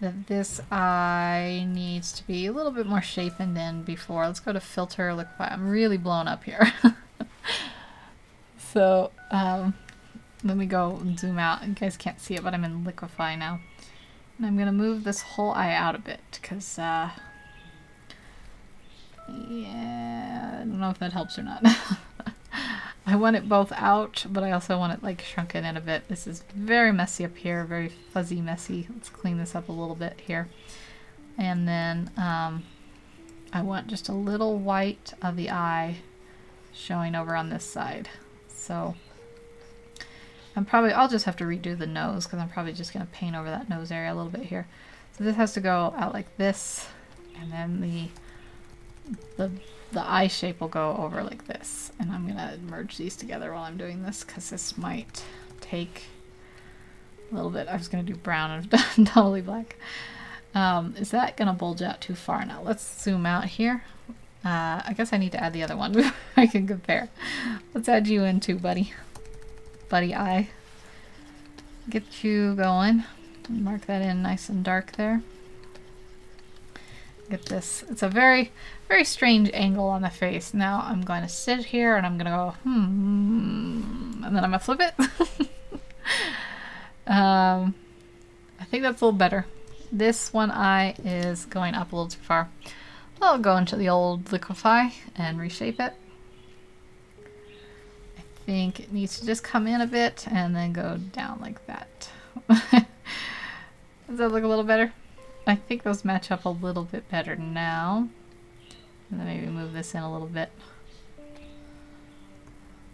A: that this eye needs to be a little bit more shapen than before. Let's go to filter. Look, I'm really blown up here. So, let me go and zoom out. You guys can't see it, but I'm in liquify now. And I'm going to move this whole eye out a bit because, yeah, I don't know if that helps or not. I want it both out, but I also want it like shrunken in a bit. This is very messy up here, very fuzzy messy. Let's clean this up a little bit here. And then I want just a little white of the eye showing over on this side. So I'll just have to redo the nose because I'm probably just going to paint over that nose area a little bit here. So this has to go out like this, and then the eye shape will go over like this. And I'm going to merge these together while I'm doing this because this might take a little bit. I was going to do brown and I've done totally black. Is that going to bulge out too far now? Let's zoom out here. I guess I need to add the other one before I can compare. Let's add you in too, buddy. Buddy eye. Get you going. Mark that in nice and dark there. Get this. It's a very, very strange angle on the face. Now I'm going to sit here and I'm going to go, and then I'm going to flip it. I think that's a little better. This one eye is going up a little too far. I'll go into the old liquify and reshape it. I think it needs to just come in a bit and then go down like that. Does that look a little better? I think those match up a little bit better now. And then maybe move this in a little bit.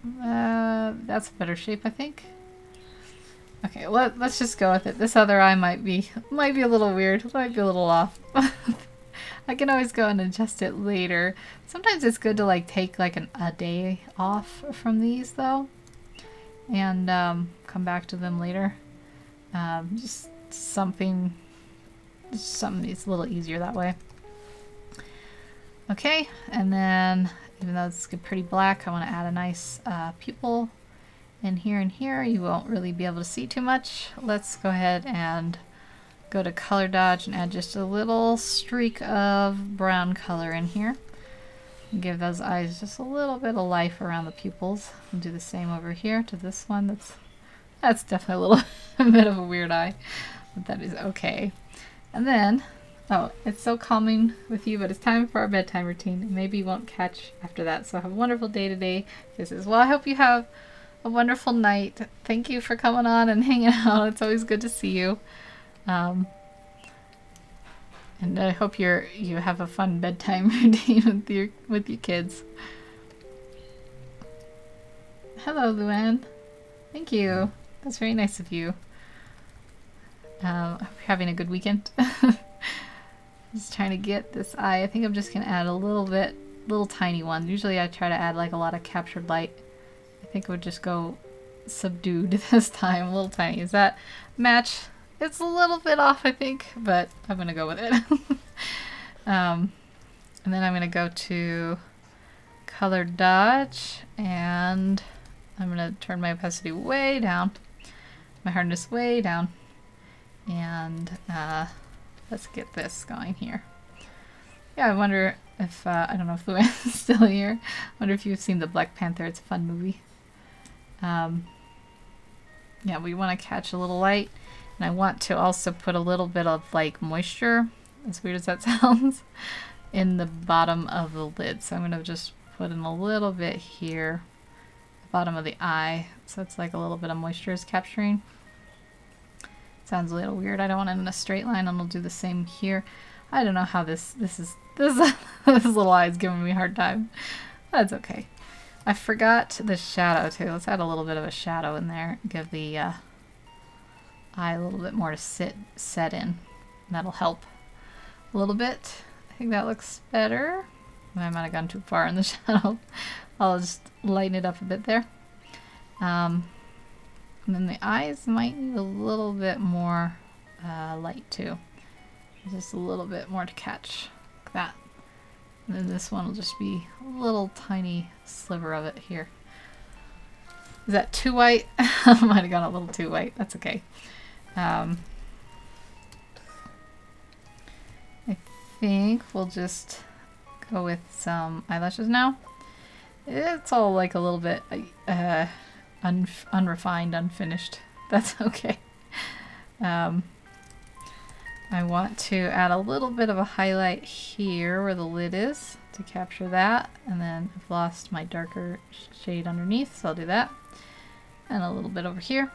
A: That's a better shape, I think. Okay, let's just go with it. This other eye might be a little weird. Might be a little off. I can always go and adjust it later. Sometimes it's good to like take like a day off from these though, and come back to them later. Just something that's a little easier that way. Okay, and then even though it's pretty black, I want to add a nice pupil in here and here. You won't really be able to see too much. Let's go ahead and go to color dodge and add just a little streak of brown color in here. Give those eyes just a little bit of life around the pupils. And do the same over here to this one. That's definitely a little bit of a weird eye, but that is okay. And then, oh, it's so calming with you, but it's time for our bedtime routine. Maybe you won't catch after that. So have a wonderful day today. Kisses. Well, I hope you have a wonderful night. Thank you for coming on and hanging out. It's always good to see you. And I hope you have a fun bedtime routine with your kids. Hello, Luann. Thank you. That's very nice of you. I hope you're having a good weekend. Just trying to get this eye. I think I'm just gonna add a little tiny one. Usually I try to add like a lot of captured light. I think it would just go subdued this time, a little tiny. Is that match? It's a little bit off, I think, but I'm gonna go with it. And then I'm gonna go to color dodge, and I'm gonna turn my opacity way down, my hardness way down, and let's get this going here. Yeah, I wonder if I don't know if Luann is still here. I wonder if you've seen the Black Panther. It's a fun movie. Yeah, we want to catch a little light. And I want to also put a little bit of like moisture, as weird as that sounds, in the bottom of the lid. So I'm going to just put in a little bit here, the bottom of the eye, so it's like a little bit of moisture is capturing. Sounds a little weird. I don't want it in a straight line, and I'll do the same here. I don't know how this little eye is giving me a hard time. That's okay. I forgot the shadow too. Let's add a little bit of a shadow in there. Give the eye a little bit more to set in. That'll help a little bit. I think that looks better. I might have gone too far in the shadow. I'll just lighten it up a bit there. And then the eyes might need a little bit more light too. Just a little bit more to catch, like that. And then this one will just be a little tiny sliver of it here. Is that too white? I might have gone a little too white. That's okay. I think we'll just go with some eyelashes now. It's all like a little bit unrefined, unfinished. That's okay. I want to add a little bit of a highlight here where the lid is to capture that, and then I've lost my darker shade underneath, so I'll do that. And a little bit over here.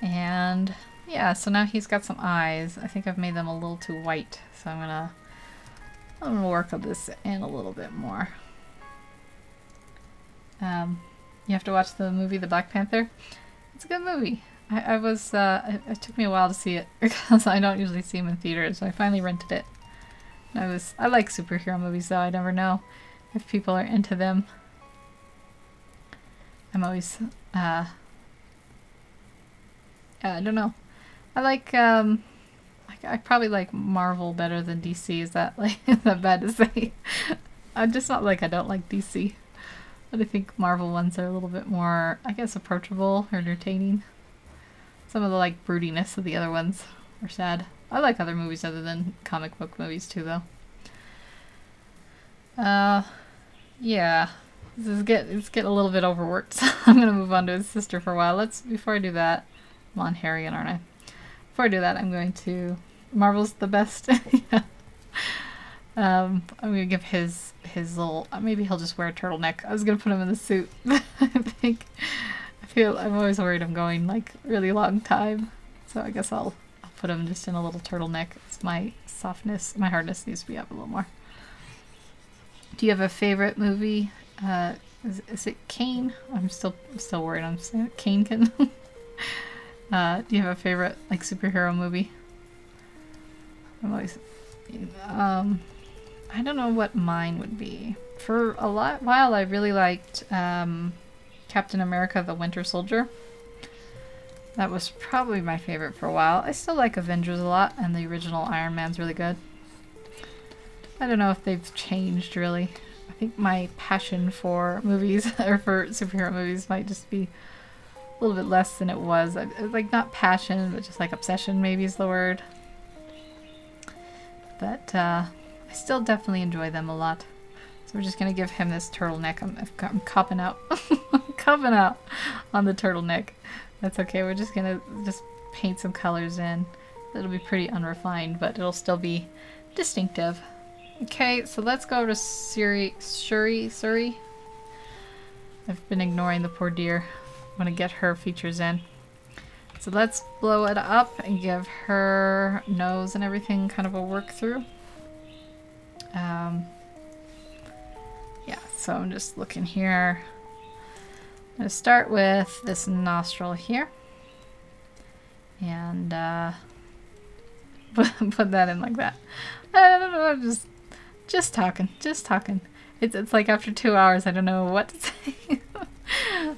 A: And yeah, so now he's got some eyes. I think I've made them a little too white, so I'm gonna work on this in a little bit more. You have to watch the movie The Black Panther. It's a good movie. I was, it took me a while to see it because I don't usually see them in theaters, so I finally rented it. I like superhero movies though, I never know if people are into them. I'm always, I don't know. I like, I probably like Marvel better than DC. Is that like, is that bad to say? I'm just not like I don't like DC. But I think Marvel ones are a little bit more, I guess, approachable or entertaining. Some of the like broodiness of the other ones are sad. I like other movies other than comic book movies too, though. Yeah. It's getting a little bit overworked, so I'm gonna move on to his sister for a while. Before I do that, I'm on Harriet, aren't I? Before I do that, I'm going to, Marvel's the best. Yeah. I'm gonna give his little, maybe he'll just wear a turtleneck. I was gonna put him in the suit. I'm always worried I'm going like really long time. So I guess I'll put him just in a little turtleneck. It's my softness, my hardness needs to be up a little more. Do you have a favorite movie? Is it Kane? I'm still worried. I'm saying Kane can. Do you have a favorite like superhero movie? I'm always, I don't know what mine would be. For a while, I really liked Captain America: The Winter Soldier. That was probably my favorite for a while. I still like Avengers a lot, and the original Iron Man's really good. I don't know if they've changed really. I think my passion for movies or for superhero movies might just be a little bit less than it was. Like not passion, but just like obsession maybe is the word. But I still definitely enjoy them a lot. So we're just gonna give him this turtleneck. I'm copping out. I'm copping out on the turtleneck. That's okay. We're just gonna paint some colors in. It'll be pretty unrefined, but it'll still be distinctive. Okay, so let's go over to Shuri. I've been ignoring the poor dear. I want to get her features in. So let's blow it up and give her nose and everything kind of a work through. Yeah, so I'm just looking here. I'm going to start with this nostril here. And put that in like that. I don't know, I'm just talking. It's like after 2 hours I don't know what to say.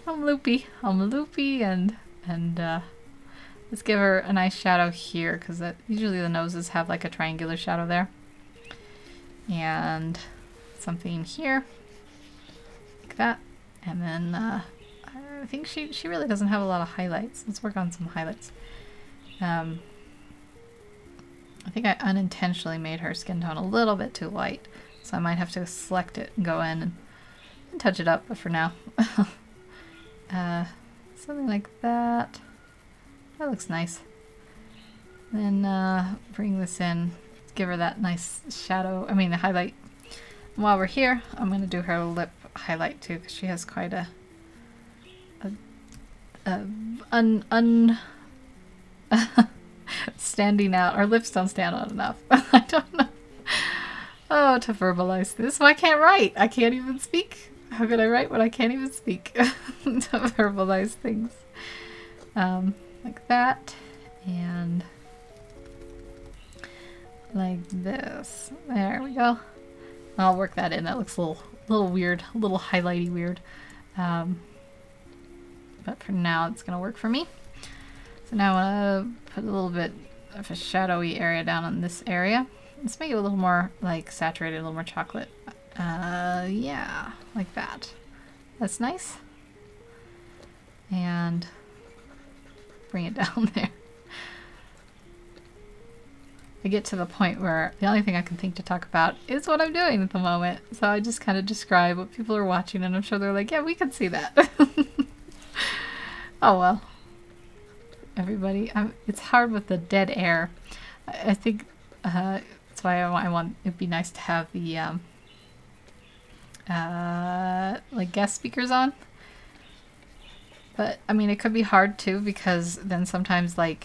A: I'm loopy and let's give her a nice shadow here because usually the noses have like a triangular shadow there. And something here like that. And then I think she really doesn't have a lot of highlights. Let's work on some highlights. I think I unintentionally made her skin tone a little bit too light, so I might have to select it and go in and touch it up, but for now. Something like that. That looks nice. Then bring this in, give her that nice shadow, the highlight. And while we're here, I'm going to do her lip highlight too, because she has quite standing out. Our lips don't stand out enough. I don't know. Oh, to verbalize this. Well, I can't write. I can't even speak. How could I write when I can't even speak? To verbalize things. Like that. And like this. There we go. I'll work that in. That looks a little weird. A little highlighty weird. But for now, it's going to work for me. So now I want to put a little bit of a shadowy area down on this area. Let's make it a little more like saturated, a little more chocolate. Yeah, like that. That's nice. And bring it down there. I get to the point where the only thing I can think to talk about is what I'm doing at the moment. So I just kind of describe what people are watching, and I'm sure they're like, yeah, we can see that. Oh well. Everybody, it's hard with the dead air. I think that's why I want it'd be nice to have the like guest speakers on. But it could be hard too, because then sometimes I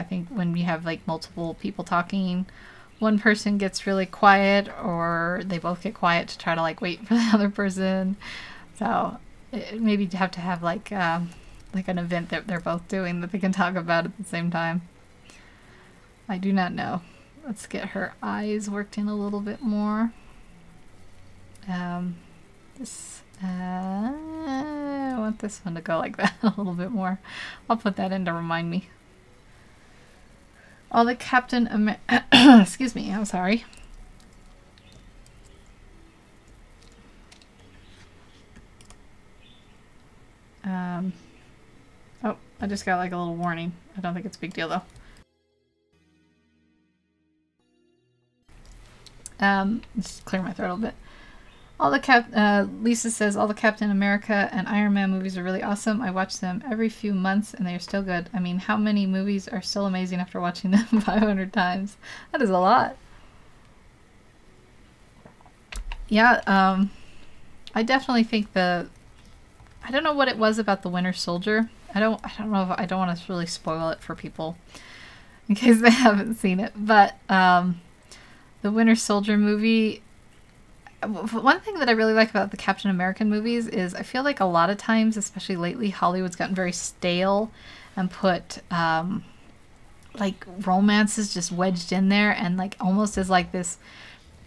A: think when we have like multiple people talking, one person gets really quiet or they both get quiet to try to like wait for the other person. So maybe have to have like an event that they're both doing that they can talk about at the same time. I do not know. Let's get her eyes worked in a little bit more. I want this one to go like that a little bit more. I'll put that in to remind me. All the excuse me, I'm sorry. Oh, I just got like a little warning. I don't think it's a big deal though. Just clear my throat a little bit. All the Lisa says all the Captain America and Iron Man movies are really awesome. I watch them every few months and they are still good. I mean, how many movies are still amazing after watching them 500 times? That is a lot. Yeah, I definitely think I don't know what it was about the Winter Soldier. I don't know if I don't want to really spoil it for people in case they haven't seen it, but the Winter Soldier movie, one thing that I really like about the Captain American movies is I feel like a lot of times, especially lately, Hollywood's gotten very stale and put like romances just wedged in there and like almost as like this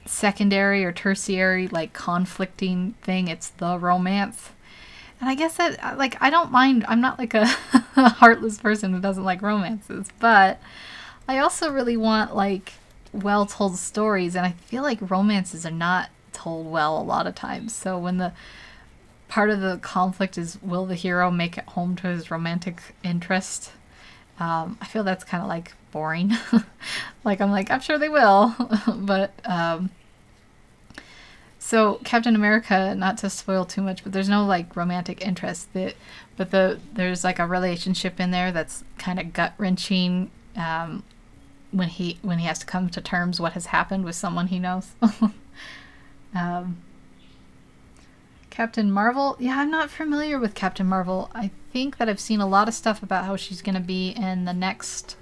A: secondary or tertiary like conflicting thing. It's the romance. And I guess that, like, I don't mind. I'm not like a heartless person who doesn't like romances, but I also really want like well-told stories, and I feel like romances are not told well a lot of times. So when the part of the conflict is, will the hero make it home to his romantic interest? I feel that's kind of like boring. Like, I'm sure they will, but so Captain America, not to spoil too much, but there's no like romantic interest. There's like a relationship in there that's kind of gut-wrenching when he has to come to terms what has happened with someone he knows. Captain Marvel, yeah, I'm not familiar with Captain Marvel. I think that I've seen a lot of stuff about how she's going to be in the next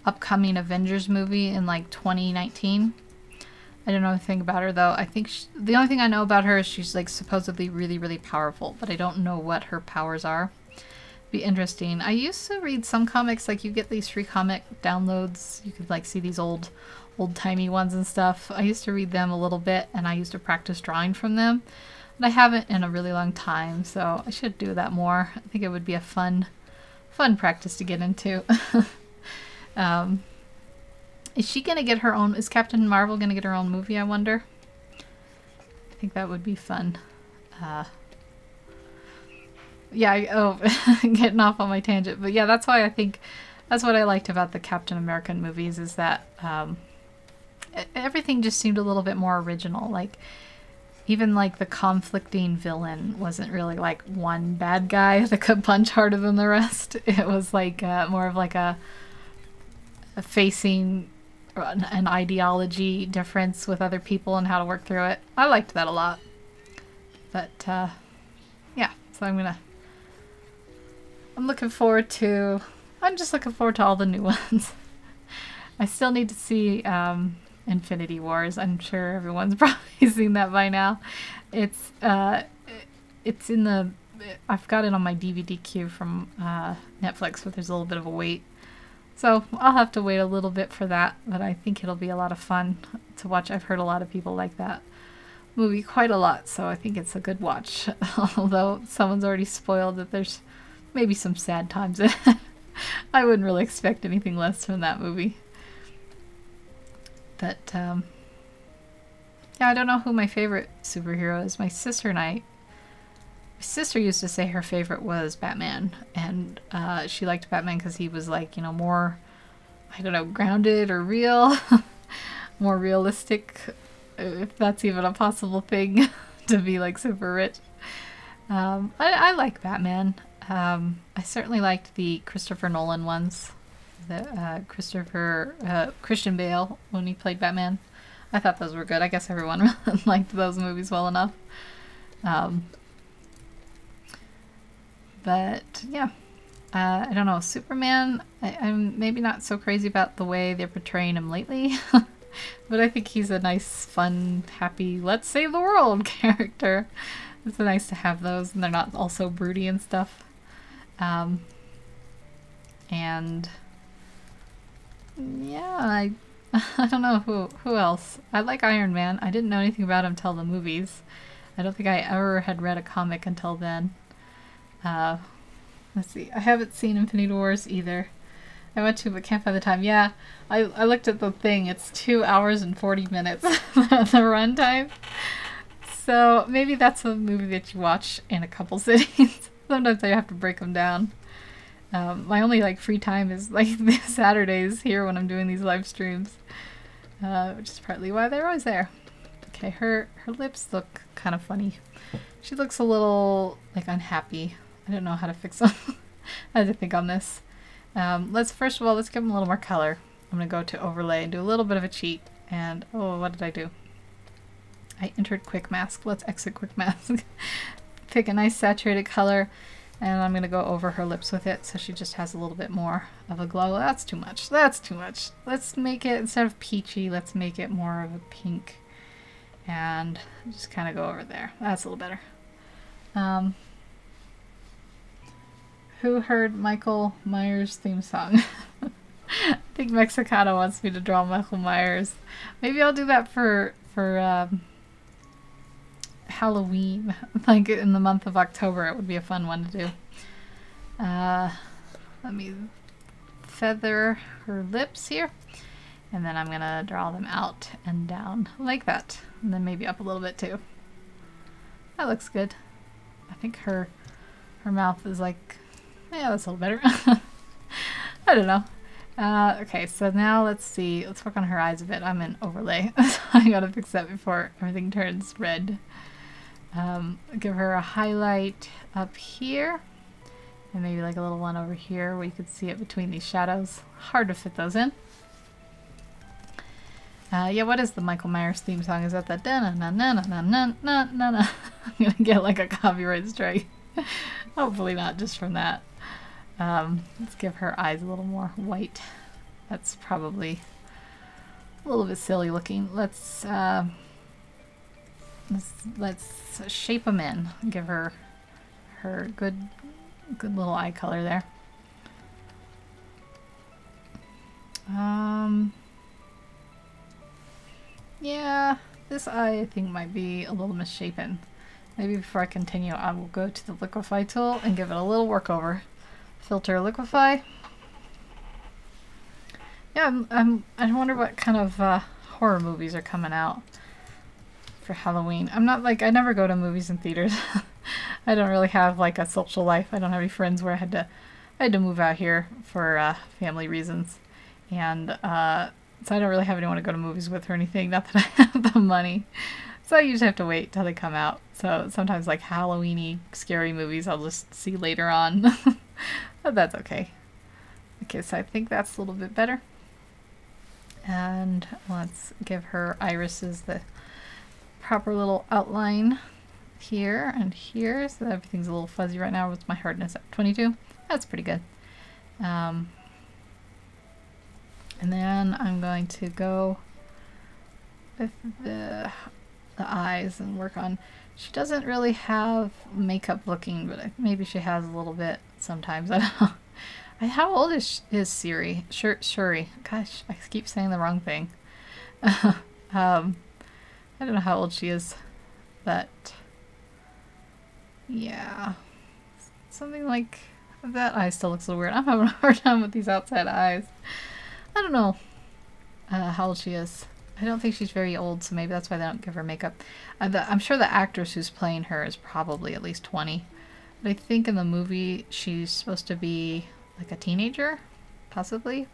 A: upcoming Avengers movie in like 2019. I don't know anything about her though. I think the only thing I know about her is she's like supposedly really, really powerful, but I don't know what her powers are. Be interesting. I used to read some comics, like you get these free comic downloads. You could like see these old-timey ones and stuff. I used to read them a little bit and I used to practice drawing from them. But I haven't in a really long time, so I should do that more. I think it would be a fun practice to get into. Is she gonna get her own? Is Captain Marvel gonna get her own movie, I wonder? I think that would be fun. Yeah, getting off on my tangent. But yeah, that's why I think that's what I liked about the Captain American movies is that everything just seemed a little bit more original. Like, even like the conflicting villain wasn't really like one bad guy that could punch harder than the rest. It was like more of like a facing an ideology difference with other people and how to work through it. I liked that a lot. But yeah, so I'm just looking forward to all the new ones. I still need to see Infinity Wars. I'm sure everyone's probably seen that by now. It's in the, I've got it on my DVD queue from Netflix, but there's a little bit of a wait. So I'll have to wait a little bit for that, but I think it'll be a lot of fun to watch. I've heard a lot of people like that movie quite a lot, so I think it's a good watch. Although someone's already spoiled that there's maybe some sad times in it. I wouldn't really expect anything less from that movie. But yeah, I don't know who my favorite superhero is. My sister used to say her favorite was Batman, and she liked Batman because he was like, you know, more, I don't know, grounded or real, more realistic, if that's even a possible thing, to be like super rich. I like Batman. I certainly liked the Christopher Nolan ones, the Christian Bale when he played Batman. I thought those were good. I guess everyone liked those movies well enough. But yeah, I don't know. Superman, I'm maybe not so crazy about the way they're portraying him lately, but I think he's a nice, fun, happy, let's save the world character. It's nice to have those, and they're not all so broody and stuff. And yeah, I don't know who else. I like Iron Man. I didn't know anything about him till the movies. I don't think I ever had read a comic until then. Let's see. I haven't seen Infinity Wars either. I went to, but can't find the time. Yeah, I looked at the thing. It's 2 hours and 40 minutes, the runtime. So maybe that's a movie that you watch in a couple sittings. Sometimes I have to break them down. My only like free time is like Saturdays here when I'm doing these live streams, which is partly why they're always there. Okay, her lips look kind of funny. She looks a little like unhappy. I don't know how to fix them. I had to think on this. First of all, let's give them a little more color. I'm gonna go to overlay and do a little bit of a cheat. And oh, what did I do? I entered quick mask. Let's exit quick mask. Pick a nice saturated color, and I'm gonna go over her lips with it so she just has a little bit more of a glow. That's too much. That's too much. Let's make it, instead of peachy, let's make it more of a pink. And just kind of go over there. That's a little better. Who heard Michael Myers' theme song? I think Mexicano wants me to draw Michael Myers. Maybe I'll do that for Halloween, like in the month of October. It would be a fun one to do. Let me feather her lips here, and then I'm gonna draw them out and down like that, and then maybe up a little bit too. That looks good. I think her mouth is like, yeah, that's a little better. I don't know. Okay, so now let's see. Let's work on her eyes a bit. I'm in overlay, so I gotta fix that before everything turns red. Give her a highlight up here, and maybe like a little one over here where you could see it between these shadows. Hard to fit those in. Yeah, what is the Michael Myers theme song? Is that the da-na-na-na-na-na-na-na-na? I'm gonna get like a copyright strike. Hopefully not just from that. Let's give her eyes a little more white. That's probably a little bit silly looking. Let's shape them in. Give her good little eye color there. Yeah, this eye I think might be a little misshapen. Maybe before I continue, I will go to the liquify tool and give it a little workover. Filter liquify. Yeah, I wonder what kind of horror movies are coming out for Halloween. I'm not like, I never go to movies in theaters. I don't really have like a social life. I don't have any friends where I had to move out here for family reasons, and so I don't really have anyone to go to movies with or anything. Not that I have the money. So I usually have to wait till they come out. So sometimes like Halloween-y scary movies I'll just see later on. But that's okay. Okay, so I think that's a little bit better. And let's give her irises the proper little outline here and here. So that everything's a little fuzzy right now with my hardness at 22. That's pretty good. And then I'm going to go with the eyes and work on, she doesn't really have makeup looking, but maybe she has a little bit sometimes. I don't know. How old is Shuri? Shuri. Gosh, I keep saying the wrong thing. I don't know how old she is, but yeah, something like that. Eye still looks a little weird. I'm having a hard time with these outside eyes. I don't know how old she is. I don't think she's very old, so maybe that's why they don't give her makeup. I'm sure the actress who's playing her is probably at least 20. But I think in the movie she's supposed to be like a teenager, possibly.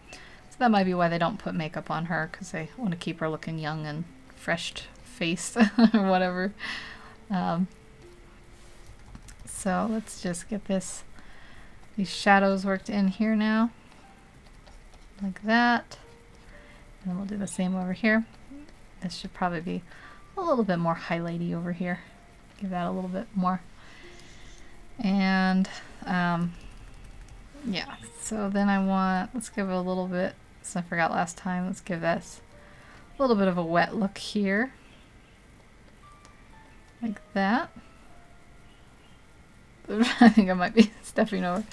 A: So that might be why they don't put makeup on her, because they want to keep her looking young and fresh-faced or whatever. So let's just get these shadows worked in here now. Like that. And then we'll do the same over here. This should probably be a little bit more highlighty over here. Give that a little bit more. And yeah, so then let's give it a little bit, so I forgot last time, let's give this a little bit of a wet look here. Like that. I think I might be stepping over.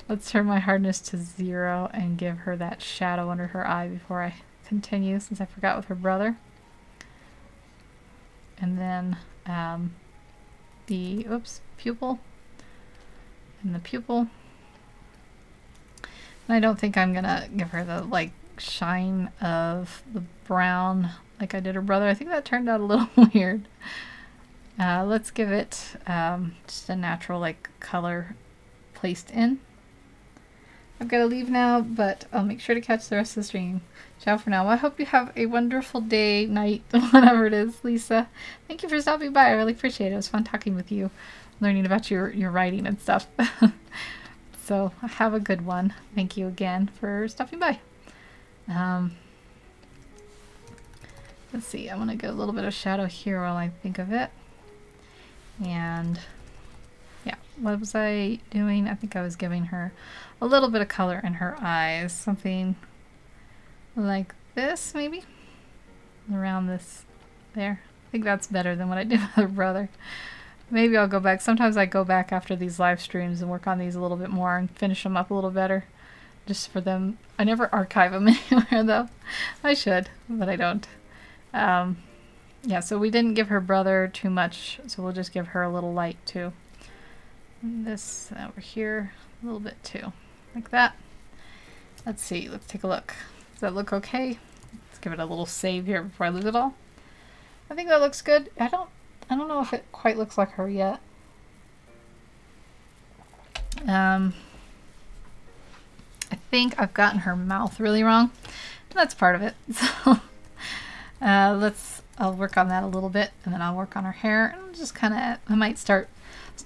A: Let's turn my hardness to 0 and give her that shadow under her eye before I continue, since I forgot with her brother. And then the pupil. And the pupil. And I don't think I'm gonna give her the like shine of the brown like I did her brother. I think that turned out a little weird. Let's give it just a natural like color placed in. I've got to leave now, but I'll make sure to catch the rest of the stream. Ciao for now. Well, I hope you have a wonderful day, night, whatever it is, Lisa. Thank you for stopping by. I really appreciate it. It was fun talking with you, learning about your writing and stuff. So have a good one. Thank you again for stopping by. Let's see. I want to get a little bit of shadow here while I think of it. And yeah, what was I doing? I think I was giving her a little bit of color in her eyes. Something like this, maybe? Around this there. I think that's better than what I did with her brother. Maybe I'll go back. Sometimes I go back after these live streams and work on these a little bit more and finish them up a little better. Just for them. I never archive them anywhere though. I should, but I don't. Yeah, so we didn't give her brother too much, so we'll just give her a little light too. And this over here, a little bit too. Like that. Let's see, let's take a look. Does that look okay? Let's give it a little save here before I lose it all. I think that looks good. I don't know if it quite looks like her yet. I think I've gotten her mouth really wrong. That's part of it. So I'll work on that a little bit, and then I'll work on her hair, and just kind of, I might start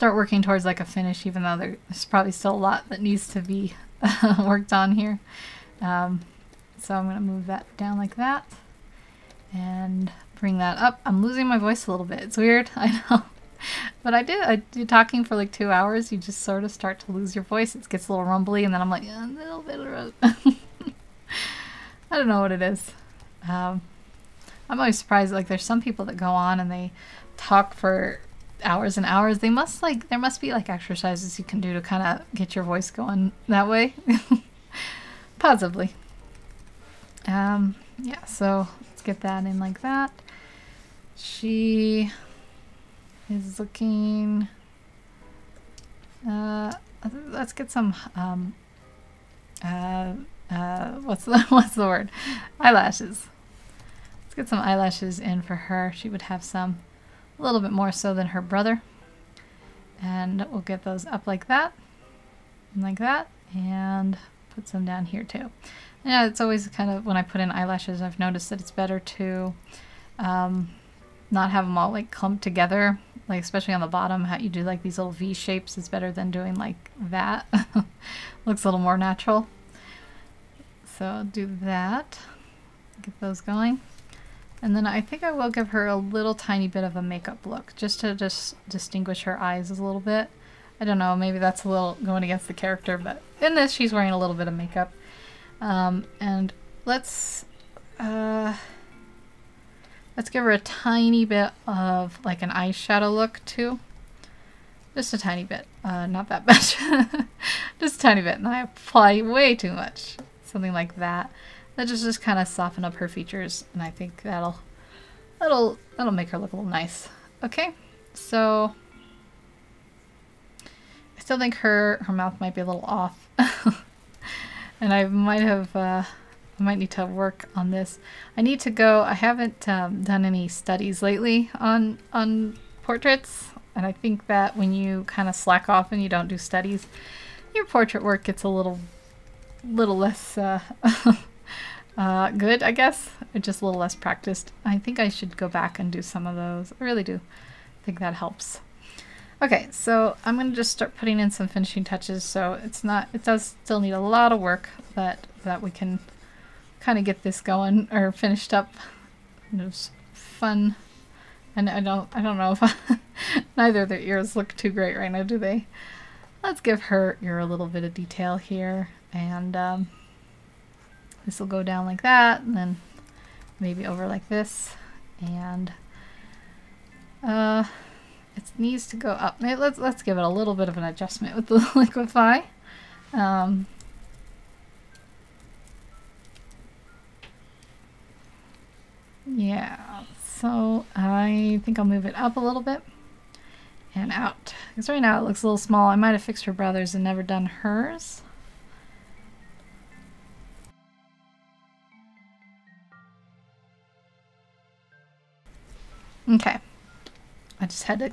A: working towards like a finish, even though there's probably still a lot that needs to be worked on here. So I'm going to move that down like that and bring that up. I'm losing my voice a little bit. It's weird, I know. But I do talking for like 2 hours. You just sort of start to lose your voice. It gets a little rumbly, and then I'm like, a little bit of I don't know what it is. I'm always surprised, like there's some people that go on and they talk for hours and hours. There must be like exercises you can do to kind of get your voice going that way. Possibly. Yeah, so let's get that in like that. She is looking, let's get some, what's the word? Eyelashes. Get some eyelashes in for her. She would have some, a little bit more so than her brother. And we'll get those up like that, and like that, and put some down here too. Yeah, it's always kind of, when I put in eyelashes, I've noticed that it's better to not have them all like clumped together, like especially on the bottom, how you do like these little V shapes is better than doing like that. Looks a little more natural. So I'll do that, get those going. And then I think I will give her a little tiny bit of a makeup look, just to distinguish her eyes a little bit. I don't know, maybe that's a little going against the character, but in this she's wearing a little bit of makeup. And let's give her a tiny bit of like an eyeshadow look too. Just a tiny bit, not that much. Just a tiny bit, and I apply way too much. Something like that. That just kind of soften up her features, and I think that'll make her look a little nice. Okay, so I still think her mouth might be a little off, and I might need to work on this. I need to go. I haven't done any studies lately on portraits, and I think that when you kind of slack off and you don't do studies, your portrait work gets a little less. Good, I guess. Just a little less practiced. I think I should go back and do some of those. I really do. I think that helps. Okay, so I'm going to just start putting in some finishing touches. So it does still need a lot of work, but that we can kind of get this going or finished up. It was fun. And I don't know if neither of their ears look too great right now, do they? Let's give her ear a little bit of detail here, and this will go down like that, and then maybe over like this, and it needs to go up. Maybe let's give it a little bit of an adjustment with the liquify. Yeah, so I think I'll move it up a little bit and out. Because right now it looks a little small. I might have fixed her brother's and never done hers. Okay. I just had to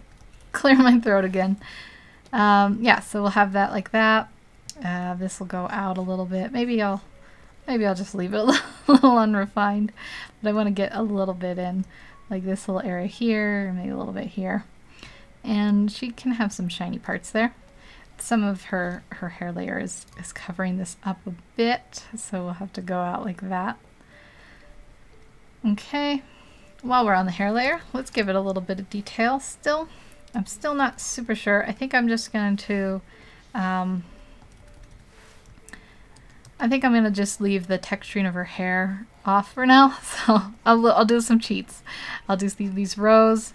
A: clear my throat again. Yeah, so we'll have that like that. This will go out a little bit. Maybe I'll just leave it a little unrefined, but I want to get a little bit in, like this little area here, maybe a little bit here. And she can have some shiny parts there. Some of her hair layer is covering this up a bit, so we'll have to go out like that. Okay, while we're on the hair layer, let's give it a little bit of detail still. I'm still not super sure. I think I'm just going to I think I'm going to just leave the texturing of her hair off for now. So I'll do some cheats. I'll do these rows,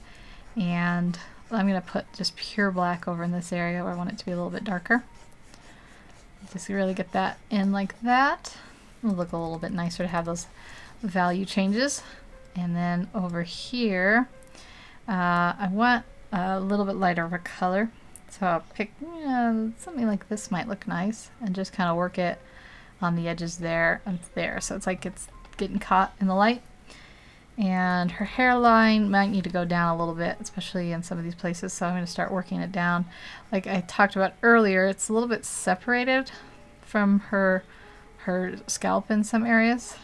A: and I'm going to put just pure black over in this area where I want it to be a little bit darker. Just really get that in like that. It'll look a little bit nicer to have those value changes. And then over here, I want a little bit lighter of a color. So I'll pick something like this might look nice, and just kind of work it on the edges there and there. So it's like it's getting caught in the light. And her hairline might need to go down a little bit, especially in some of these places. So I'm going to start working it down. Like I talked about earlier, it's a little bit separated from her scalp in some areas.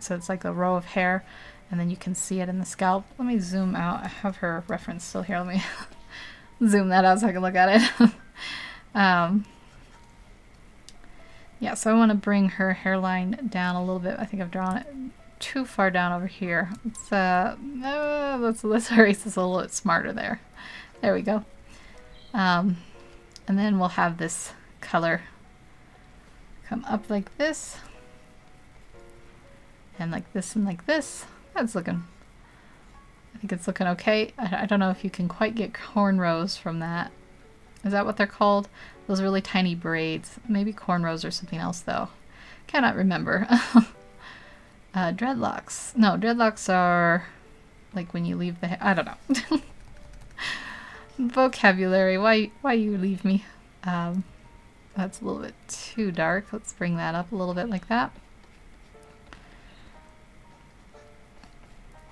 A: So it's like a row of hair, and then you can see it in the scalp. Let me zoom out. I have her reference still here. Let me zoom that out so I can look at it. Yeah, so I want to bring her hairline down a little bit. I think I've drawn it too far down over here. Let's erase this a little bit smarter there. There we go. And then we'll have this color come up like this, and like this, and like this. That's looking, I think it's looking okay. I don't know if you can quite get cornrows from that. Is that what they're called? Those really tiny braids. Maybe cornrows or something else though. Cannot remember. Dreadlocks. No, dreadlocks are like when you leave the hair. I don't know. Vocabulary. Why you leave me? That's a little bit too dark. Let's bring that up a little bit like that.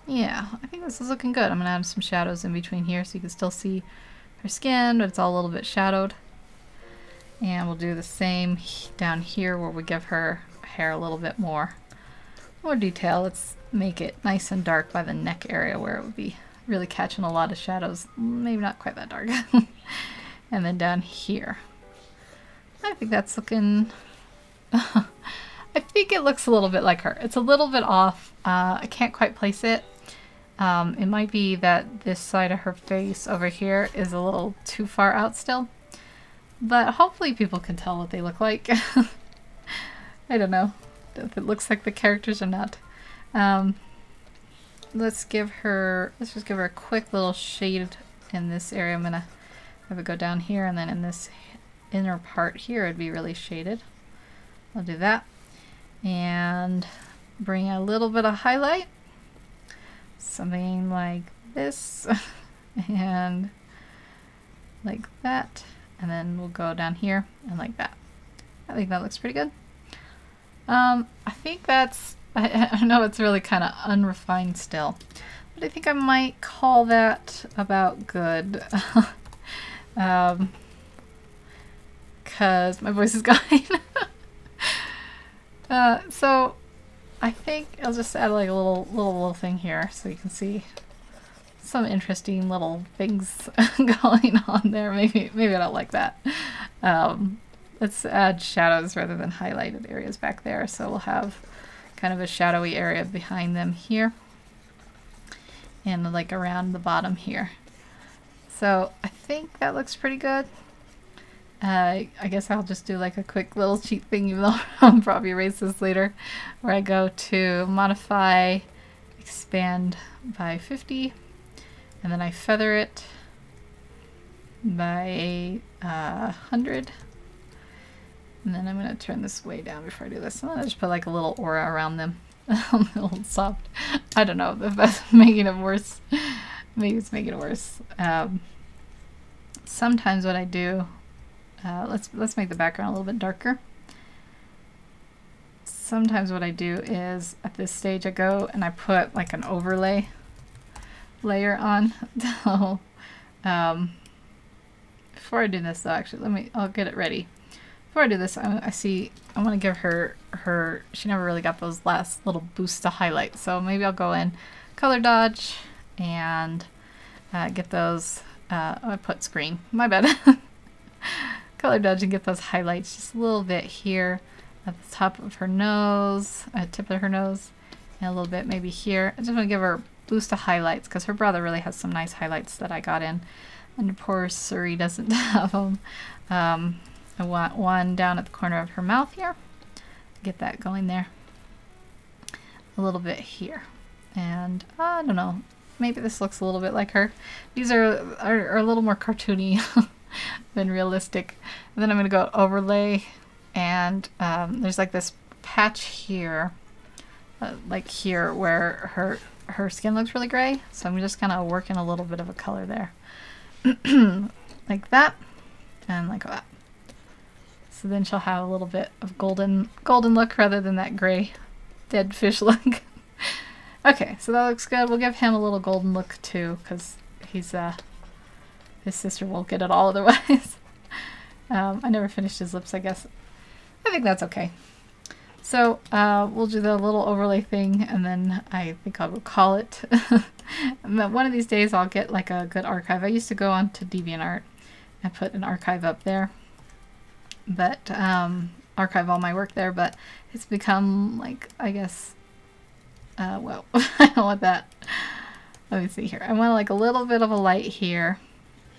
A: Yeah, I think this is looking good. I'm going to add some shadows in between here so you can still see her skin, but it's all a little bit shadowed. And we'll do the same down here where we give her hair a little bit more detail. Let's make it nice and dark by the neck area where it would be really catching a lot of shadows. Maybe not quite that dark. And then down here. I think that's looking... I think it looks a little bit like her. It's a little bit off. I can't quite place it. It might be that this side of her face over here is a little too far out still. But hopefully people can tell what they look like. I don't know if it looks like the characters or not. Let's just give her a quick little shade in this area. I'm gonna have it go down here, and then in this inner part here it'd be really shaded. I'll do that. And bring a little bit of highlight. Something like this. And like that. And then we'll go down here and like that. I think that looks pretty good. I think that's, I know it's really kind of unrefined still, but I think I might call that about good. Cause my voice is going. So I think I'll just add like a little thing here so you can see some interesting little things going on there. Maybe I don't like that. Let's add shadows rather than highlighted areas back there. So we'll have kind of a shadowy area behind them here and like around the bottom here. So I think that looks pretty good. I guess I'll just do like a quick little cheat thing, even though I'll probably erase this later, where I go to modify, expand by 50, and then I feather it, by 100. And then I'm going to turn this way down before I do this. I'm going to just put like a little aura around them. A little soft. I don't know if that's making it worse. Maybe it's making it worse. Sometimes what I do, let's make the background a little bit darker. Sometimes what I do is at this stage I go and I put like an overlay layer on. So before I do this though, actually I'll get it ready. Before I do this, I want to give her, she never really got those last little boosts to highlight. So maybe I'll go in color dodge and get those, I put screen, my bad. Color dodge and get those highlights just a little bit here at the top of her nose, tip of her nose, and a little bit maybe here. I just want to give her a boost of highlights because her brother really has some nice highlights that I got in, and poor Shuri doesn't have them. I want one down at the corner of her mouth here. Get that going there. A little bit here. And I don't know, maybe this looks a little bit like her. These are a little more cartoony than realistic. And then I'm going to go overlay, and there's like this patch here, like here where her skin looks really gray. So I'm just kind of working a little bit of a color there. Like that, and like that. So then she'll have a little bit of golden look rather than that gray dead fish look. Okay, so that looks good. We'll give him a little golden look too, because he's his sister won't get it all otherwise. I never finished his lips, I guess. I think that's okay. So we'll do the little overlay thing, and then I think I will call it. One of these days I'll get like a good archive. I used to go on to DeviantArt and put an archive up there, but archive all my work there, but it's become like, I guess, well, I don't want that. Let me see here. I want like a little bit of a light here,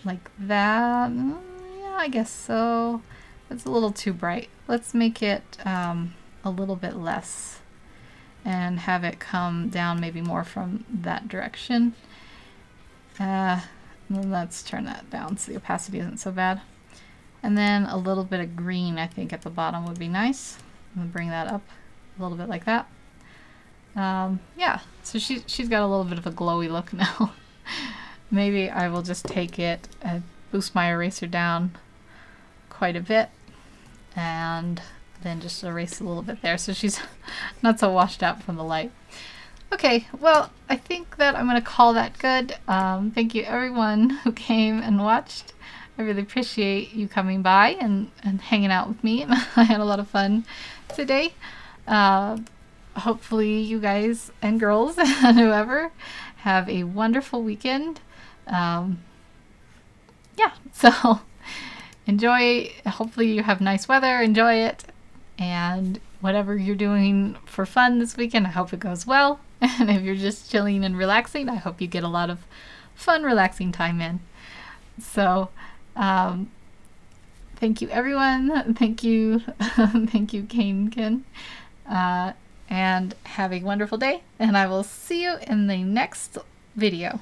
A: like that. Yeah, I guess so. It's a little too bright. Let's make it a little bit less and have it come down maybe more from that direction. Let's turn that down so the opacity isn't so bad. And then a little bit of green, I think, at the bottom would be nice. I'm gonna bring that up a little bit like that. Yeah, so she's got a little bit of a glowy look now. Maybe I will just take it and boost my eraser down quite a bit, and then just erase a little bit there so she's not so washed out from the light. Okay, well, I think that I'm going to call that good. Thank you everyone who came and watched. I really appreciate you coming by and hanging out with me. I had a lot of fun today. Hopefully you guys and girls and whoever have a wonderful weekend. Yeah, so enjoy. Hopefully you have nice weather. Enjoy it. And whatever you're doing for fun this weekend, I hope it goes well. And if you're just chilling and relaxing, I hope you get a lot of fun, relaxing time in. So, thank you everyone. Thank you, thank you, Ken. And have a wonderful day. And I will see you in the next video.